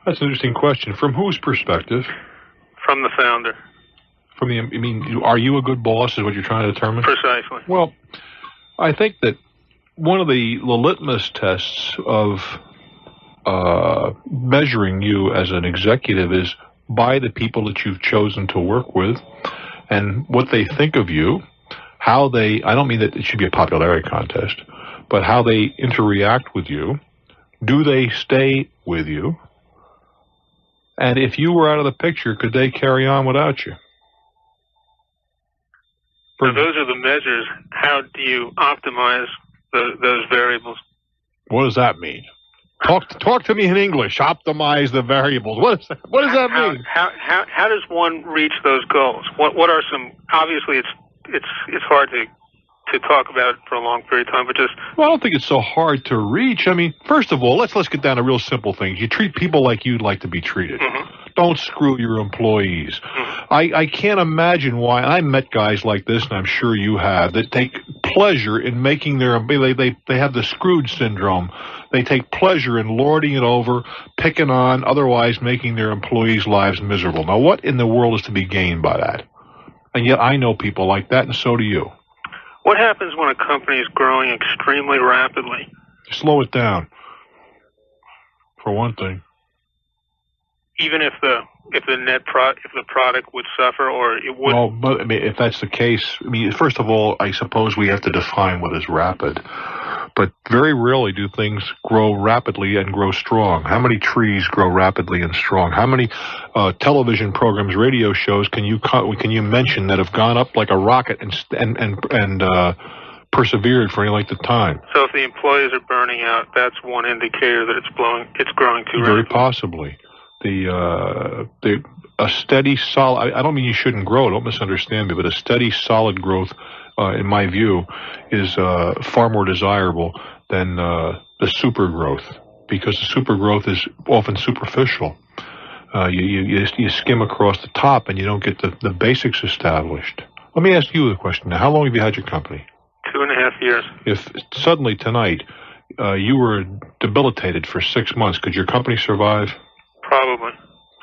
That's an interesting question. From whose perspective? From the founder. From the, I mean, are you a good boss is what you're trying to determine? Precisely. Well, I think that one of the litmus tests of measuring you as an executive is by the people that you've chosen to work with and what they think of you, how they, I don't mean that it should be a popularity contest, but how they interact with you. Do they stay with you? And if you were out of the picture, could they carry on without you? So those are the measures. How do you optimize those variables? What does that mean? Talk to me in English. Optimize the variables. What does that mean? How does one reach those goals? What are some? Obviously, it's hard to talk about for a long period of time, but just. Well, I don't think it's so hard to reach. I mean, first of all, let's get down to real simple things. You treat people like you'd like to be treated. Mm-hmm. Don't screw your employees. Mm-hmm. I can't imagine why. I met guys like this, and I'm sure you have, that take pleasure in making their. They have the Scrooge syndrome. They take pleasure in lording it over, picking on, otherwise making their employees' lives miserable. Now, what in the world is to be gained by that? And yet I know people like that, and so do you. What happens when a company is growing extremely rapidly? Slow it down, for one thing. Even if the product would suffer, or it would. Well, but I mean, if that's the case, I mean, first of all, I suppose we have to define what is rapid. But very rarely do things grow rapidly and grow strong. How many trees grow rapidly and strong? How many television programs, radio shows can you mention that have gone up like a rocket and persevered for any length of time? So if the employees are burning out, that's one indicator that it's growing too rapidly. Very possibly. A steady, solid. I don't mean you shouldn't grow. Don't misunderstand me. But a steady, solid growth, in my view, is far more desirable than the super growth, because the super growth is often superficial. You skim across the top and you don't get the basics established. Let me ask you the question now. How long have you had your company? 2.5 years. If suddenly tonight you were debilitated for 6 months, could your company survive? Probably.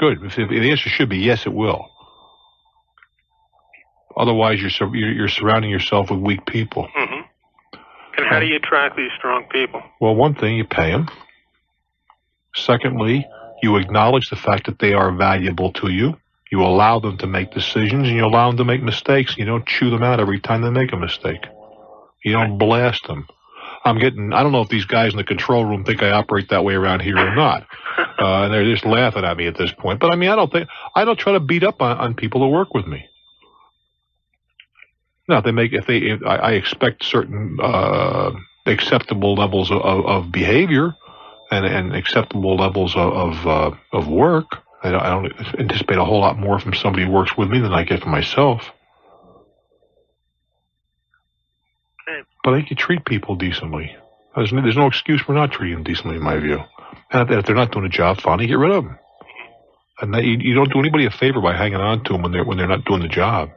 Good. The answer should be yes, it will. Otherwise, you're surrounding yourself with weak people. Mm-hmm. And how do you attract these strong people? Well, one thing, you pay them. Secondly, you acknowledge the fact that they are valuable to you. You allow them to make decisions, and you allow them to make mistakes. You don't chew them out every time they make a mistake. You don't blast them. I don't know if these guys in the control room think I operate that way around here or not. And they're just laughing at me at this point. But I mean, I don't try to beat up on people who work with me. Now, I expect certain acceptable levels of behavior and acceptable levels of work. I don't anticipate a whole lot more from somebody who works with me than I get from myself. But I think you treat people decently. There's no excuse for not treating them decently, in my view. And if they're not doing a job, finally get rid of them. And you don't do anybody a favor by hanging on to them when they're not doing the job.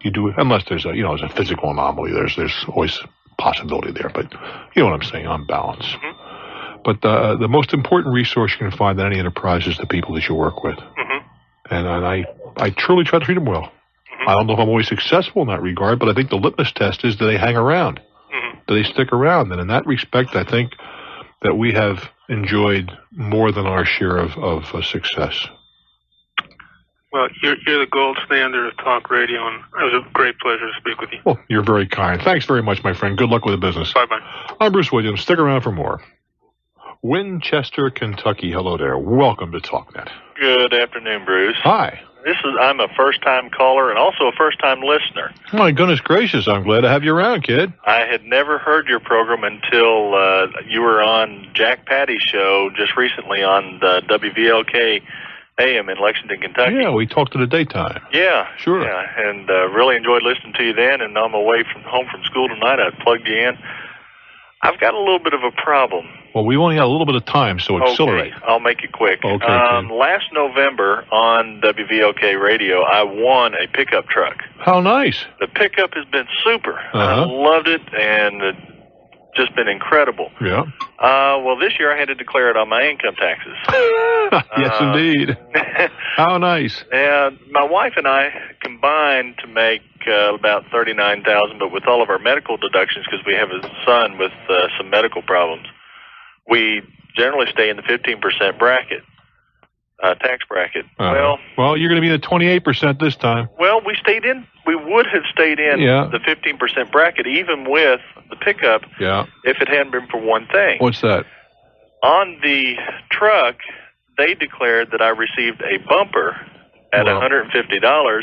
You do it unless there's a physical anomaly. There's always a possibility there, but you know what I'm saying, on balance. Mm-hmm. But the most important resource you can find in any enterprise is the people that you work with. Mm-hmm. And I truly try to treat them well. Mm-hmm. I don't know if I'm always successful in that regard, but I think the litmus test is, do they hang around? Mm-hmm. Do they stick around? And in that respect, I think that we have enjoyed more than our share of success. Well, you're the gold standard of talk radio, and it was a great pleasure to speak with you. Well, you're very kind. Thanks very much, my friend. Good luck with the business. Bye-bye. I'm Bruce Williams. Stick around for more. Winchester, Kentucky. Hello there. Welcome to Talknet. Good afternoon, Bruce. Hi. I'm a first-time caller and also a first-time listener. My goodness gracious, I'm glad to have you around, kid. I had never heard your program until you were on Jack Patty's show just recently on the WVLK AM in Lexington, Kentucky. Yeah, we talked in the daytime. Yeah. Sure. Yeah, and really enjoyed listening to you then, and on my way home from school tonight, I plugged you in. I've got a little bit of a problem. Well, we've only got a little bit of time, so accelerate. Okay, I'll make it quick. Okay. Last November on WVLK radio, I won a pickup truck. How nice. The pickup has been super. I loved it, and it's just been incredible. Yeah. Well, this year I had to declare it on my income taxes. Yes, indeed. How nice. And my wife and I combined to make about $39,000, but with all of our medical deductions, because we have a son with some medical problems, we generally stay in the 15% bracket, tax bracket. Well, you're going to be at 28% this time. Well, we would have stayed in the 15% bracket even with the pickup if it hadn't been for one thing. What's that? On the truck, they declared that I received a bumper at $150.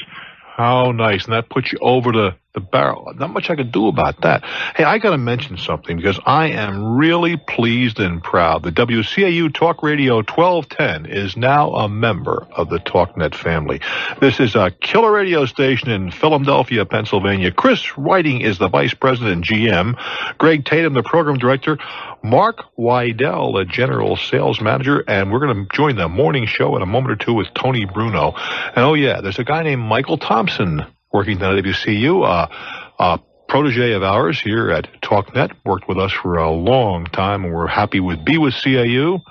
How nice. And that puts you over the barrel. Not much I could do about that. Hey, I got to mention something because I am really pleased and proud. The WCAU Talk Radio 1210 is now a member of the Talknet family. This is a killer radio station in Philadelphia, Pennsylvania. Chris Whiting is the vice president and GM. Greg Tatum, the program director. Mark Wydell, the general sales manager. And we're going to join the morning show in a moment or two with Tony Bruno. And there's a guy named Michael Thompson working at WCU, a protege of ours here at Talknet, worked with us for a long time, and we're happy with CAU,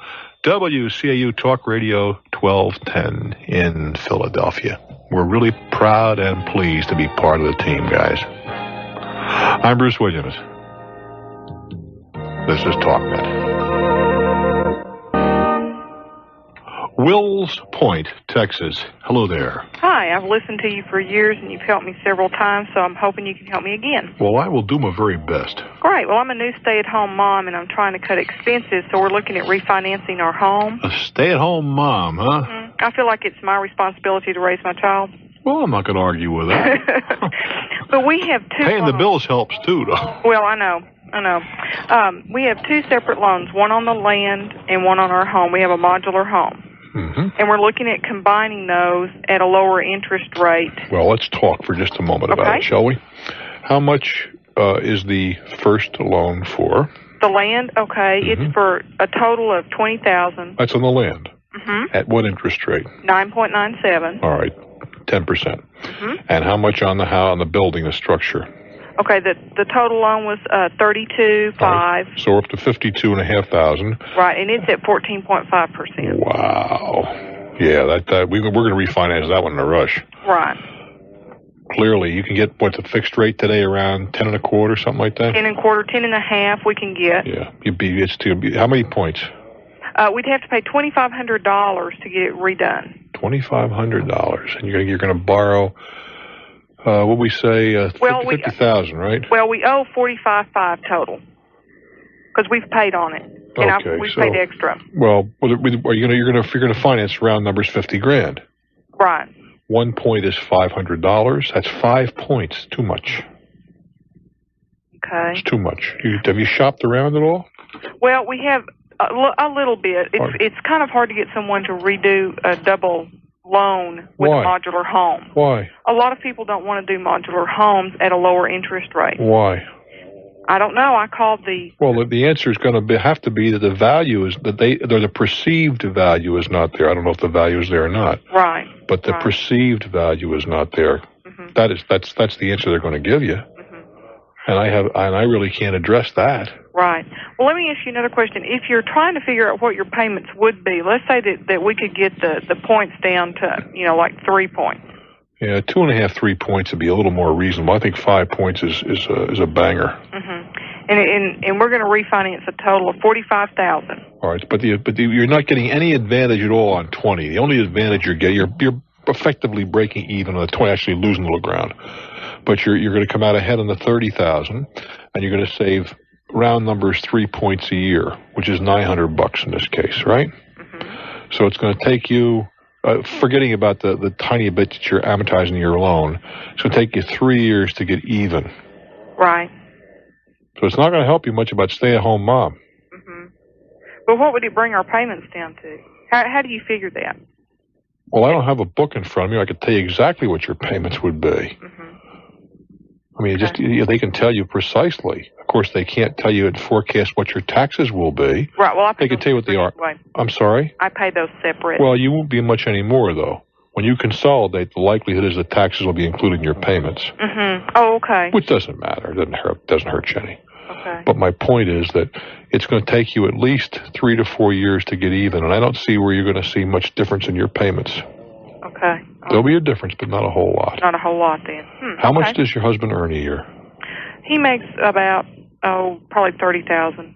WCAU Talk Radio 1210 in Philadelphia. We're really proud and pleased to be part of the team, guys. I'm Bruce Williams. This is Talknet. Wills Point, Texas. Hello there. Hi, I've listened to you for years, and you've helped me several times, so I'm hoping you can help me again. Well, I will do my very best. Great. Well, I'm a new stay-at-home mom, and I'm trying to cut expenses, so we're looking at refinancing our home. A stay-at-home mom, huh? Mm-hmm. I feel like it's my responsibility to raise my child. Well, I'm not going to argue with that. But we have two Paying loans. the bills helps, too, though. Well, I know. We have two separate loans, one on the land and one on our home. We have a modular home. Mm-hmm. And we're looking at combining those at a lower interest rate. Well, let's talk for just a moment about it, shall we? How much is the first loan for? The land, it's for a total of $20,000. That's on the land. Mm-hmm. At what interest rate? 9.97. All right, 10%. Mm-hmm. And how much on the building, the structure? Okay, the total loan was $32,500. Right. So we're up to $52,500. Right, and it's at 14.5%. Wow. Yeah, we're going to refinance that one in a rush. Right. Clearly, you can get what's a fixed rate today around 10 1/4, something like that. 10 1/4, 10 1/2 we can get. Yeah, how many points? We'd have to pay $2,500 to get it redone. $2,500, and you're going to borrow. What we say, 50,000, right? Well, we owe $45,500 total because we've paid on it, and we've paid extra. Well, you're going to finance round numbers $50,000. Right. 1 point is $500. That's 5 points. Too much. Okay. It's too much. Have you shopped around at all? Well, we have a little bit. It's kind of hard to get someone to redo a double loan with a modular home. Why? A lot of people don't want to do modular homes at a lower interest rate. Why? I don't know. I called the... Well, the answer is going to have to be that the value is the perceived value is not there. I don't know if the value is there or not. Right. But the perceived value is not there. Mm-hmm. That's the answer they're going to give you. Mm-hmm. And I really can't address that. Right. Well, let me ask you another question. If you're trying to figure out what your payments would be, let's say that we could get the points down to, like 3 points. Yeah, 2.5, 3 points would be a little more reasonable. I think 5 points is a banger. Mm-hmm. And we're going to refinance a total of $45,000. All right, but you're not getting any advantage at all on 20. The only advantage you're getting, you're effectively breaking even on the 20, actually losing a little ground. But you're going to come out ahead on the 30,000, and you're going to save round numbers 3 points a year, which is $900 in this case, right? Mm-hmm. So it's going to take you, forgetting about the tiny bit that you're amortizing your loan, it's going to take you 3 years to get even. Right. So it's not going to help you much about stay-at-home mom. Mm-hmm. But what would it bring our payments down to? How do you figure that? Well, I don't have a book in front of me. I could tell you exactly what your payments would be. Mm-hmm. I mean, they can tell you precisely. Of course, they can't tell you and forecast what your taxes will be. Right. Well, they can tell you what they are. I'm sorry? I pay those separate. Well, you won't be much anymore, though. When you consolidate, the likelihood is that taxes will be included in your payments. Mm-hmm. Oh, okay. Which doesn't matter. It doesn't hurt you any. Okay. But my point is that it's going to take you at least 3 to 4 years to get even, and I don't see where you're going to see much difference in your payments. Okay. There'll be a difference, but not a whole lot. Not a whole lot, then. How much does your husband earn a year? He makes about, probably $30,000.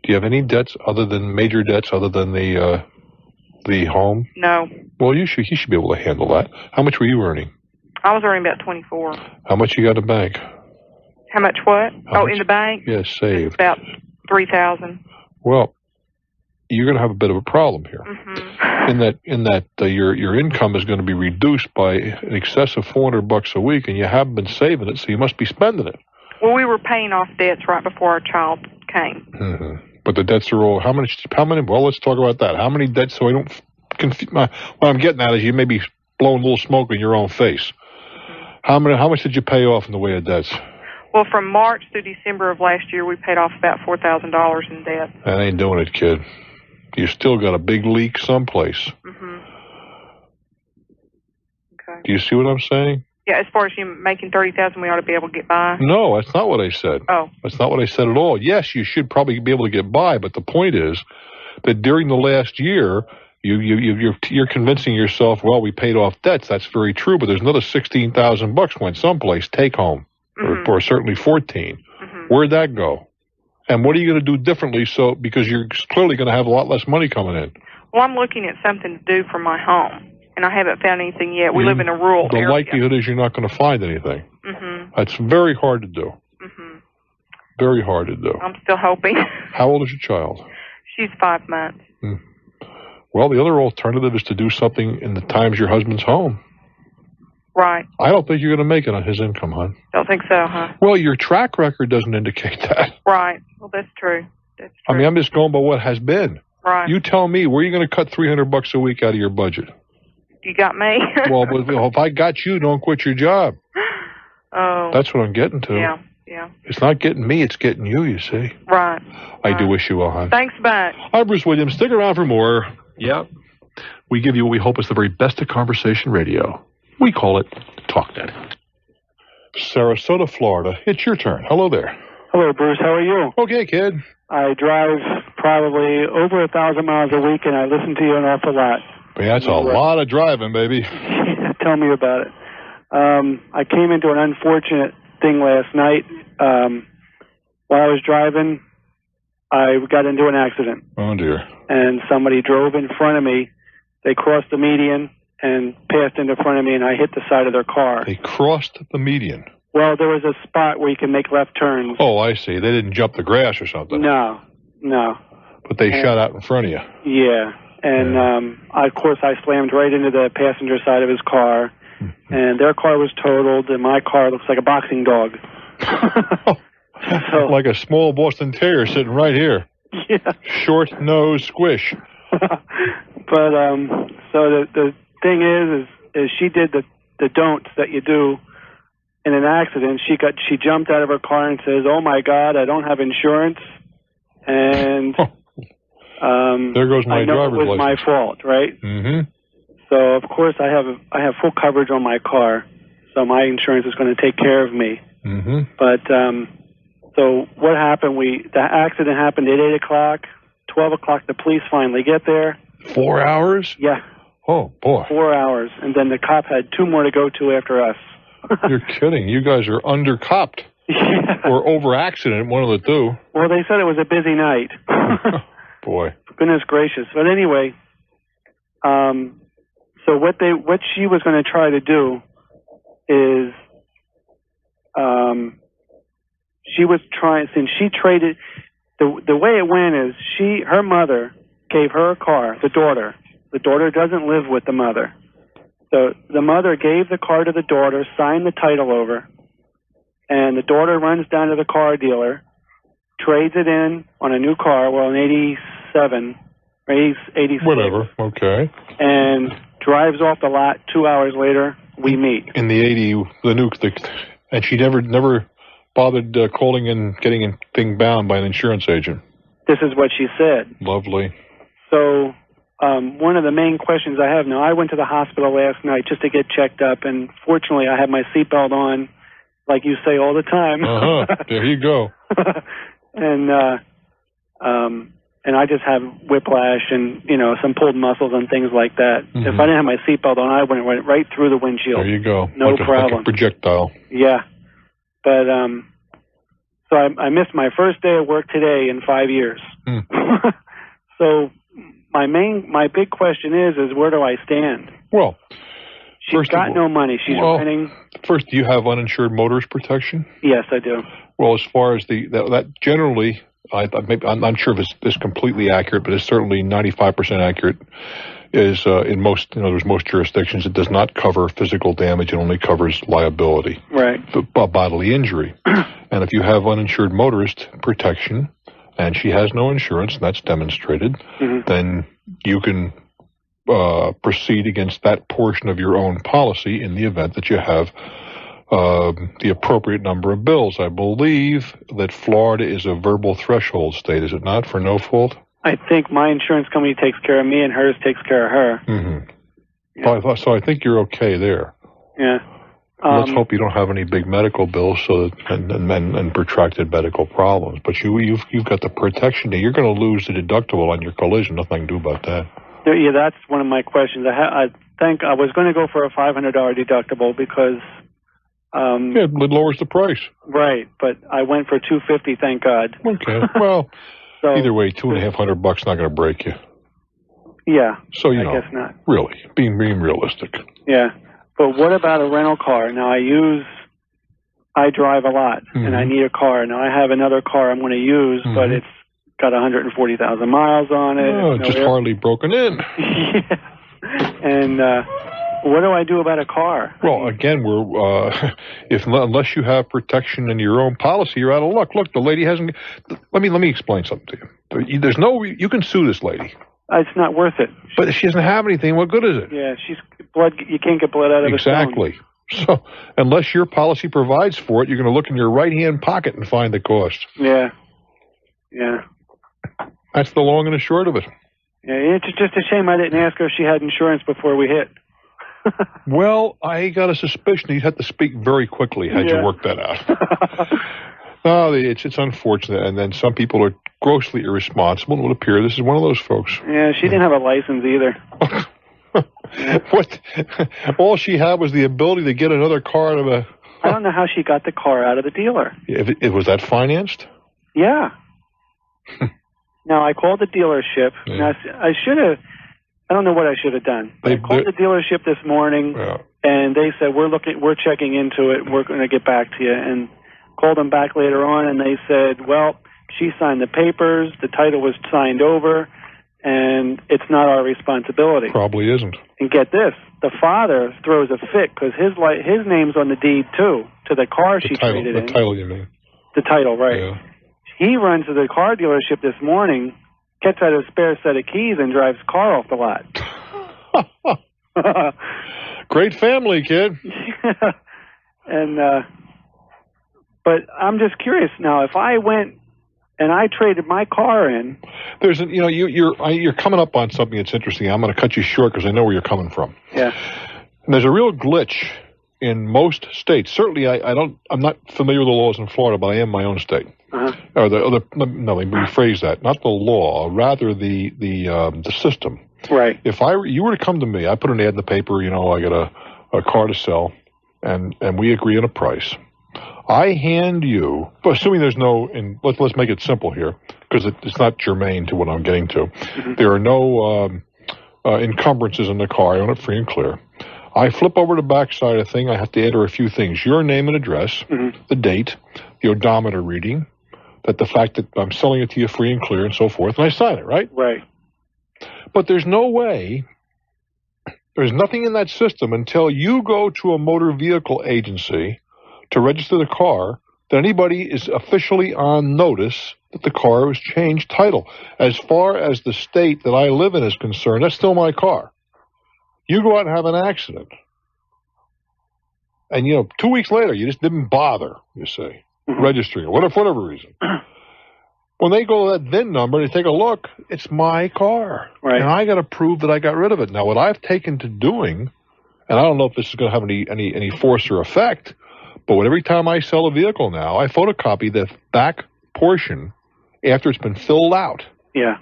Do Do you have any debts major debts other than the home? No. Well, you should be able to handle that. How much were you earning? I was earning about 24. How much you got in the bank? How much what? How much? In the bank? Yes, saved. About 3,000. Well, you're going to have a bit of a problem here. In that your income is going to be reduced by an excess of $400 a week, and you haven't been saving it, so you must be spending it. Well, we were paying off debts right before our child came. But the debts are all, how many, well, let's talk about that. How many debts, so I don't confuse, what I'm getting at is you may be blowing a little smoke in your own face. How much did you pay off in the way of debts? Well, from March through December of last year, we paid off about $4,000 in debt. That ain't doing it, kid. You still got a big leak someplace. Okay. Do you see what I'm saying? Yeah, as far as you making $30,000, we ought to be able to get by. No, that's not what I said. Oh. That's not what I said at all. Yes, you should probably be able to get by, but the point is that during the last year, you're convincing yourself, well, we paid off debts. That's very true, but there's another $16,000 went someplace, take home, or certainly 14. Where'd that go? And what are you going to do differently? Because you're clearly going to have a lot less money coming in. Well, I'm looking at something to do for my home, and I haven't found anything yet. We live in a rural area. The likelihood is you're not going to find anything. That's very hard to do. Very hard to do. I'm still hoping. How old is your child? She's 5 months. Well, the other alternative is to do something in the times your husband's home. Right. I don't think you're going to make it on his income, hon. Don't think so, huh? Well, your track record doesn't indicate that. Right. Well, that's true. I mean, I'm just going by what has been. Right. You tell me, where are you going to cut $300 a week out of your budget? You got me. Well, if I got you, don't quit your job. Oh. That's what I'm getting to. Yeah. It's not getting me, it's getting you, you see. Right. I do wish you well, hon. Thanks back. I'm Bruce Williams. Stick around for more. Yep. We give you what we hope is the very best of conversation radio. We call it Talknet. Sarasota, Florida. It's your turn. Hello there. Hello, Bruce. How are you? Okay, kid. I drive probably over 1,000 miles a week, and I listen to you an awful lot. Yeah, that's a lot of driving, baby. Tell me about it. I came into an unfortunate thing last night. While I was driving, I got into an accident. Oh, dear. And somebody drove in front of me. They crossed the median and passed into front of me, and I hit the side of their car. They crossed the median? Well, there was a spot where you can make left turns. Oh, I see. They didn't jump the grass or something. No. But they shot out in front of you. Yeah. And, of course, I slammed right into the passenger side of his car, and their car was totaled, and my car looks like a boxing dog. Like a small Boston Terrier sitting right here. Yeah. Short nose squish. But so the thing is she did the don'ts that you do in an accident. She jumped out of her car and says, "Oh my God, I don't have insurance," and there goes my I know driver's it was license. my fault, right? Mm-hmm. So of course I have full coverage on my car, so my insurance is going to take care of me. Mm-hmm. But so what happened? The accident happened at 8 o'clock. 12 o'clock, the police finally get there. 4 hours? Yeah. Oh, boy. 4 hours. And then the cop had 2 more to go to after us. You're kidding. You guys are under-copped. Yeah. Or over-accident, one of the two. Well, they said it was a busy night. Boy. Goodness gracious. But anyway, so what she was going to try to do is she was trying, since she traded, the way it went is her mother gave her a car, the daughter. The daughter doesn't live with the mother. So the mother gave the car to the daughter, signed the title over, and the daughter runs down to the car dealer, trades it in on a new car, well, an 87, or 86. Whatever, okay. And drives off the lot. 2 hours later, we meet. In the 80, and she never bothered calling and getting a thing bound by an insurance agent. This is what she said. Lovely. So one of the main questions I have now, I went to the hospital last night just to get checked up, and fortunately I had my seatbelt on, like you say all the time. There you go. And I just have whiplash and, some pulled muscles and things like that. Mm-hmm. If I didn't have my seatbelt on, I went right through the windshield. There you go. No problem. Like a projectile. Yeah. But, so I missed my first day of work today in 5 years. So my big question is where do I stand? Well, she's got no money. She's renting. First, do you have uninsured motorist protection? Yes, I do. Well, as far as that generally, I'm not sure if it's completely accurate, but it's certainly 95% accurate. Is in most, there's most jurisdictions, it does not cover physical damage. It only covers liability, right? Bodily injury. And if you have uninsured motorist protection, and she has no insurance, and that's demonstrated, then you can proceed against that portion of your own policy in the event that you have the appropriate number of bills. I believe that Florida is a verbal threshold state, is it not, for no fault? I think my insurance company takes care of me and hers takes care of her. Yeah. So I think you're okay there. Yeah. Let's hope you don't have any big medical bills and protracted medical problems. But you've got the protection there. You're going to lose the deductible on your collision. Nothing I can do about that. Yeah, that's one of my questions. I think I was going to go for a $500 deductible because it lowers the price. Right, but I went for $250. Thank God. Okay. Well, so, either way, $250 not going to break you. Yeah. So I guess not. Really, being realistic. Yeah, but what about a rental car? Now I drive a lot, and I need a car. Now I have another car I'm going to use, but it's got 140,000 miles on it. Oh, just hardly broken in. Yeah. And what do I do about a car? Well, again, unless you have protection in your own policy, you're out of luck. Look, the lady hasn't. Let me explain something to you. There's you can sue this lady. It's not worth it. But if she doesn't have anything, what good is it? Yeah, she's blood. You can't get blood out of a stone. Exactly. So unless your policy provides for it, you're going to look in your right-hand pocket and find the cost. Yeah. Yeah. That's the long and the short of it. Yeah, it's just a shame I didn't ask her if she had insurance before we hit. Well, I got a suspicion you'd have to speak very quickly had you worked that out. No, it's unfortunate, and then some people are grossly irresponsible. It would appear this is one of those folks. Yeah, she didn't have a license either. What? All she had was the ability to get another car out of a... I don't know how she got the car out of the dealer. Was that financed? Yeah. Now, I called the dealership. Yeah. Now, I should have... I don't know what I should have done. I called the dealership this morning, and they said, we're checking into it, we're going to get back to you. And called them back later on, and they said, well, she signed the papers, the title was signed over, and it's not our responsibility. Probably isn't. And get this, the father throws a fit because his name's on the deed, too, to the car she traded in. The title, you mean? The title, right. Yeah. He runs to the car dealership this morning, gets out a spare set of keys, and drives the car off the lot. Great family, kid. And but I'm just curious now. If I went and I traded my car in, you're coming up on something that's interesting. I'm going to cut you short because I know where you're coming from. Yeah. And there's a real glitch in most states. Certainly, I'm not familiar with the laws in Florida, but I am in my own state. Or let me rephrase that. Not the law, rather the system. Right. If you were to come to me, I put an ad in the paper. I got a car to sell, and we agree on a price. I hand you, but assuming there's no, and let's make it simple here, because it's not germane to what I'm getting to. There are no encumbrances in the car. I own it free and clear. I flip over the back side of the thing. I have to enter a few things: your name and address, the date, the odometer reading, the fact that I'm selling it to you free and clear, and so forth. And I sign it, right? Right. But there's nothing in that system until you go to a motor vehicle agency to register the car that anybody is officially on notice that the car was changed title. As far as the state that I live in is concerned, that's still my car. You go out and have an accident, and 2 weeks later you just didn't bother, you say, registering or whatever reason. When they go to that VIN number and they take a look, it's my car. Right. And I got to prove that I got rid of it. Now, what I've taken to doing, and I don't know if this is going to have any force or effect, but every time I sell a vehicle now, I photocopy the back portion after it's been filled out. Yeah.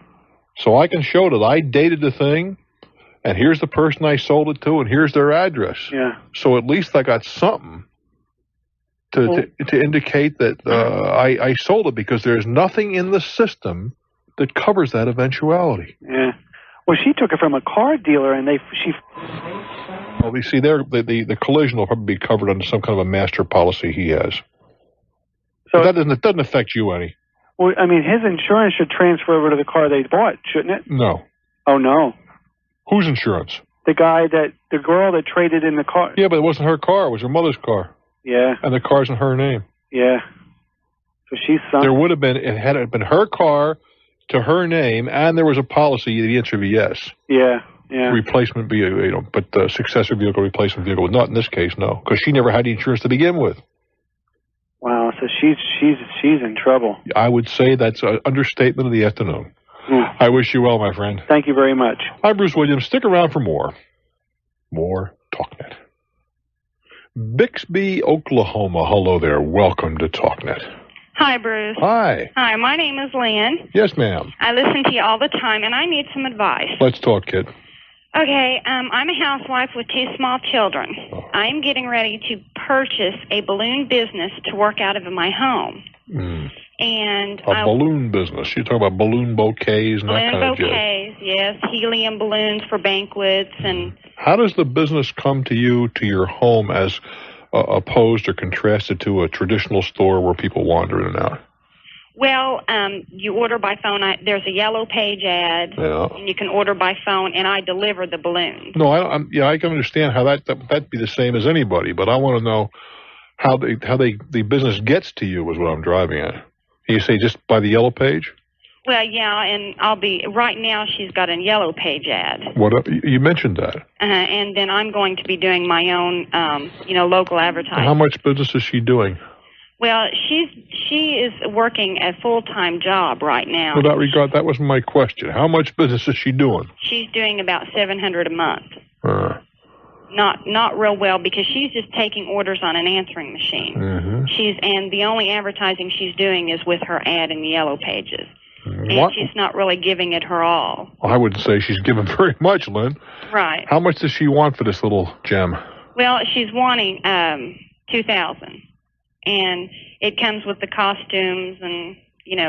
So I can show that I dated the thing, and here's the person I sold it to, and here's their address. Yeah. So at least I got something to indicate that I sold it, because there's nothing in the system that covers that eventuality. Yeah. Well, she took it from a car dealer, and she. Well, you see, the collision will probably be covered under some kind of a master policy he has. So that doesn't affect you any. Well, I mean, his insurance should transfer over to the car they bought, shouldn't it? No. Oh no. Whose insurance? The girl that traded in the car. Yeah, but it wasn't her car. It was her mother's car. Yeah. And the car's in her name. Yeah. So she's sunk. There would have been, had it been her car to her name, and there was a policy, the answer would be yes. Yeah. Yeah. Replacement vehicle, but the successor vehicle, replacement vehicle. Not in this case, no, because she never had the insurance to begin with. Wow, so she's in trouble. I would say that's an understatement of the afternoon. I wish you well, my friend. Thank you very much. I'm Bruce Williams. Stick around for more. More Talknet. Bixby, Oklahoma. Hello there. Welcome to Talknet. Hi, Bruce. Hi. Hi, my name is Lynn. Yes, ma'am. I listen to you all the time, and I need some advice. Let's talk, kid. Okay, I'm a housewife with 2 small children. I am getting ready to purchase a balloon business to work out of my home. And balloon business. You're talking about balloon bouquets and that kind of jazz. Balloon bouquets, yes. Helium balloons for banquets. And how does the business come to you, to your home, as opposed or contrasted to a traditional store where people wander in and out? Well, you order by phone. There's a yellow page ad, and you can order by phone, and I deliver the balloons. No, I can understand how that'd be the same as anybody, but I want to know how the business gets to you is what I'm driving at. You say just by the yellow page? Well, yeah, and right now she's got a yellow page ad. What you mentioned that. And then I'm going to be doing my own, local advertising. How much business is she doing? Well, she is working a full-time job right now. Without regard, that was my question. How much business is she doing? She's doing about $700 a month. Not real well, because she's just taking orders on an answering machine. And the only advertising she's doing is with her ad in the yellow pages. And she's not really giving it her all. I wouldn't say she's giving very much, Lynn. Right. How much does she want for this little gem? Well, she's wanting $2,000. And it comes with the costumes and,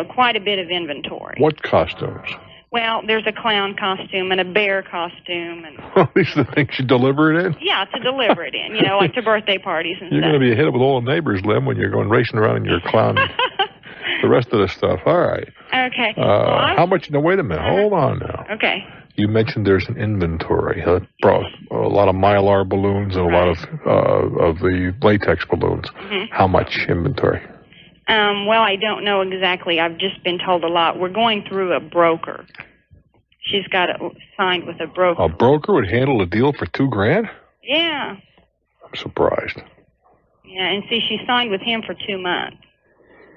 quite a bit of inventory. What costumes? Well, there's a clown costume and a bear costume. And these are the things you deliver it in? Yeah, to deliver it in, like to birthday parties and You're stuff. You're going to be hit with all the neighbors, Lynn, when you're going racing around in your clown. The rest of the stuff. All right. Okay. How much? No, wait a minute. Hold on now. Okay. You mentioned there's an inventory. A lot of Mylar balloons and a lot of the latex balloons. How much inventory? Well, I don't know exactly. I've just been told a lot. We're going through a broker. She's got it signed with a broker. A broker would handle a deal for $2,000? Yeah. I'm surprised. Yeah, and see, she signed with him for 2 months.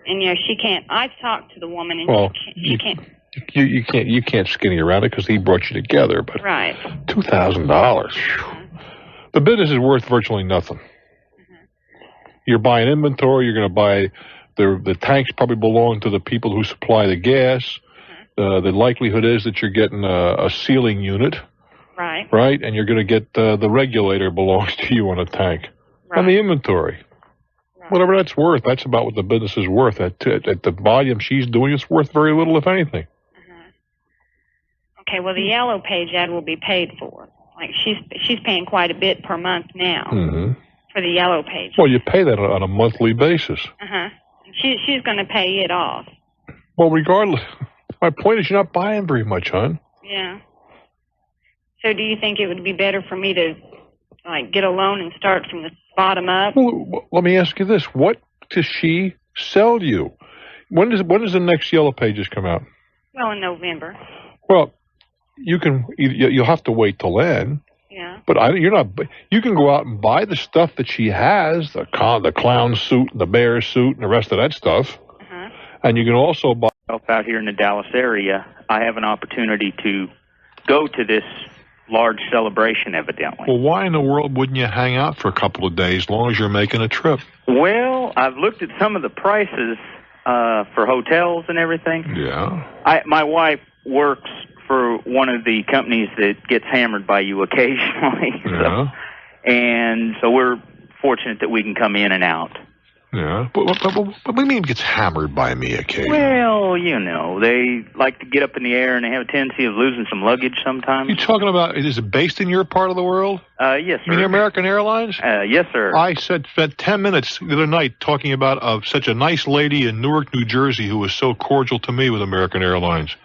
And, she can't. I've talked to the woman, and she can't. You can't skinny around it because he brought you together, but right. $2,000. The business is worth virtually nothing. You're buying inventory. You're going to buy the tanks. Probably belong to the people who supply the gas. The likelihood is that you're getting a sealing unit, right, and you're going to get the regulator belongs to you on a tank, and the inventory. Whatever that's worth, that's about what the business is worth. At the volume she's doing, it's worth very little, if anything. Okay, well, the yellow page ad will be paid for. Like, she's paying quite a bit per month now for the yellow page. Well, you pay that on a monthly basis. She's going to pay it off. Well, regardless, my point is you're not buying very much, hon. Yeah. So do you think it would be better for me to, get a loan and start from the bottom up? Well, let me ask you this. What does she sell you? When does the next yellow pages come out? Well, in November. Well, you'll have to wait till then. Yeah. But you can go out and buy the stuff that she has, the clown suit and the bear suit and the rest of that stuff. And you can also buy out here in the Dallas area. I have an opportunity to go to this large celebration, evidently. Well, why in the world wouldn't you hang out for a couple of days, as long as you're making a trip? Well, I've looked at some of the prices for hotels and everything. Yeah. My wife works for one of the companies that gets hammered by you occasionally. Yeah. And so we're fortunate that we can come in and out. Yeah. But what do you mean gets hammered by me occasionally? Well, they like to get up in the air and they have a tendency of losing some luggage sometimes. You talking about, is it based in your part of the world? Yes, sir. You mean American Airlines? Yes, sir. I spent 10 minutes the other night talking about such a nice lady in Newark, New Jersey who was so cordial to me with American Airlines.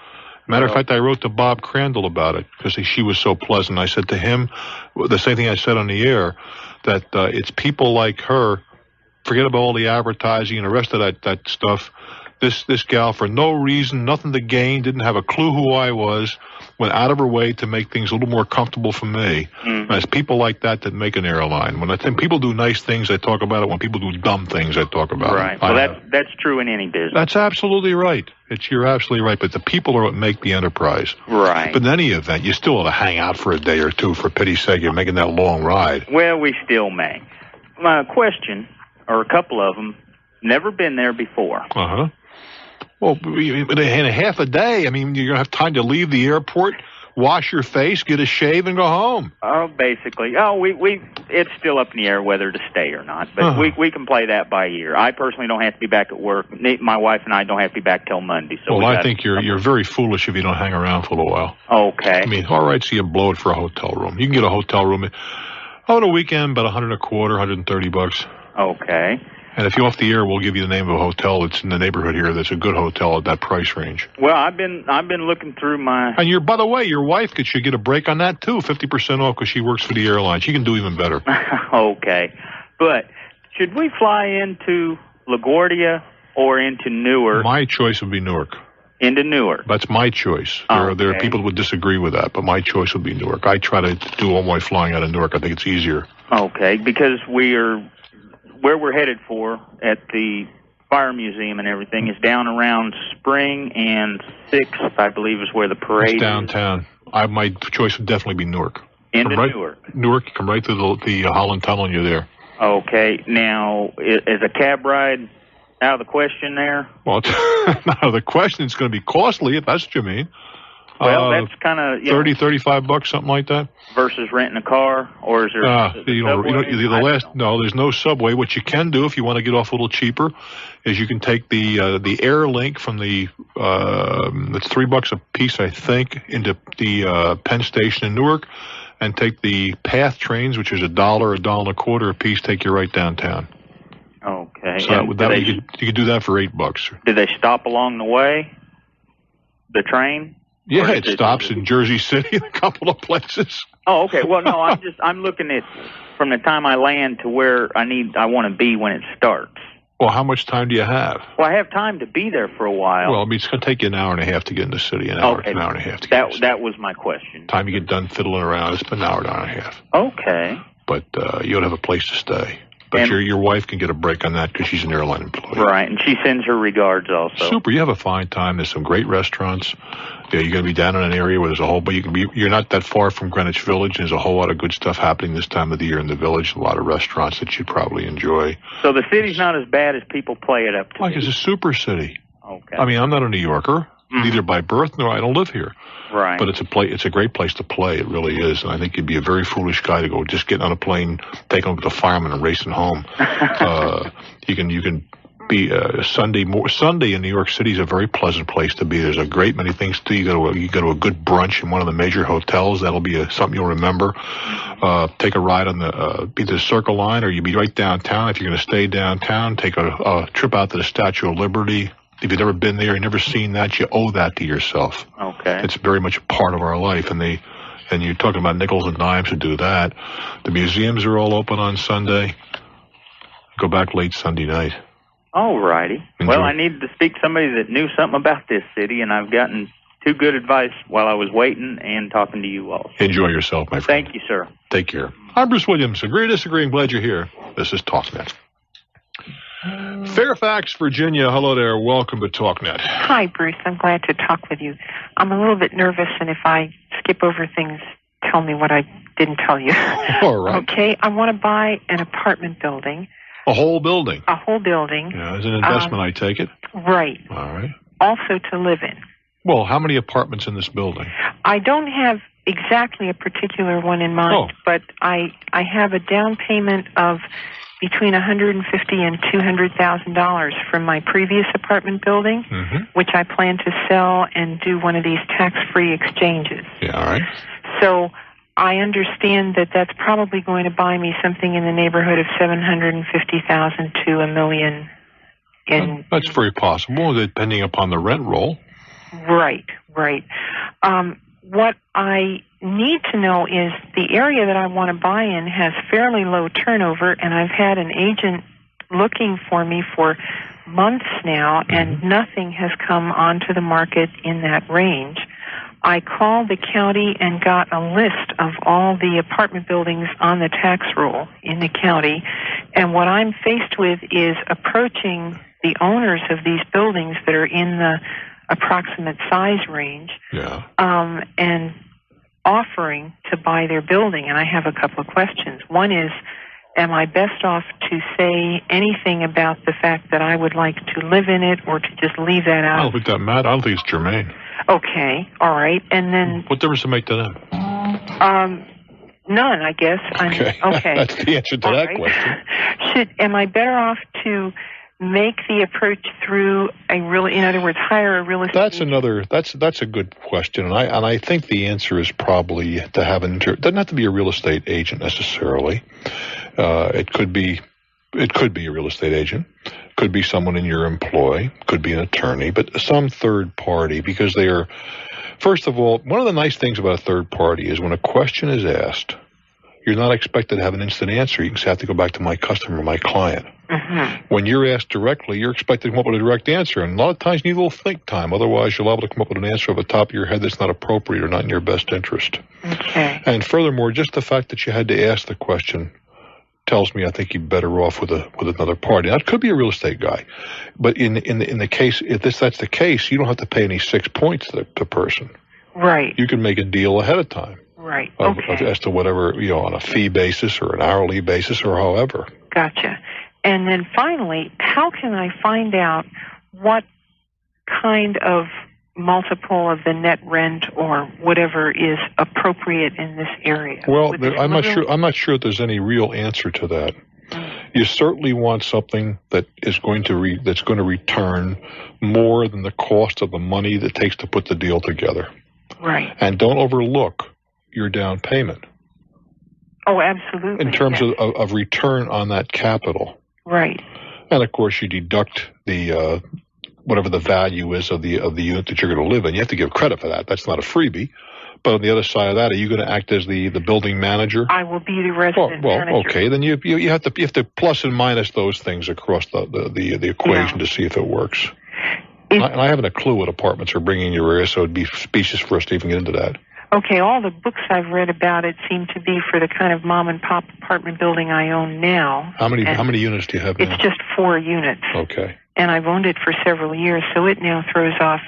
Matter of fact, I wrote to Bob Crandall about it because she was so pleasant. I said to him the same thing I said on the air, that it's people like her. Forget about all the advertising and the rest of that stuff. This gal, for no reason, nothing to gain, didn't have a clue who I was, went out of her way to make things a little more comfortable for me. And it's people like that make an airline. When I think people do nice things, I talk about it. When people do dumb things, I talk about it. Right. Well, that's true in any business. That's absolutely right. You're absolutely right. But the people are what make the enterprise. Right. But in any event, you still ought to hang out for a day or two. For pity's sake, you're making that long ride. Well, we still may. My question, or a couple of them, never been there before. Uh-huh. Well, in a half a day, I mean, you're going to have time to leave the airport, wash your face, get a shave, and go home. Oh, basically. It's still up in the air whether to stay or not, but we can play that by ear. I personally don't have to be back at work. My wife and I don't have to be back till Monday. So I think you're very foolish if you don't hang around for a little while. Okay. I mean, all right, so you blow it for a hotel room. You can get a hotel room on a weekend, about $125, $130. Okay. And if you're off the air, we'll give you the name of a hotel that's in the neighborhood here that's a good hotel at that price range. Well, I've been looking through my... And by the way, your wife should get a break on that, too, 50% off because she works for the airline. She can do even better. Okay. But should we fly into LaGuardia or into Newark? My choice would be Newark. Into Newark. That's my choice. There are people who would disagree with that, but my choice would be Newark. I try to do all my flying out of Newark. I think it's easier. Okay, because where we're headed for at the Fire Museum and everything is down around Spring and 6th, I believe, is where the parade is. Downtown. My choice would definitely be Newark. Newark. Newark, come right through the Holland Tunnel and you're there. Okay. Now, is a cab ride out of the question there? Well, it's not out of the question. It's going to be costly, if that's what you mean. Well, that's kind of $30-$35, something like that. Versus renting a car, or is there? No, there's no subway. What you can do if you want to get off a little cheaper is you can take the Air Link from it's $3 a piece, I think, into the Penn Station in Newark, and take the PATH trains, which is $1.25 a piece, take you right downtown. Okay. So you could do that for $8. Do they stop along the way? The train? Yeah, it stops in Jersey City and a couple of places. Oh, okay. Well, no, I'm looking at from the time I land to where I want to be when it starts. Well, how much time do you have? Well, I have time to be there for a while. Well, I mean, it's going to take you an hour and a half to get in the city, an hour and a half to get in the city. That was my question. Time you get done fiddling around, it's been an hour and a half. Okay. But you don't have a place to stay. But your wife can get a break on that because she's an airline employee. Right, and she sends her regards also. Super. You have a fine time. There's some great restaurants. Yeah, you're going to be down in an area where there's a whole, but you're not that far from Greenwich Village. There's a whole lot of good stuff happening this time of the year in the village. A lot of restaurants that you'd probably enjoy. So the city's not as bad as people play it up to. Like it's a super city. Okay. I mean, I'm not a New Yorker, neither by birth nor I don't live here. Right. But it's a grebe place to play. It really is. And I think you'd be a very foolish guy to go just getting on a plane, taking over the fireman and racing home. You can be Sunday in New York City is a very pleasant place to be. There's a great many things to do. You go to a good brunch in one of the major hotels. That'll be something you'll remember. Take a ride on the Circle Line, or you'll be right downtown. If you're going to stay downtown, take a trip out to the Statue of Liberty. If you've never been there, you've never seen that, you owe that to yourself. Okay. It's very much a part of our life, and you're talking about nickels and dimes to do that. The museums are all open on Sunday. Go back late Sunday night. All righty. Well, I needed to speak to somebody that knew something about this city, and I've gotten two good advice while I was waiting and talking to you all. Enjoy yourself, my friend. Thank you, sir. Take care. I'm Bruce Williams. Agree or disagree? I'm glad you're here. This is Talknet. Fairfax, Virginia. Hello there. Welcome to Talknet. Hi, Bruce. I'm glad to talk with you. I'm a little bit nervous, and if I skip over things, tell me what I didn't tell you. All right. Okay. I want to buy an apartment building. A whole building? A whole building. Yeah, as an investment, I take it? Right. All right. Also to live in. Well, how many apartments in this building? I don't have exactly a particular one in mind, but I have a down payment of between $150,000 and $200,000 from my previous apartment building, which I plan to sell and do one of these tax-free exchanges. Yeah, all right. So I understand that that's probably going to buy me something in the neighborhood of $750,000 to $1 million. That's very possible, depending upon the rent roll. Right. What I need to know is the area that I want to buy in has fairly low turnover, and I've had an agent looking for me for months now, and nothing has come onto the market in that range. I called the county and got a list of all the apartment buildings on the tax roll in the county, and what I'm faced with is approaching the owners of these buildings that are in the approximate size range, and offering to buy their building. And I have a couple of questions. One is, am I best off to say anything about the fact that I would like to live in it, or to just leave that out? I don't think that matters. I don't think it's germane. Okay, all right. And then... What difference does it make to them? None, I guess. Okay. That's the answer to that question. Am I better off to make the approach through in other words, hire a real estate agent? That's a good question, and I think the answer is probably to have doesn't have to be a real estate agent necessarily. It could be a real estate agent, could be someone in your employ, could be an attorney, but some third party, because they are. First of all, one of the nice things about a third party is when a question is asked, you're not expected to have an instant answer. You just have to go back to my customer, my client. When you're asked directly, you're expected to come up with a direct answer. And a lot of times you need a little think time. Otherwise, you're liable to come up with an answer off the top of your head that's not appropriate or not in your best interest. Okay. And furthermore, just the fact that you had to ask the question tells me I think you're better off with another party. Now, it could be a real estate guy. But in the case, if that's the case, you don't have to pay any 6 points to the person. Right. You can make a deal ahead of time. Right. As to whatever, on a fee basis or an hourly basis or however. Gotcha. And then finally, how can I find out what kind of multiple of the net rent or whatever is appropriate in this area? Well, I'm not sure there's any real answer to that. You certainly want something that is going to return more than the cost of the money that it takes to put the deal together. Right. And don't overlook your down payment. Oh, absolutely. In terms of return on that capital. Right. And of course, you deduct the whatever the value is of the unit that you're going to live in. You have to give credit for that. That's not a freebie. But on the other side of that, are you going to act as the building manager? I will be the resident manager. Okay. Then you have to plus and minus those things across the equation to see if it works. And I haven't a clue what apartments are bringing in your area, so it'd be specious for us to even get into that. Okay, all the books I've read about it seem to be for the kind of mom and pop apartment building I own now. How many units do you have now? It's just 4 units. Okay. And I've owned it for several years, so it now throws off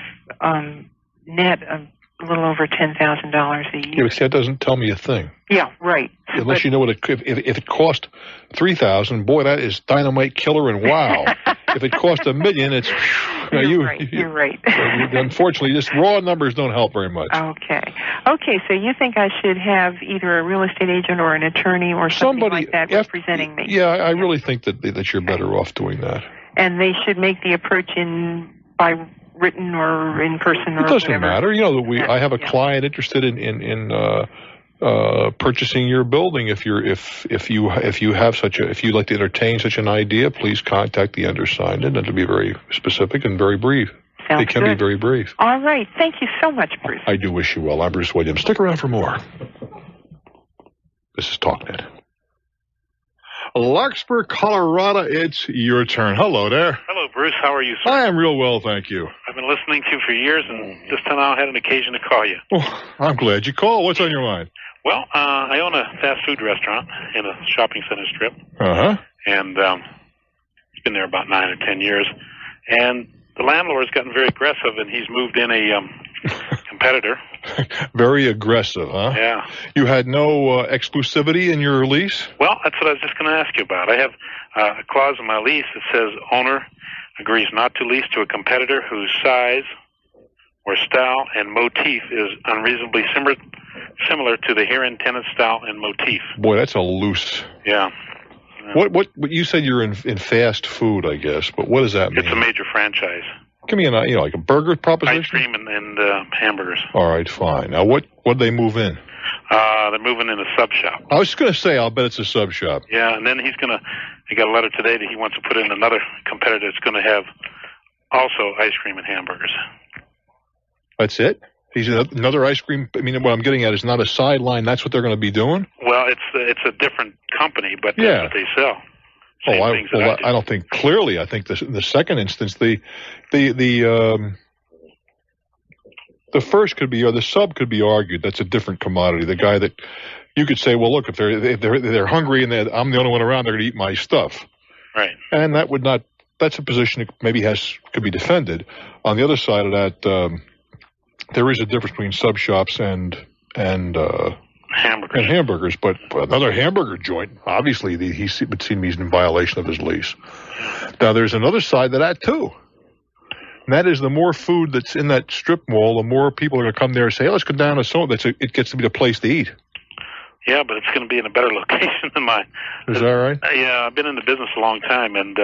net a little over $10,000 a year. Yeah, but see, that doesn't tell me a thing. Yeah, right. Unless you know what if it cost $3,000, boy, that is dynamite killer and wow. If it cost $1 million, it's You're right. Unfortunately, just raw numbers don't help very much. Okay, so you think I should have either a real estate agent or an attorney or somebody like that representing me? Yeah, I really think that you're better off doing that. And they should make the approach by written or in person or whatever. It doesn't matter. I have a client interested in purchasing your building. If you'd like to entertain such an idea, please contact the undersigned, and it'll be very specific and very brief. It can be very brief. All right. Thank you so much, Bruce. I do wish you well. I'm Bruce Williams. Stick around for more. This is Talknet. Larkspur, Colorado, it's your turn. Hello there. Hello, Bruce. How are you, sir? I am real well, thank you. I've been listening to you for years, and just now had an occasion to call you. Oh, I'm glad you called. What's on your mind? Well, I own a fast food restaurant in a shopping center strip. Uh-huh. And it's been there about 9 or 10 years. And the landlord's gotten very aggressive, and he's moved in a competitor. Very aggressive, huh? Yeah. You had no exclusivity in your lease? Well, that's what I was just going to ask you about. I have a clause in my lease that says owner agrees not to lease to a competitor whose size or style and motif is unreasonably similar to the herein tenant style and motif. Boy, that's a loose. Yeah. What you said you're in fast food, I guess, but what does that mean? It's a major franchise. Give me like a burger proposition? Ice cream and hamburgers. All right, fine. Now, what they move in? They're moving in a sub shop. I was going to say, I'll bet it's a sub shop. Yeah, and then he got a letter today that he wants to put in another competitor that's going to have also ice cream and hamburgers. That's it? He's another ice cream. I mean, what I'm getting at is not a sideline. That's what they're going to be doing? Well, it's a different company, but that's what they sell. I don't think clearly. I think in the second instance, the first could be, or the sub could be argued. That's a different commodity. The guy that you could say, well, look, if they're hungry and I'm the only one around, they're going to eat my stuff. Right. And that would not. That's a position that maybe could be defended. On the other side of that, there is a difference between sub shops and hamburgers. But another hamburger joint, obviously, he would seem he's in violation of his lease. Now, there's another side to that too. And that is, the more food that's in that strip mall, the more people are going to come there and say, hey, let's go down to it gets to be the place to eat. Yeah, but it's going to be in a better location than mine. Is that right? Yeah, I've been in the business a long time, and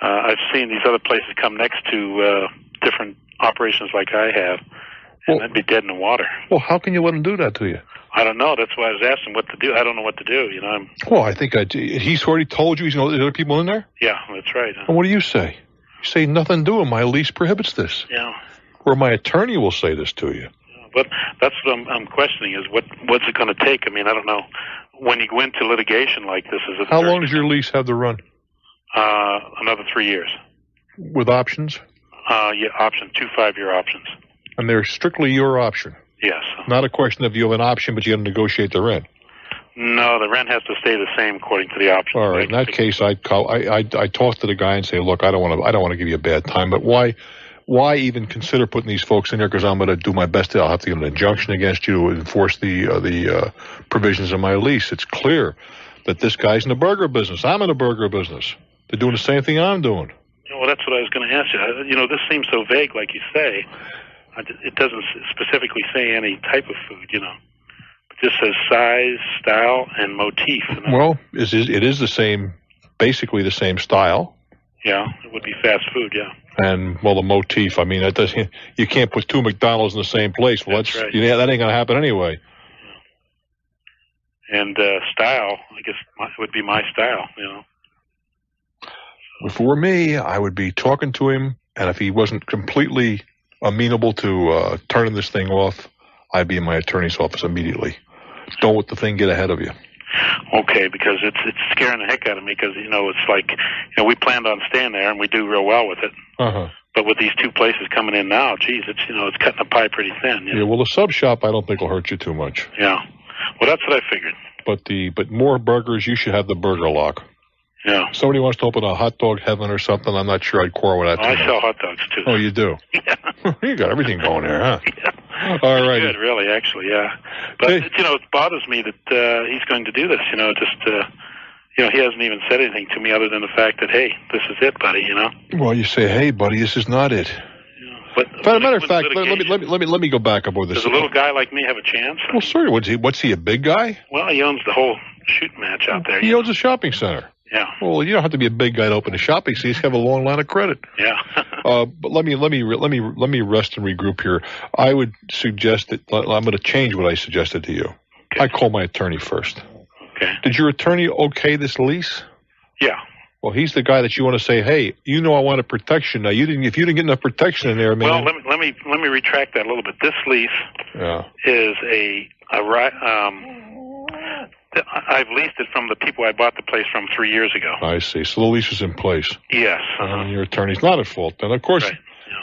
I've seen these other places come next to different operations like I have, and that'd be dead in the water. Well, how can you let them do that to you? I don't know. That's why I was asking what to do. I don't know what to do, Well, I think he's already told you, there's other people in there? Yeah, that's right. And what do you say? You say nothing to him. My lease prohibits this. Yeah. Or my attorney will say this to you. But that's what I'm questioning is what's it going to take? I mean, I don't know. When you go into litigation like this, is it... How long does your lease have to run? Another 3 years. With options? Yeah, 2 5-year options. And they're strictly your option? Yes. Not a question of you have an option, but you have to negotiate the rent? No, the rent has to stay the same according to the option. All right. In that case, I talk to the guy and say, look, I don't want to give you a bad time, but why even consider putting these folks in there? Because I'm going to do my best. I'll have to get an injunction against you to enforce the provisions of my lease. It's clear that this guy's in the burger business. I'm in the burger business. They're doing the same thing I'm doing. Well, that's what I was going to ask you. This seems so vague, like you say. It doesn't specifically say any type of food, It just says size, style, and motif. Well, it is the same, basically the same style. Yeah, it would be fast food, yeah. And, well, the motif, I mean, you can't put two McDonald's in the same place. Well, that's right. Yeah, that ain't going to happen anyway. And style, I guess it would be my style, If it were me, I would be talking to him, and if he wasn't completely amenable to turning this thing off, I'd be in my attorney's office immediately. Don't let the thing get ahead of you. Okay, because it's scaring the heck out of me because, it's like, we planned on staying there and we do real well with it. Uh-huh. But with these two places coming in now, geez, it's cutting the pie pretty thin. Yeah, well, the sub shop I don't think will hurt you too much. Yeah. Well, that's what I figured. But more burgers, you should have the burger lock. Yeah. Somebody wants to open a hot dog heaven or something, I'm not sure I'd quarrel with that. I sell hot dogs, too. Oh, you do? Yeah. You got everything going there, huh? Yeah. All right. Good, really, actually, yeah. But, it bothers me that he's going to do this, he hasn't even said anything to me other than the fact that, hey, this is it, buddy, Well, you say, hey, buddy, this is not it. But as a matter of fact, let me go back aboard this. Does a little guy like me have a chance? Well, sir, what's he, a big guy? Well, he owns the whole shooting match out there. He owns a shopping center. Yeah. Well, you don't have to be a big guy to open a shopping center. You just have a long line of credit. Yeah. But let me rest and regroup here. I would suggest that I'm going to change what I suggested to you. Okay. I call my attorney first. Okay. Did your attorney okay this lease? Yeah. Well, he's the guy that you want to say, hey, I wanted protection. Now, if you didn't get enough protection in there, man. Well, let me retract that a little bit. This lease is I've leased it from the people I bought the place from 3 years ago. I see. So the lease is in place. Yes. Your attorney's not at fault. And of course,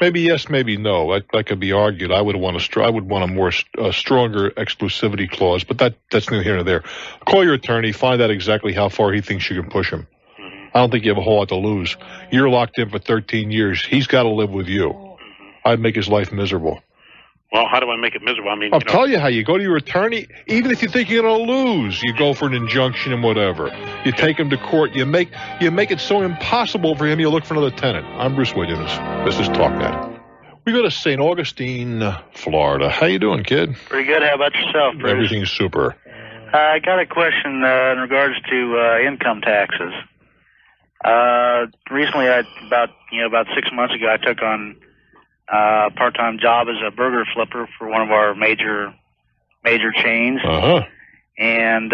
maybe yes, maybe no. That could be argued. I would want a more stronger exclusivity clause, but that's neither here nor there. Call your attorney, find out exactly how far he thinks you can push him. I don't think you have a whole lot to lose. You're locked in for 13 years. He's got to live with you. I'd make his life miserable. Well, how do I make it miserable? I mean, I'll tell you how. You go to your attorney, even if you think you're going to lose, you go for an injunction and whatever. You take him to court. You make it so impossible for him, you look for another tenant. I'm Bruce Williams. This is Talknet. We go to St. Augustine, Florida. How you doing, kid? Pretty good. How about yourself, Bruce? Everything's super. I got a question in regards to income taxes. Recently, about 6 months ago, I took on a part-time job as a burger flipper for one of our major chains. And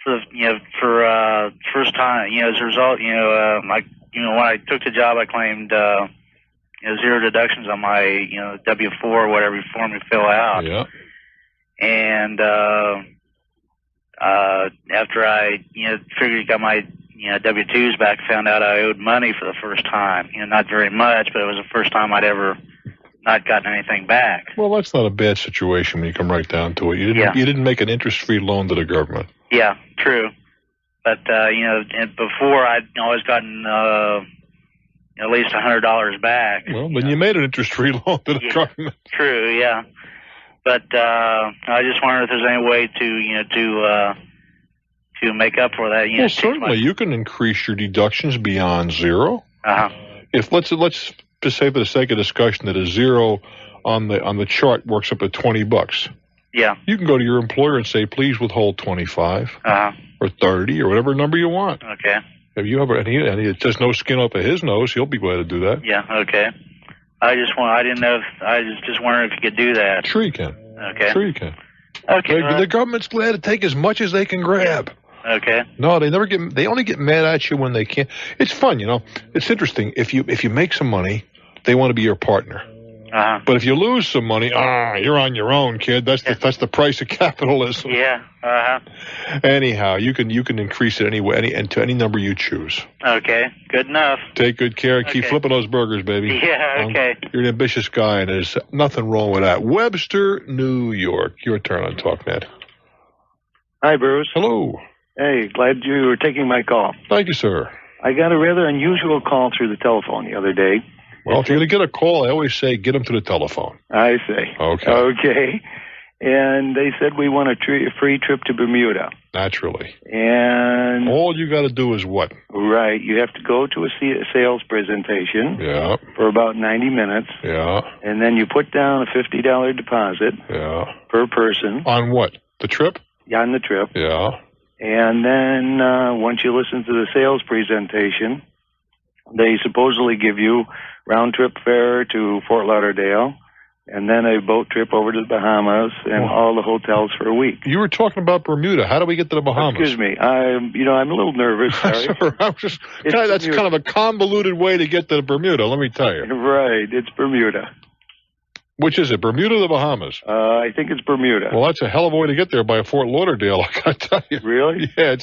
for first time, as a result, when I took the job, I claimed zero deductions on my W-4 or whatever form you fill out. Yeah. And after I figured got my W-2s back, found out I owed money for the first time. Not very much, but it was the first time I'd ever not gotten anything back. Well, that's not a bad situation when you come right down to it. You didn't make an interest-free loan to the government. Yeah, true. But and before I'd always gotten at least $100 back. Well, then you made an interest-free loan to the government. True, yeah. But I just wondered if there's any way to make up for that. Well, certainly you can increase your deductions beyond zero. If let's just say for the sake of discussion that a zero on the chart works up to $20. Yeah. You can go to your employer and say, please withhold 25 or 30 or whatever number you want. Okay. If you have and there's no skin off of his nose, he'll be glad to do that. Yeah. Okay. I was just wondering if you could do that. Sure you can. Okay. Sure you can. Okay. The government's glad to take as much as they can grab. Okay. No, they only get mad at you when they can't. It's fun, It's interesting. If you make some money, they want to be your partner. But if you lose some money, you're on your own, kid. That's the price of capitalism. Yeah. Anyhow, you can increase it anyway, and to any number you choose. Okay. Good enough. Take good care. Keep flipping those burgers, baby. Yeah. Okay. You're an ambitious guy, and there's nothing wrong with that. Webster, New York. Your turn on Talknet. Hi, Bruce. Hello. Hey, glad you were taking my call. Thank you, sir. I got a rather unusual call through the telephone the other day. Well, if you're going to get a call, I always say get them to the telephone. I see. Okay. And they said we want a free trip to Bermuda. Naturally. And all you got to do is what? Right. You have to go to a sales presentation. Yeah. For about 90 minutes. Yeah. And then you put down a $50 deposit. Yeah. Per person. On what? The trip? Yeah, on the trip. Yeah. And then once you listen to the sales presentation, they supposedly give you round-trip fare to Fort Lauderdale, and then a boat trip over to the Bahamas and all the hotels for a week. You were talking about Bermuda. How do we get to the Bahamas? Excuse me. I'm a little nervous. Sorry. That's kind of a convoluted way to get to Bermuda, let me tell you. Right. It's Bermuda. Which is it, Bermuda or the Bahamas? I think it's Bermuda. Well, that's a hell of a way to get there by Fort Lauderdale, I got to tell you. Really? Yeah,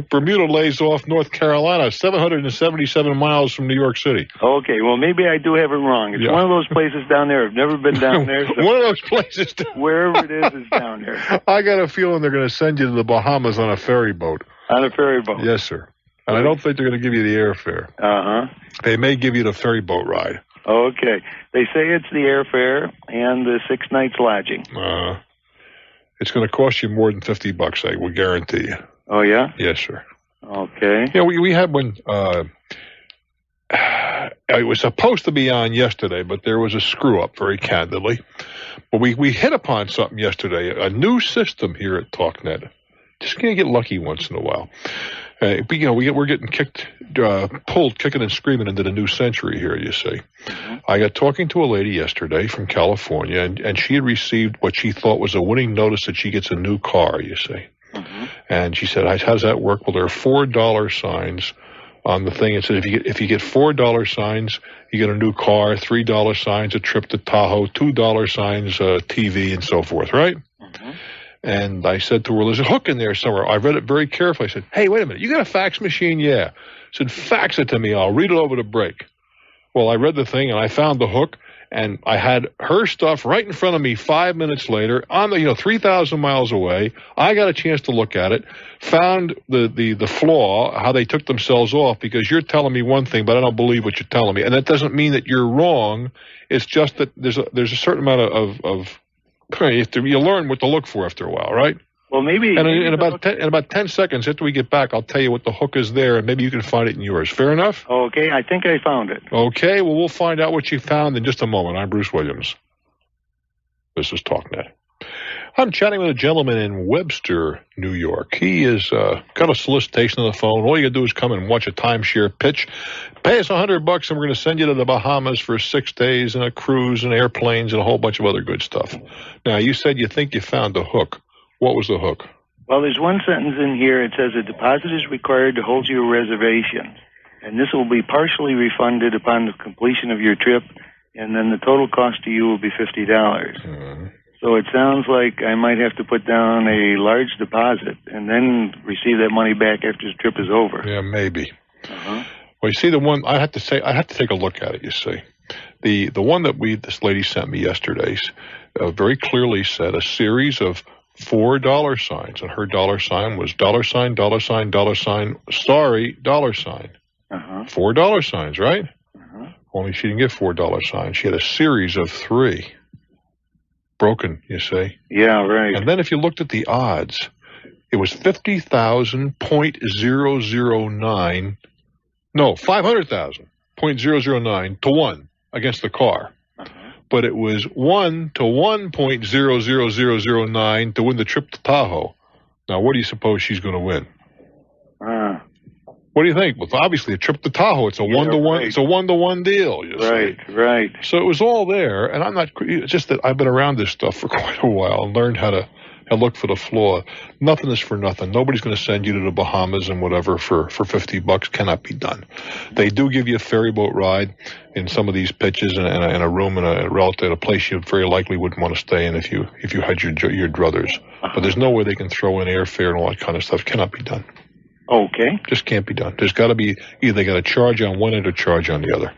Bermuda lays off North Carolina, 777 miles from New York City. Okay, well, maybe I do have it wrong. It's one of those places down there. I've never been down there. So one of those places. Wherever it is down there. I got a feeling they're going to send you to the Bahamas on a ferry boat. On a ferry boat? Yes, sir. And I don't think they're going to give you the airfare. They may give you the ferry boat ride. Okay. They say it's the airfare and the 6 nights lodging. It's going to cost you more than $50, I will guarantee you. Oh, yeah? Yes, sir. Okay. Yeah, we had one. It was supposed to be on yesterday, but there was a screw-up, very candidly. But we hit upon something yesterday, a new system here at Talknet. Just going to get lucky once in a while. We're getting pulled kicking and screaming into the new century here, you see. I got talking to a lady yesterday from California, and she had received what she thought was a winning notice that she gets a new car, you see. And she said, how does that work? Well, there are $4 signs on the thing. It said if you get $4 signs, you get a new car, $3 signs, a trip to Tahoe, $2 signs, TV, and so forth, right? And I said to her, there's a hook in there somewhere. I read it very carefully. I said, hey, wait a minute. You got a fax machine? Yeah. I said, fax it to me. I'll read it over the break. Well, I read the thing, and I found the hook, and I had her stuff right in front of me 5 minutes later on the 3,000 miles away. I got a chance to look at it, found the flaw, how they took themselves off, because you're telling me one thing, but I don't believe what you're telling me. And that doesn't mean that you're wrong. It's just that there's a certain amount of you learn what to look for after a while, right? Well, maybe. And in about 10 seconds after we get back, I'll tell you what the hook is there, and maybe you can find it in yours. Fair enough? Okay, I think I found it. Okay, well, we'll find out what you found in just a moment. I'm Bruce Williams. This is Talknet. I'm chatting with a gentleman in Webster, New York. He has got a solicitation on the phone. All you got to do is come and watch a timeshare pitch. Pay us $100 and we're going to send you to the Bahamas for 6 days and a cruise and airplanes and a whole bunch of other good stuff. Now, you said you think you found a hook. What was the hook? Well, there's one sentence in here. It says a deposit is required to hold your reservation, and this will be partially refunded upon the completion of your trip, and then the total cost to you will be $50. So it sounds like I might have to put down a large deposit and then receive that money back after the trip is over. Yeah, maybe. Well, you see, the one I have to take a look at it. You see, the one that this lady sent me yesterday very clearly said a series of $4 signs, and her dollar sign was $sign, $sign, sorry, $sign. $4 signs, right? Only she didn't get $4 signs. She had a series of 3. Broken, you say? Yeah, right. And then if you looked at the odds, it was 50,000.009. No, 500,000.009 to 1 against the car. But it was 1 to 1.00009 to win the trip to Tahoe. Now, what do you suppose she's going to win? What do you think? Well, obviously, a trip to Tahoe, it's a 1-to-1. It's a 1-to-1 deal. You see. Right. So it was all there, and it's just that I've been around this stuff for quite a while and learned how to look for the flaw. Nothing is for nothing. Nobody's going to send you to the Bahamas and whatever for $50. Cannot be done. They do give you a ferry boat ride in some of these pitches and a room in a place you very likely wouldn't want to stay in if you had your druthers. But there's no way they can throw in airfare and all that kind of stuff. Cannot be done. Okay. Just can't be done. There's got to be either they got to charge on one end or charge on the other.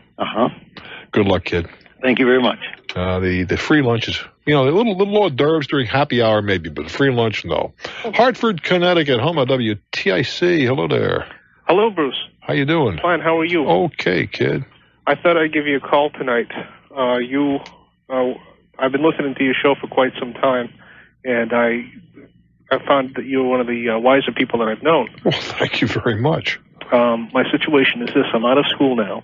Good luck, kid. Thank you very much. The free lunches, a little hors d'oeuvres during happy hour maybe, but the free lunch, no. Hartford, Connecticut, home of WTIC. Hello there. Hello, Bruce. How you doing? Fine. How are you? Okay, kid. I thought I'd give you a call tonight. I've been listening to your show for quite some time, and I found that you're one of the wiser people that I've known. Well, thank you very much. My situation is this. I'm out of school now,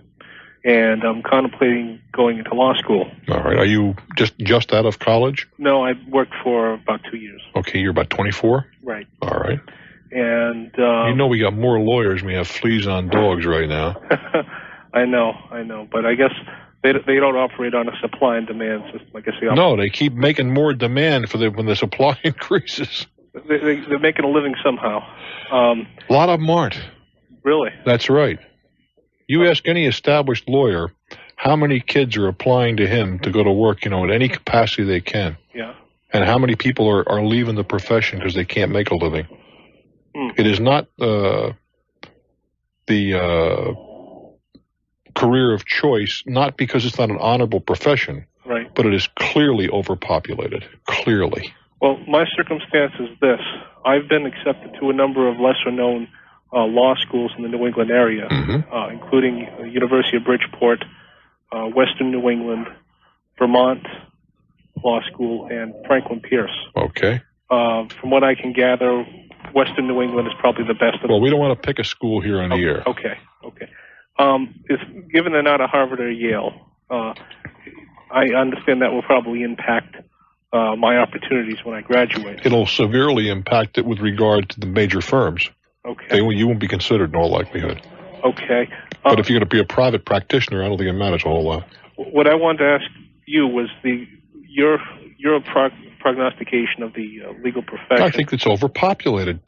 and I'm contemplating going into law school. All right. Are you just out of college? No, I've worked for about 2 years. Okay, you're about 24? Right. All right. And we got more lawyers than we have fleas on dogs right now. I know. But I guess they don't operate on a supply and demand system. I guess No, they keep making more demand when the supply increases. They're making a living somehow. A lot of them aren't. Really? That's right. You ask any established lawyer how many kids are applying to him to go to work, in any capacity they can. Yeah. And how many people are leaving the profession because they can't make a living. It is not the career of choice, not because it's not an honorable profession, right? But it is clearly overpopulated. Clearly. Well, my circumstance is this. I've been accepted to a number of lesser-known law schools in the New England area, including University of Bridgeport, Western New England, Vermont Law School, and Franklin Pierce. Okay. From what I can gather, Western New England is probably the best. Well, we don't want to pick a school here on the air. Okay. Given they're not a Harvard or Yale, I understand that will probably impact my opportunities when I graduate. It'll severely impact it with regard to the major firms. Okay. You won't be considered in all likelihood. Okay. But if you're going to be a private practitioner, I don't think it matters a whole lot. What I wanted to ask you was your prognostication of the legal profession. I think it's overpopulated.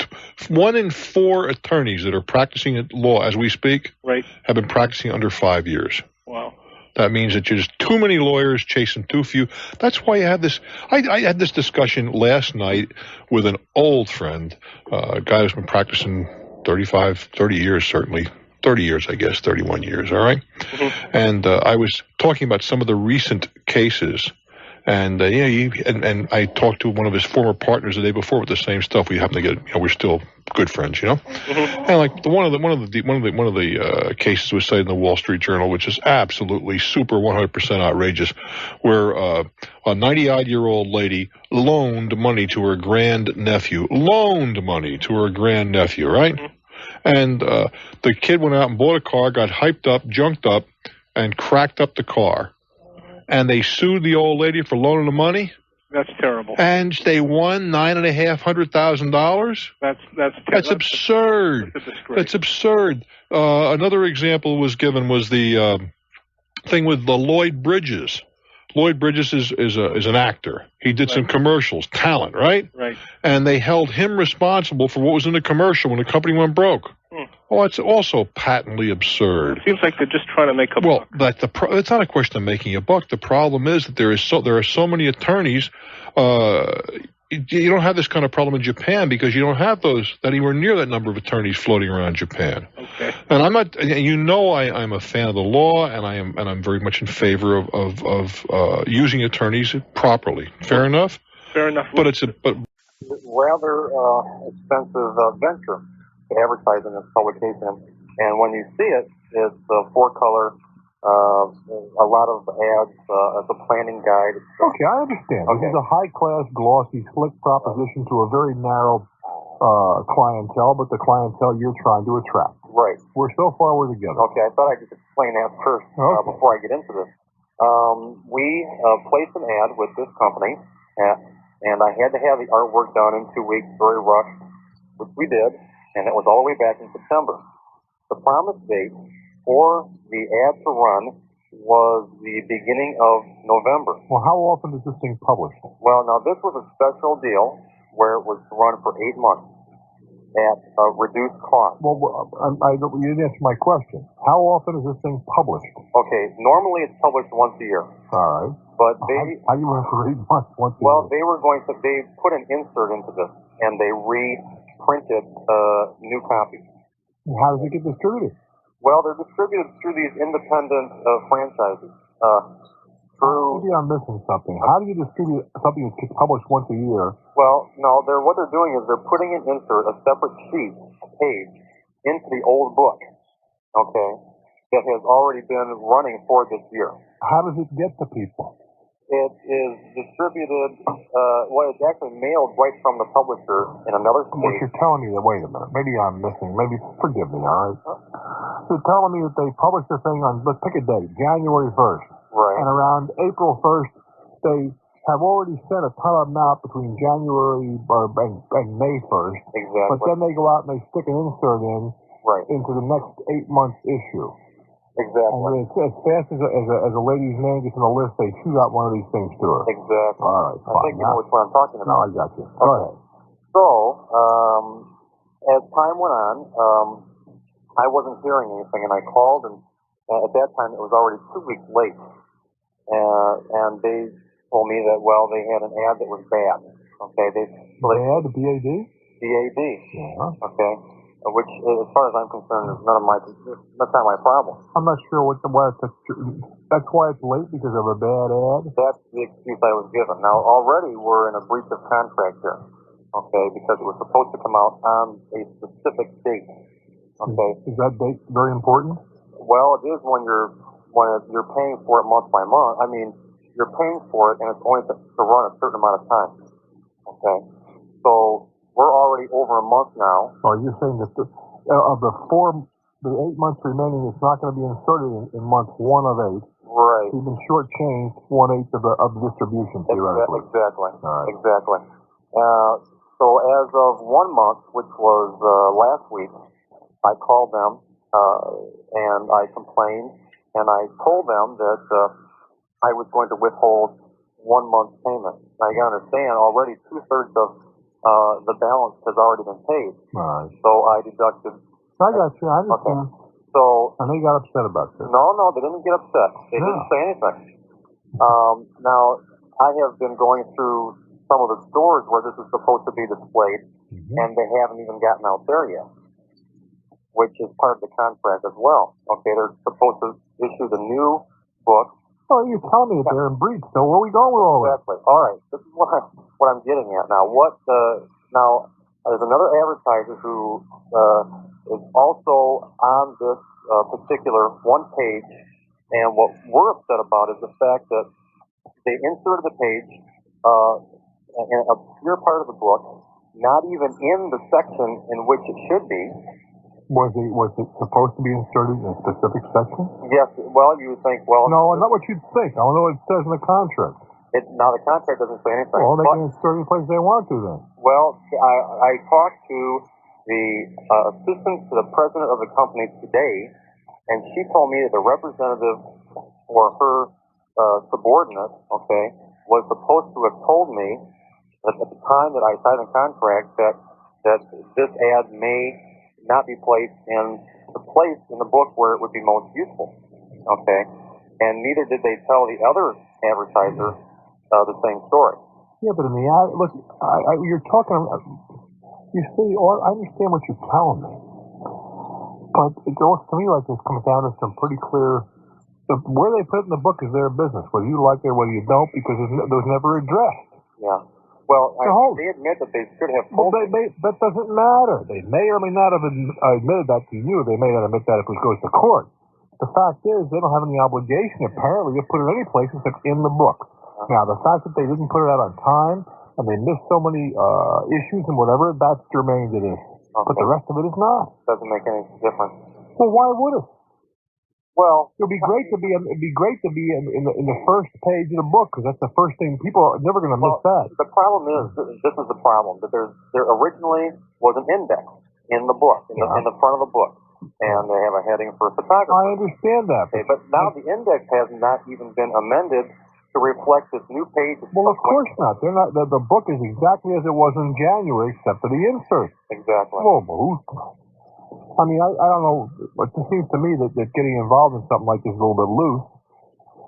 1 in 4 attorneys that are practicing at law as we speak have been practicing under 5 years. Wow. That means that there's too many lawyers chasing too few. That's why you have this. I had this discussion last night with an old friend, a guy who's been practicing 30 years, certainly. 30 years, I guess, 31 years, all right? And I was talking about some of the recent cases. And and I talked to one of his former partners the day before with the same stuff. We happen to get, we're still good friends, And like one of the cases was cited in the Wall Street Journal, which is absolutely super 100% outrageous, where a 90-odd-year-old lady loaned money to her grandnephew, right? And the kid went out and bought a car, got hyped up, junked up, and cracked up the car. And they sued the old lady for loaning the money. That's terrible. And they won $9,500,000. That's absurd. That's a disgrace. That's absurd. Another example was the thing with the Lloyd Bridges. Lloyd Bridges is an actor. He did some commercials, talent, right? Right. And they held him responsible for what was in the commercial when the company went broke. Well, it's also patently absurd. It seems like they're just trying to make a buck. Well, it's not a question of making a buck. The problem is that there are so many attorneys. You don't have this kind of problem in Japan because you don't have anywhere near that number of attorneys floating around Japan. Okay. And I'm not. I'm a fan of the law, and I'm very much in favor of using attorneys properly. Fair enough. Fair enough. But it's rather expensive venture to advertise in this publication, and when you see it, it's four color. A lot of ads as a planning guide. Okay, I understand. Okay. This is a high-class, glossy, slick proposition to a very narrow clientele, but the clientele you're trying to attract. Right. So far we're together. Okay, I thought I could explain that first before I get into this. We placed an ad with this company, and I had to have the artwork done in 2 weeks, very rushed, which we did, and it was all the way back in September. The promised date for the ad to run was the beginning of November. Well, how often is this thing published? Well, now this was a special deal where it was to run for 8 months at a reduced cost. Well, you didn't answer my question. How often is this thing published? Okay, normally it's published once a year. All right. But they... How do you run for 8 months once a year? Well, they put an insert into this, and they reprinted new copies. How does it get distributed? Well, they're distributed through these independent franchises. Maybe I'm missing something. How do you distribute something that's published once a year? Well, no, what they're doing is they're putting an insert, a separate sheet, a page, into the old book, okay, that has already been running for this year. How does it get to people? It is distributed, it's actually mailed right from the publisher in another state. What you're telling me, wait a minute, maybe I'm missing, forgive me, all right? You're telling me that they published the thing on, let's pick a date, January 1st. Right. And around April 1st, they have already sent a ton of them out between January and May 1st. Exactly. But then they go out and they stick an insert in into the next 8 months issue. Exactly. And as fast as a lady's name gets on the list, they shoot out one of these things to her. Exactly. All right, fine. I think you know which one I'm talking about. No, I got you. Go ahead. So, as time went on, I wasn't hearing anything, and I called, and at that time it was already 2 weeks late. And they told me that, they had an ad that was bad. Okay. Bad? B-A-D? B-A-D. Yeah. Okay. Which, as far as I'm concerned, is that's not my problem. I'm not sure that's why it's late, because of a bad ad? That's the excuse I was given. Now, already we're in a breach of contract here, okay, because it was supposed to come out on a specific date, okay? Is that date very important? Well, it is when you're paying for it month by month. I mean, you're paying for it, and it's only to run a certain amount of time, okay? So we're already over a month now. So are you saying that of the 8 months remaining, it's not going to be inserted in month 1 of 8? Right. You've been shortchanged 1/8 of the distribution, theoretically. Exactly. All right. Exactly. So as of 1 month, which was last week, I called them and I complained, and I told them that I was going to withhold 1 month's payment. Now you got to understand, already 2/3 of the balance has already been paid. Right. So I deducted. I got you. I understand. Okay. So. And they got upset about this. No, they didn't get upset. They didn't say anything. Now, I have been going through some of the stores where this is supposed to be displayed, and they haven't even gotten out there yet, which is part of the contract as well. Okay, they're supposed to issue the new book. Oh, you're telling me that they're in breach. So where are we going with all this? Exactly. All right. This is what I'm getting at now. Now, there's another advertiser who is also on this particular one page, and what we're upset about is the fact that they inserted the page in a obscure part of the book, not even in the section in which it should be. Was it supposed to be inserted in a specific section? Yes. Well, you would think, No, not what you'd think. I don't know what it says in the contract. Now the contract doesn't say anything. Well, they can insert any place they want to then. Well, I talked to the assistant to the president of the company today, and she told me that the representative for her subordinate, okay, was supposed to have told me that at the time that I signed the contract that this ad may not be placed in the place in the book where it would be most useful, okay, and neither did they tell the other advertiser the same story. Yeah, but in the ad, look, you're talking. You see, I understand what you're telling me, but it looks to me like this comes down to some pretty clear. Where they put it in the book is their business, whether you like it or whether you don't, because it was never addressed. Yeah. Well, they admit that they should have told that doesn't matter. They may or may not have admitted that to you. They may not admit that if it goes to court. The fact is, they don't have any obligation, apparently, to put it any place except in the book. Now, the fact that they didn't put it out on time, and they missed so many issues and whatever, that's germane to this. But the rest of it is not. Doesn't make any difference. Well, why would it? Well, it'd be great to be in the first page of the book, because that's the first thing. People are never going to miss that. The problem is, this is the problem, that there originally was an index in the book, in the front of the book, and they have a heading for photography. I understand that. Okay, but now the index has not even been amended to reflect this new page. Well, of course not. They're not. The book is exactly as it was in January, except for the insert. Exactly. Well, I mean, I don't know. It just seems to me that getting involved in something like this is a little bit loose.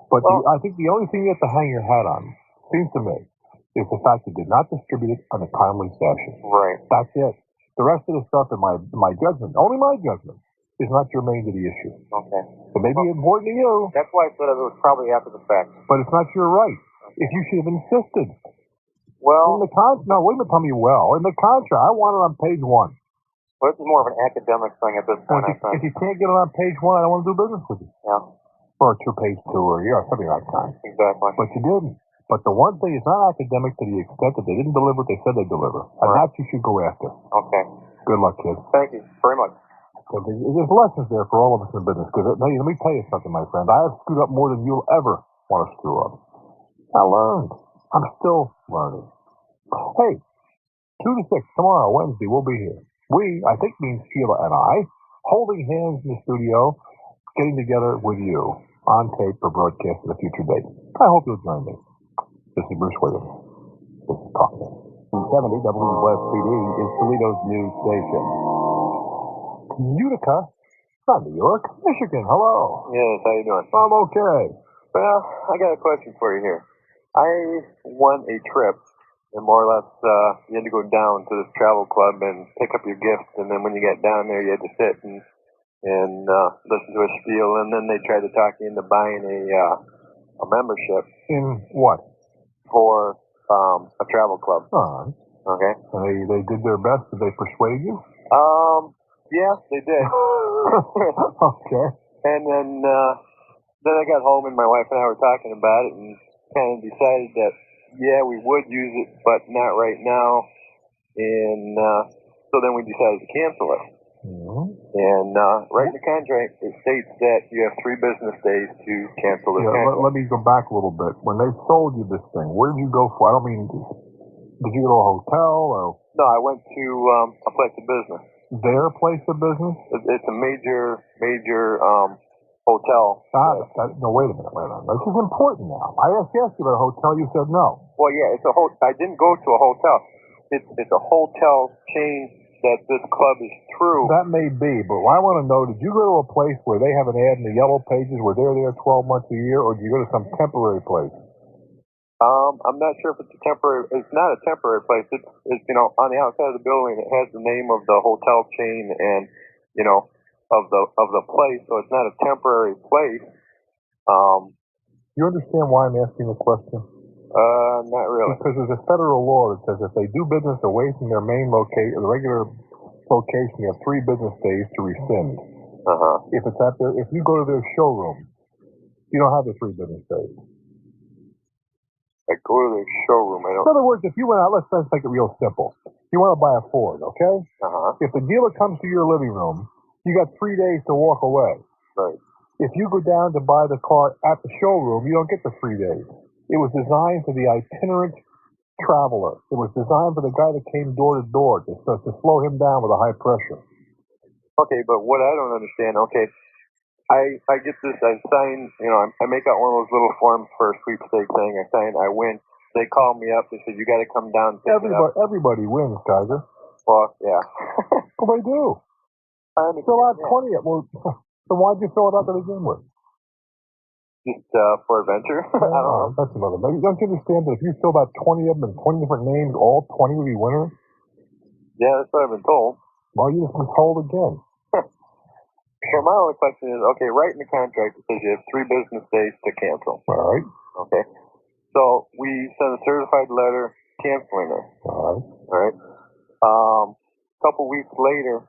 But I think the only thing you have to hang your hat on, seems to me, is the fact that they did not distribute it on a timely fashion. Right. That's it. The rest of the stuff, in my judgment, only my judgment, is not germane to the issue. Okay. It may be important to you. That's why I said it was probably after the fact. But it's not your right. If you should have insisted. Well. In the no, wait a minute, tell me well. In the contract, I want it on page 1. Well, this is more of an academic thing at this point, I think. If you can't get it on page 1, I don't want to do business with you. Yeah. Or page 2, or something like that. Exactly. But you didn't. But the one thing is not academic to the extent that they didn't deliver what they said they'd deliver. And that you should go after. Okay. Good luck, kid. Thank you very much. There's lessons there for all of us in business. Because let me tell you something, my friend. I have screwed up more than you'll ever want to screw up. I learned. I'm still learning. Hey, 2 to 6 tomorrow, Wednesday, we'll be here. We, I think means Sheila and I, holding hands in the studio, getting together with you on tape for broadcast at a future date. I hope you'll join me. This is Bruce Williams. This is Talknet. 70 WSPD is Toledo's news station. Utica, not New York, Michigan. Hello. Yes, how you doing? I'm okay. Well, I got a question for you here. I won a trip, and more or less, you had to go down to this travel club and pick up your gifts, and then when you got down there, you had to sit and listen to a spiel, and then they tried to talk you into buying a membership. In what? For a travel club. Oh. Okay. And they did their best. Did they persuade you? Yeah, they did. Okay. And then I got home, and my wife and I were talking about it, and kind of decided that, yeah, we would use it, but not right now. And so then we decided to cancel it. Mm-hmm. And right in the contract, it states that you have 3 business days to cancel the contract. Let me go back a little bit. When they sold you this thing, where did you go for? I don't mean, did you go to a hotel or? No, I went to a place of business. Their place of business? It's a major hotel. No, wait a minute. This is important now. I asked you about a hotel. You said no. Well, yeah, it's a I didn't go to a hotel. It's a hotel chain that this club is through. That may be, but I want to know, did you go to a place where they have an ad in the yellow pages where they're there 12 months a year, or did you go to some temporary place? I'm not sure if it's a temporary. It's not a temporary place. It's on the outside of the building. It has the name of the hotel chain and of the place, so it's not a temporary place. You understand why I'm asking the question? Not really. Because there's a federal law that says if they do business away from their main location, the regular location, you have 3 business days to rescind. If it's if you go to their showroom, you don't have the 3 business days. I go to their showroom. In other words, if you went out, let's make it real simple. You want to buy a Ford, okay? If the dealer comes to your living room, you got 3 days to walk away. Right. If you go down to buy the car at the showroom, you don't get the 3 days. It was designed for the itinerant traveler. It was designed for the guy that came door to door to slow him down with a high pressure. Okay, but what I don't understand, okay, I get this, I sign, I make out one of those little forms for a sweepstake thing. I sign, I win. They call me up. They said, you got to come down and pick it up. Everybody wins, Tiger. Well, yeah. Well, they do. I understand. Fill out 20. Well, so why'd you fill it out to begin with? Just for adventure? I don't know. That's another. Don't you understand that if you filled out 20 of them and 20 different names, all 20 would be winners? Yeah, that's what I've been told. Well, you just been told again. So my only question is, okay, right in the contract it says you have 3 business days to cancel. All right. Okay. So we send a certified letter canceling it. All right. A couple weeks later,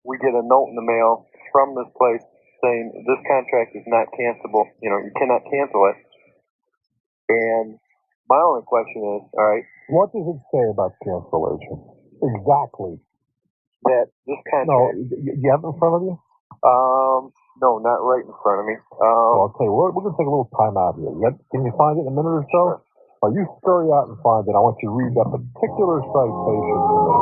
we get a note in the mail from this place saying this contract is not cancelable. You cannot cancel it. And my only question is, all right. What does it say about cancellation? Exactly. That this contract. No, you have it in front of you? No, not right in front of me. Well, I'll tell you, we're going to take a little time out here. Can you find it in a minute or so? Sure. Or you scurry out and find it. I want you to read that particular citation to me.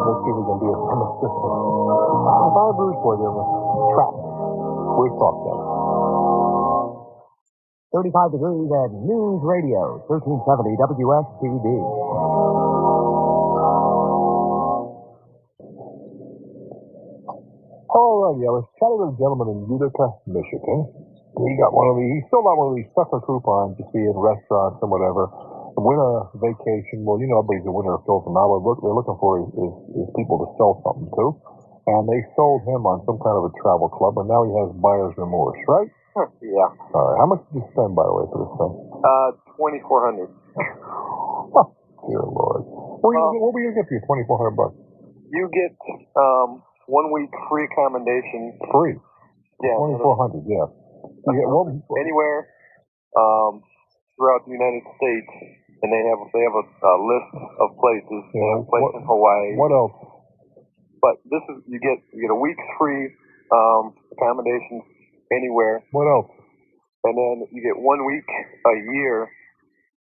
Let's see if we can be of some assistance. If I Bruce for you, trap. We'll talk then. 35 degrees at News Radio, 1370 WSTD. Alrighty, I was chatting with a gentleman in Utica, Michigan. He filled out one of these sucker coupons you see in restaurants and whatever. Winter vacation. Well, everybody's a winner of Phil from now. What they're looking for is people to sell something to. And they sold him on some kind of a travel club, and now he has buyer's remorse, right? Yeah. All right. How much did you spend, by the way, for this thing? $2,400. Oh, dear Lord. What will you get for your $2,400? You get 1 week free accommodation. Free? Yeah. $2,400, yeah. You get anywhere throughout the United States, and they have a list of places. They have a place in Hawaii. What else? But this is you get a week's free accommodations anywhere. What else? And then you get 1 week a year.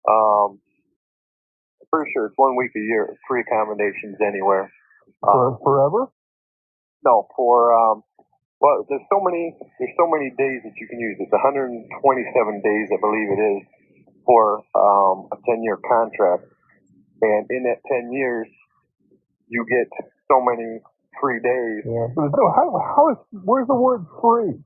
I'm pretty sure it's 1 week a year free accommodations anywhere. Forever? No, for well, there's so many days that you can use. It's 127 days, I believe it is, for a 10-year contract. And in that 10 years, you get so many free days. Yeah. Where's the word free?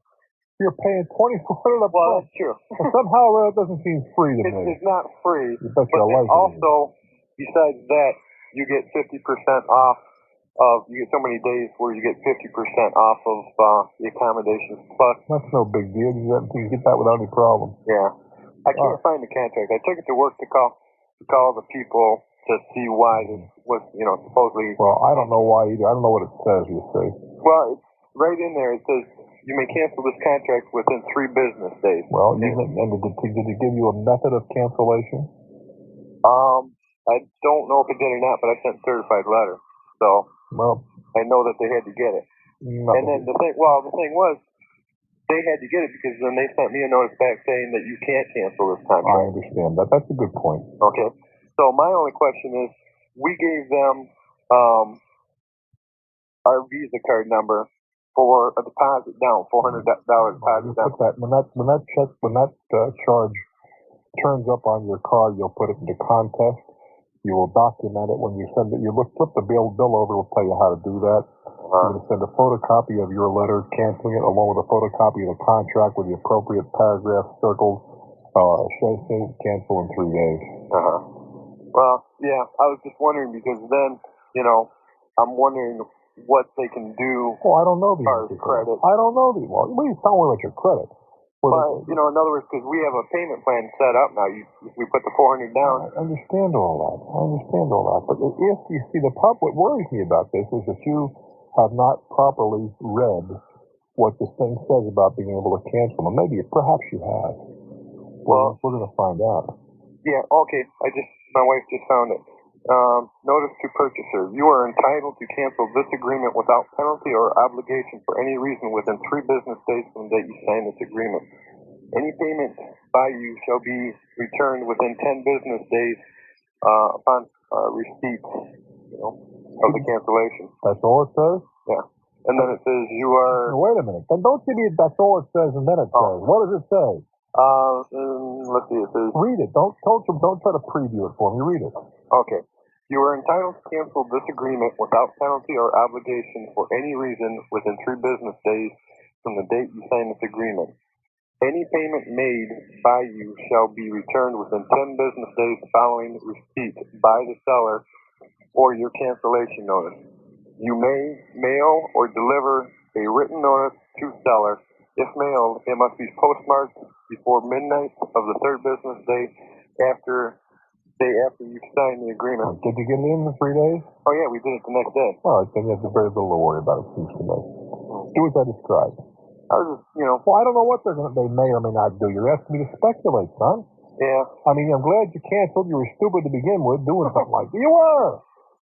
You're paying $2,400 a month. Well, that's true. Somehow that doesn't seem free to me. It's not free. But also, besides that, you get 50% off. You get so many days where you get 50% off of the accommodations plus. That's no big deal. You can get that without any problem. Yeah, I can't find the contract. I took it to work to call the people to see why this was, supposedly. Well, I don't know why either. I don't know what it says. You see. Well, it's right in there. It says you may cancel this contract within 3 business days. Well, did it give you a method of cancellation? I don't know if it did or not, but I sent a certified letter. So, well, I know that they had to get it. And then the thing was, they had to get it because then they sent me a notice back saying that you can't cancel this contract. I understand that. That's a good point. Okay. So my only question is, we gave them our Visa card number for a deposit down, $400 deposit down. When that charge turns up on your card, you'll put it into contest. You will document it when you send it. Flip the bill over. It'll tell you how to do that. You're going to send a photocopy of your letter canceling it, along with a photocopy of the contract with the appropriate paragraph circled. Say cancel in 3 days. Well, yeah, I was just wondering because then, I'm wondering what they can do. Well, I don't know the credit. I don't know the. Well, what are you telling me about your credit? But, in other words, because we have a payment plan set up now, we put the $400 down. I understand all that. But if you see what worries me about this is that you have not properly read what this thing says about being able to cancel them. Perhaps you have. Well, we're going to find out. Yeah, okay. My wife just found it. Notice to purchaser. You are entitled to cancel this agreement without penalty or obligation for any reason within 3 business days from the date you sign this agreement. Any payment by you shall be returned within 10 business days upon receipt, of the cancellation. That's all it says? Yeah. And then it says you are... Now, wait a minute. Then don't give me that's all it says and then it says. What does it say? Let's see. It says... Read it. Don't try to preview it for me. Read it. Okay. You are entitled to cancel this agreement without penalty or obligation for any reason within 3 business days from the date you sign this agreement. Any payment made by you shall be returned within 10 business days following receipt by the seller or your cancellation notice. You may mail or deliver a written notice to seller. If mailed, it must be postmarked before midnight of the 3rd business day after you sign the agreement. Did you get it in 3 days? Oh, yeah, we did it the next day. All right, then you have very little to worry about, it seems to me. Do as I described. I was just, Well, I don't know what they may or may not do. You're asking me to speculate, son. Yeah. I mean, I'm glad you canceled. You were stupid to begin with doing something like that. You were!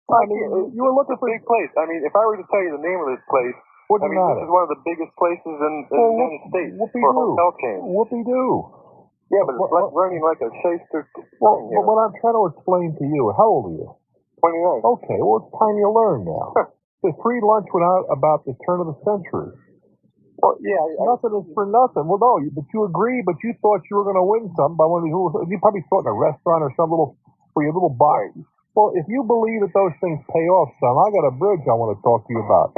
I mean, you were looking for... a big place. I mean, if I were to tell you the name of this place, Wouldn't matter. This is one of the biggest places in the United States for hotel chains. Whoopie-doo. Yeah, but it's running like a shyster thing. But what I'm trying to explain to you, how old are you? 29. Okay, well, it's time you learn now. The free lunch went out about the turn of the century. Well, yeah. Nothing is for nothing. Well, no, but you agree, but you thought you were going to win something by one of these little... You probably saw it in a restaurant or some little... for your little box. Well, if you believe that those things pay off, son, I got a bridge I want to talk to you about.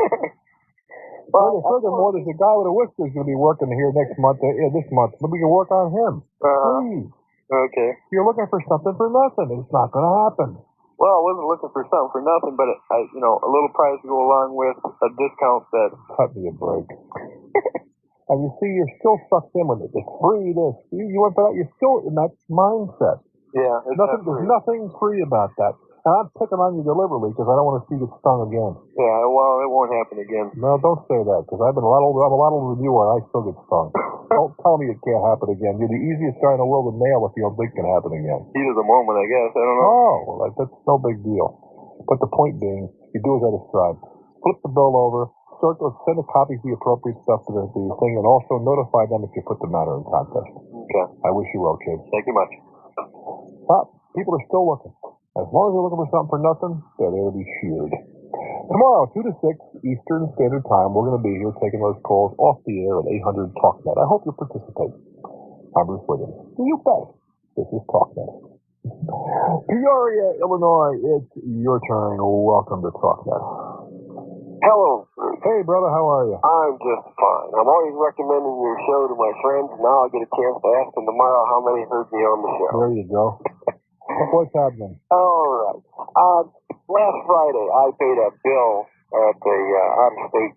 Furthermore, there's a guy with a whiskers going to be working here next month, this month. But we can work on him. Please. Okay. You're looking for something for nothing. It's not going to happen. Well, I wasn't looking for something for nothing, but a little prize to go along with a discount that... Cut me a break. And you see, you're still sucked in with it. It's free, this. You went for that. You're still in that mindset. Yeah. There's nothing free about that. And I'm picking on you deliberately because I don't want to see you get stung again. Yeah, well, it won't happen again. No, don't say that because I'm a lot older than you are. I still get stung. Don't tell me it can't happen again. You're the easiest guy in the world to nail if you don't think it can happen again. Heat of the moment, I guess. I don't know. Oh, well, that's no big deal. But the point being, you do as I described. Flip the bill over. Send a copy of the appropriate stuff to the thing, and also notify them if you put the matter in contest. Okay. I wish you well, kid. Thank you much. People are still looking. As long as they're looking for something for nothing, they're there to be sheared. Tomorrow, 2 to 6 Eastern Standard Time, we're going to be here taking those calls off the air at 800 Talknet. I hope you participate. I'm Bruce Williams. You bet. This is Talknet. Peoria, Illinois, it's your turn. Welcome to Talknet. Hello. Hey, brother, how are you? I'm just fine. I'm always recommending your show to my friends. Now I'll get a chance to ask them tomorrow how many heard me on the show. There you go. What's happening? All right. Last Friday, I paid a bill at the out-of-state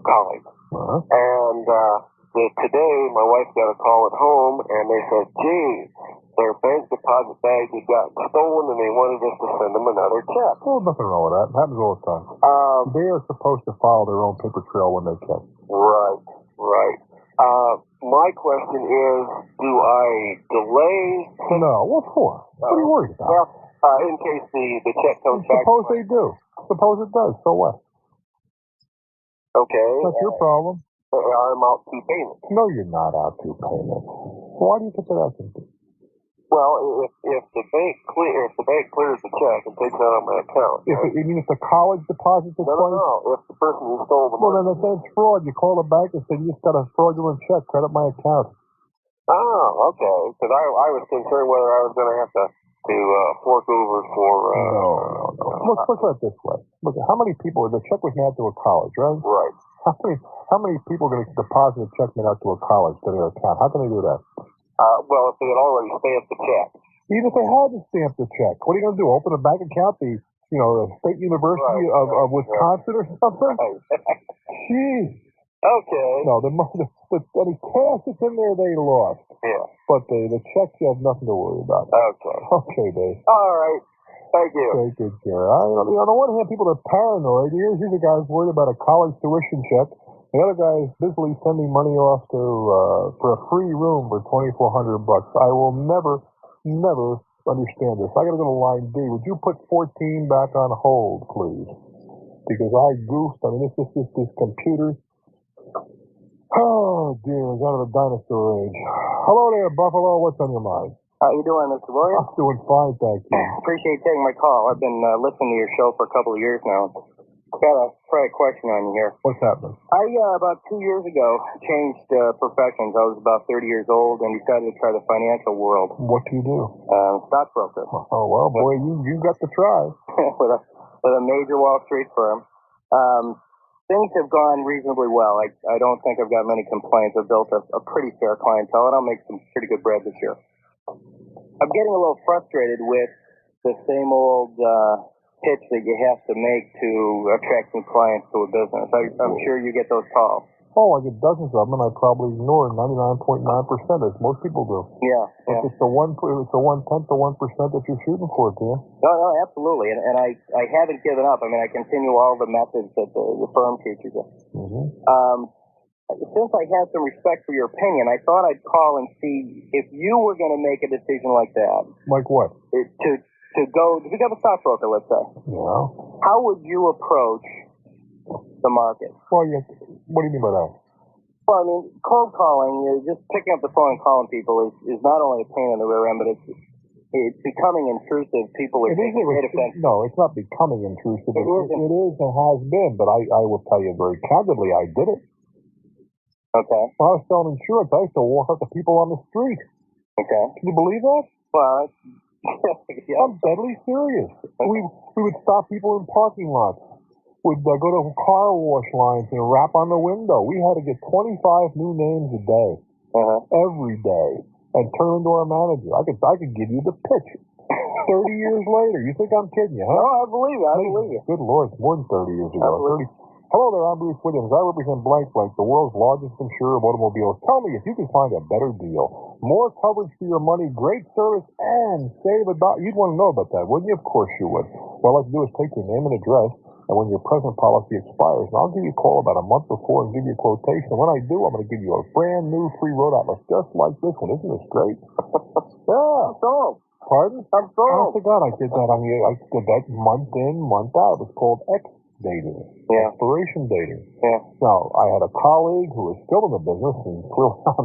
college. Uh-huh. And today, my wife got a call at home, and they said, gee, their bank deposit bag had gotten stolen, and they wanted us to send them another check. Oh, nothing wrong with that. It happens all the time. They are supposed to follow their own paper trail when they can. Right. My question is, do I delay? No, what for? What are you worried about? Well, in case the check comes back. Suppose they do. Suppose it does. So what? Okay. That's your problem. I'm out 2 payments. No, you're not out 2 payments. Why do you think that happens? Well, if the bank clears the check and takes it out of my account. You mean if the college deposits the place? No. If the person who stole the money. Well, then it's fraud. You call the bank and say, you just got a fraudulent check. Credit my account. Oh, okay. Because I was concerned whether I was going to have to fork over for... No. Look at it this way. Look, how many people... The check was made out to a college, right? Right. How many people are going to deposit a check made out to a college to their account? How can they do that? Well, if they had already stamped the check. Even if they had to stamp the check, what are you going to do? Open a bank account? The State University of Wisconsin or something? Jeez. Okay. No, any cash that's in there, they lost. Yeah. But the checks, you have nothing to worry about. Okay. Okay, Dave. All right. Thank you. Take good care. On the one hand, people are paranoid. Here's a guy who's worried about a college tuition check. The other guy is busily sending money off to for a free room for $2,400. I will never understand this. I got to go to line D. Would you put 14 back on hold, please? Because I goofed. I mean, this computer. Oh, dear, I got out of the dinosaur age. Hello there, Buffalo. What's on your mind? How you doing, Mr. Williams? I'm doing fine, thank you. Appreciate you taking my call. I've been listening to your show for a couple of years now. I've got a question on you here. What's happening? I, about 2 years ago, changed professions. I was about 30 years old and decided to try the financial world. What do you do? Stockbroker. Oh, well, boy, you got to try. with a major Wall Street firm. Things have gone reasonably well. I don't think I've got many complaints. I've built a pretty fair clientele, and I'll make some pretty good bread this year. I'm getting a little frustrated with the same old pitch that you have to make to attract new clients to a business. I'm sure you get those calls. Oh, I get dozens of them, and I probably ignore 99.9%, as most people do. Yeah. It's the 1/10 of 1% that you're shooting for, Tim. No, absolutely. And I haven't given up. I mean, I continue all the methods that the firm teaches us. Since I have some respect for your opinion, I thought I'd call and see if you were going to make a decision like that. Like what? To become a stockbroker, let's say. Yeah. How would you approach the market? Well, what do you mean by that? Well, I mean, cold calling, just picking up the phone and calling people is not only a pain in the rear end, but it's becoming intrusive. People are taking great offense. No, it's not becoming intrusive. It is and has been, but I will tell you very candidly, I did it. Okay. When I was selling insurance, I used to walk up to people on the street. Okay. Can you believe that? Well, yeah. I'm deadly serious. We would stop people in parking lots. We'd go to car wash lines and rap on the window. We had to get 25 new names a day, every day, and turn into our manager. I could give you the pitch. 30 years later. You think I'm kidding you, huh? No, I believe you. Good Lord, it's more than 30 years ago. Hello there, I'm Bruce Williams. I represent Blank Blank, the world's largest insurer of automobiles. Tell me if you can find a better deal. More coverage for your money, great service, and save a dollar. You'd want to know about that, wouldn't you? Of course you would. What I'd like to do is take your name and address, and when your present policy expires, and I'll give you a call about a month before and give you a quotation. And when I do, I'm going to give you a brand new free road atlas just like this one. Isn't this great? Yeah. I'm sold. Pardon? I'm sold. Honest to God, I did that I did that month in, month out. It was called dating. Yeah. Expiration dating. Yeah. Now, I had a colleague who was still in the business, and clearly I'm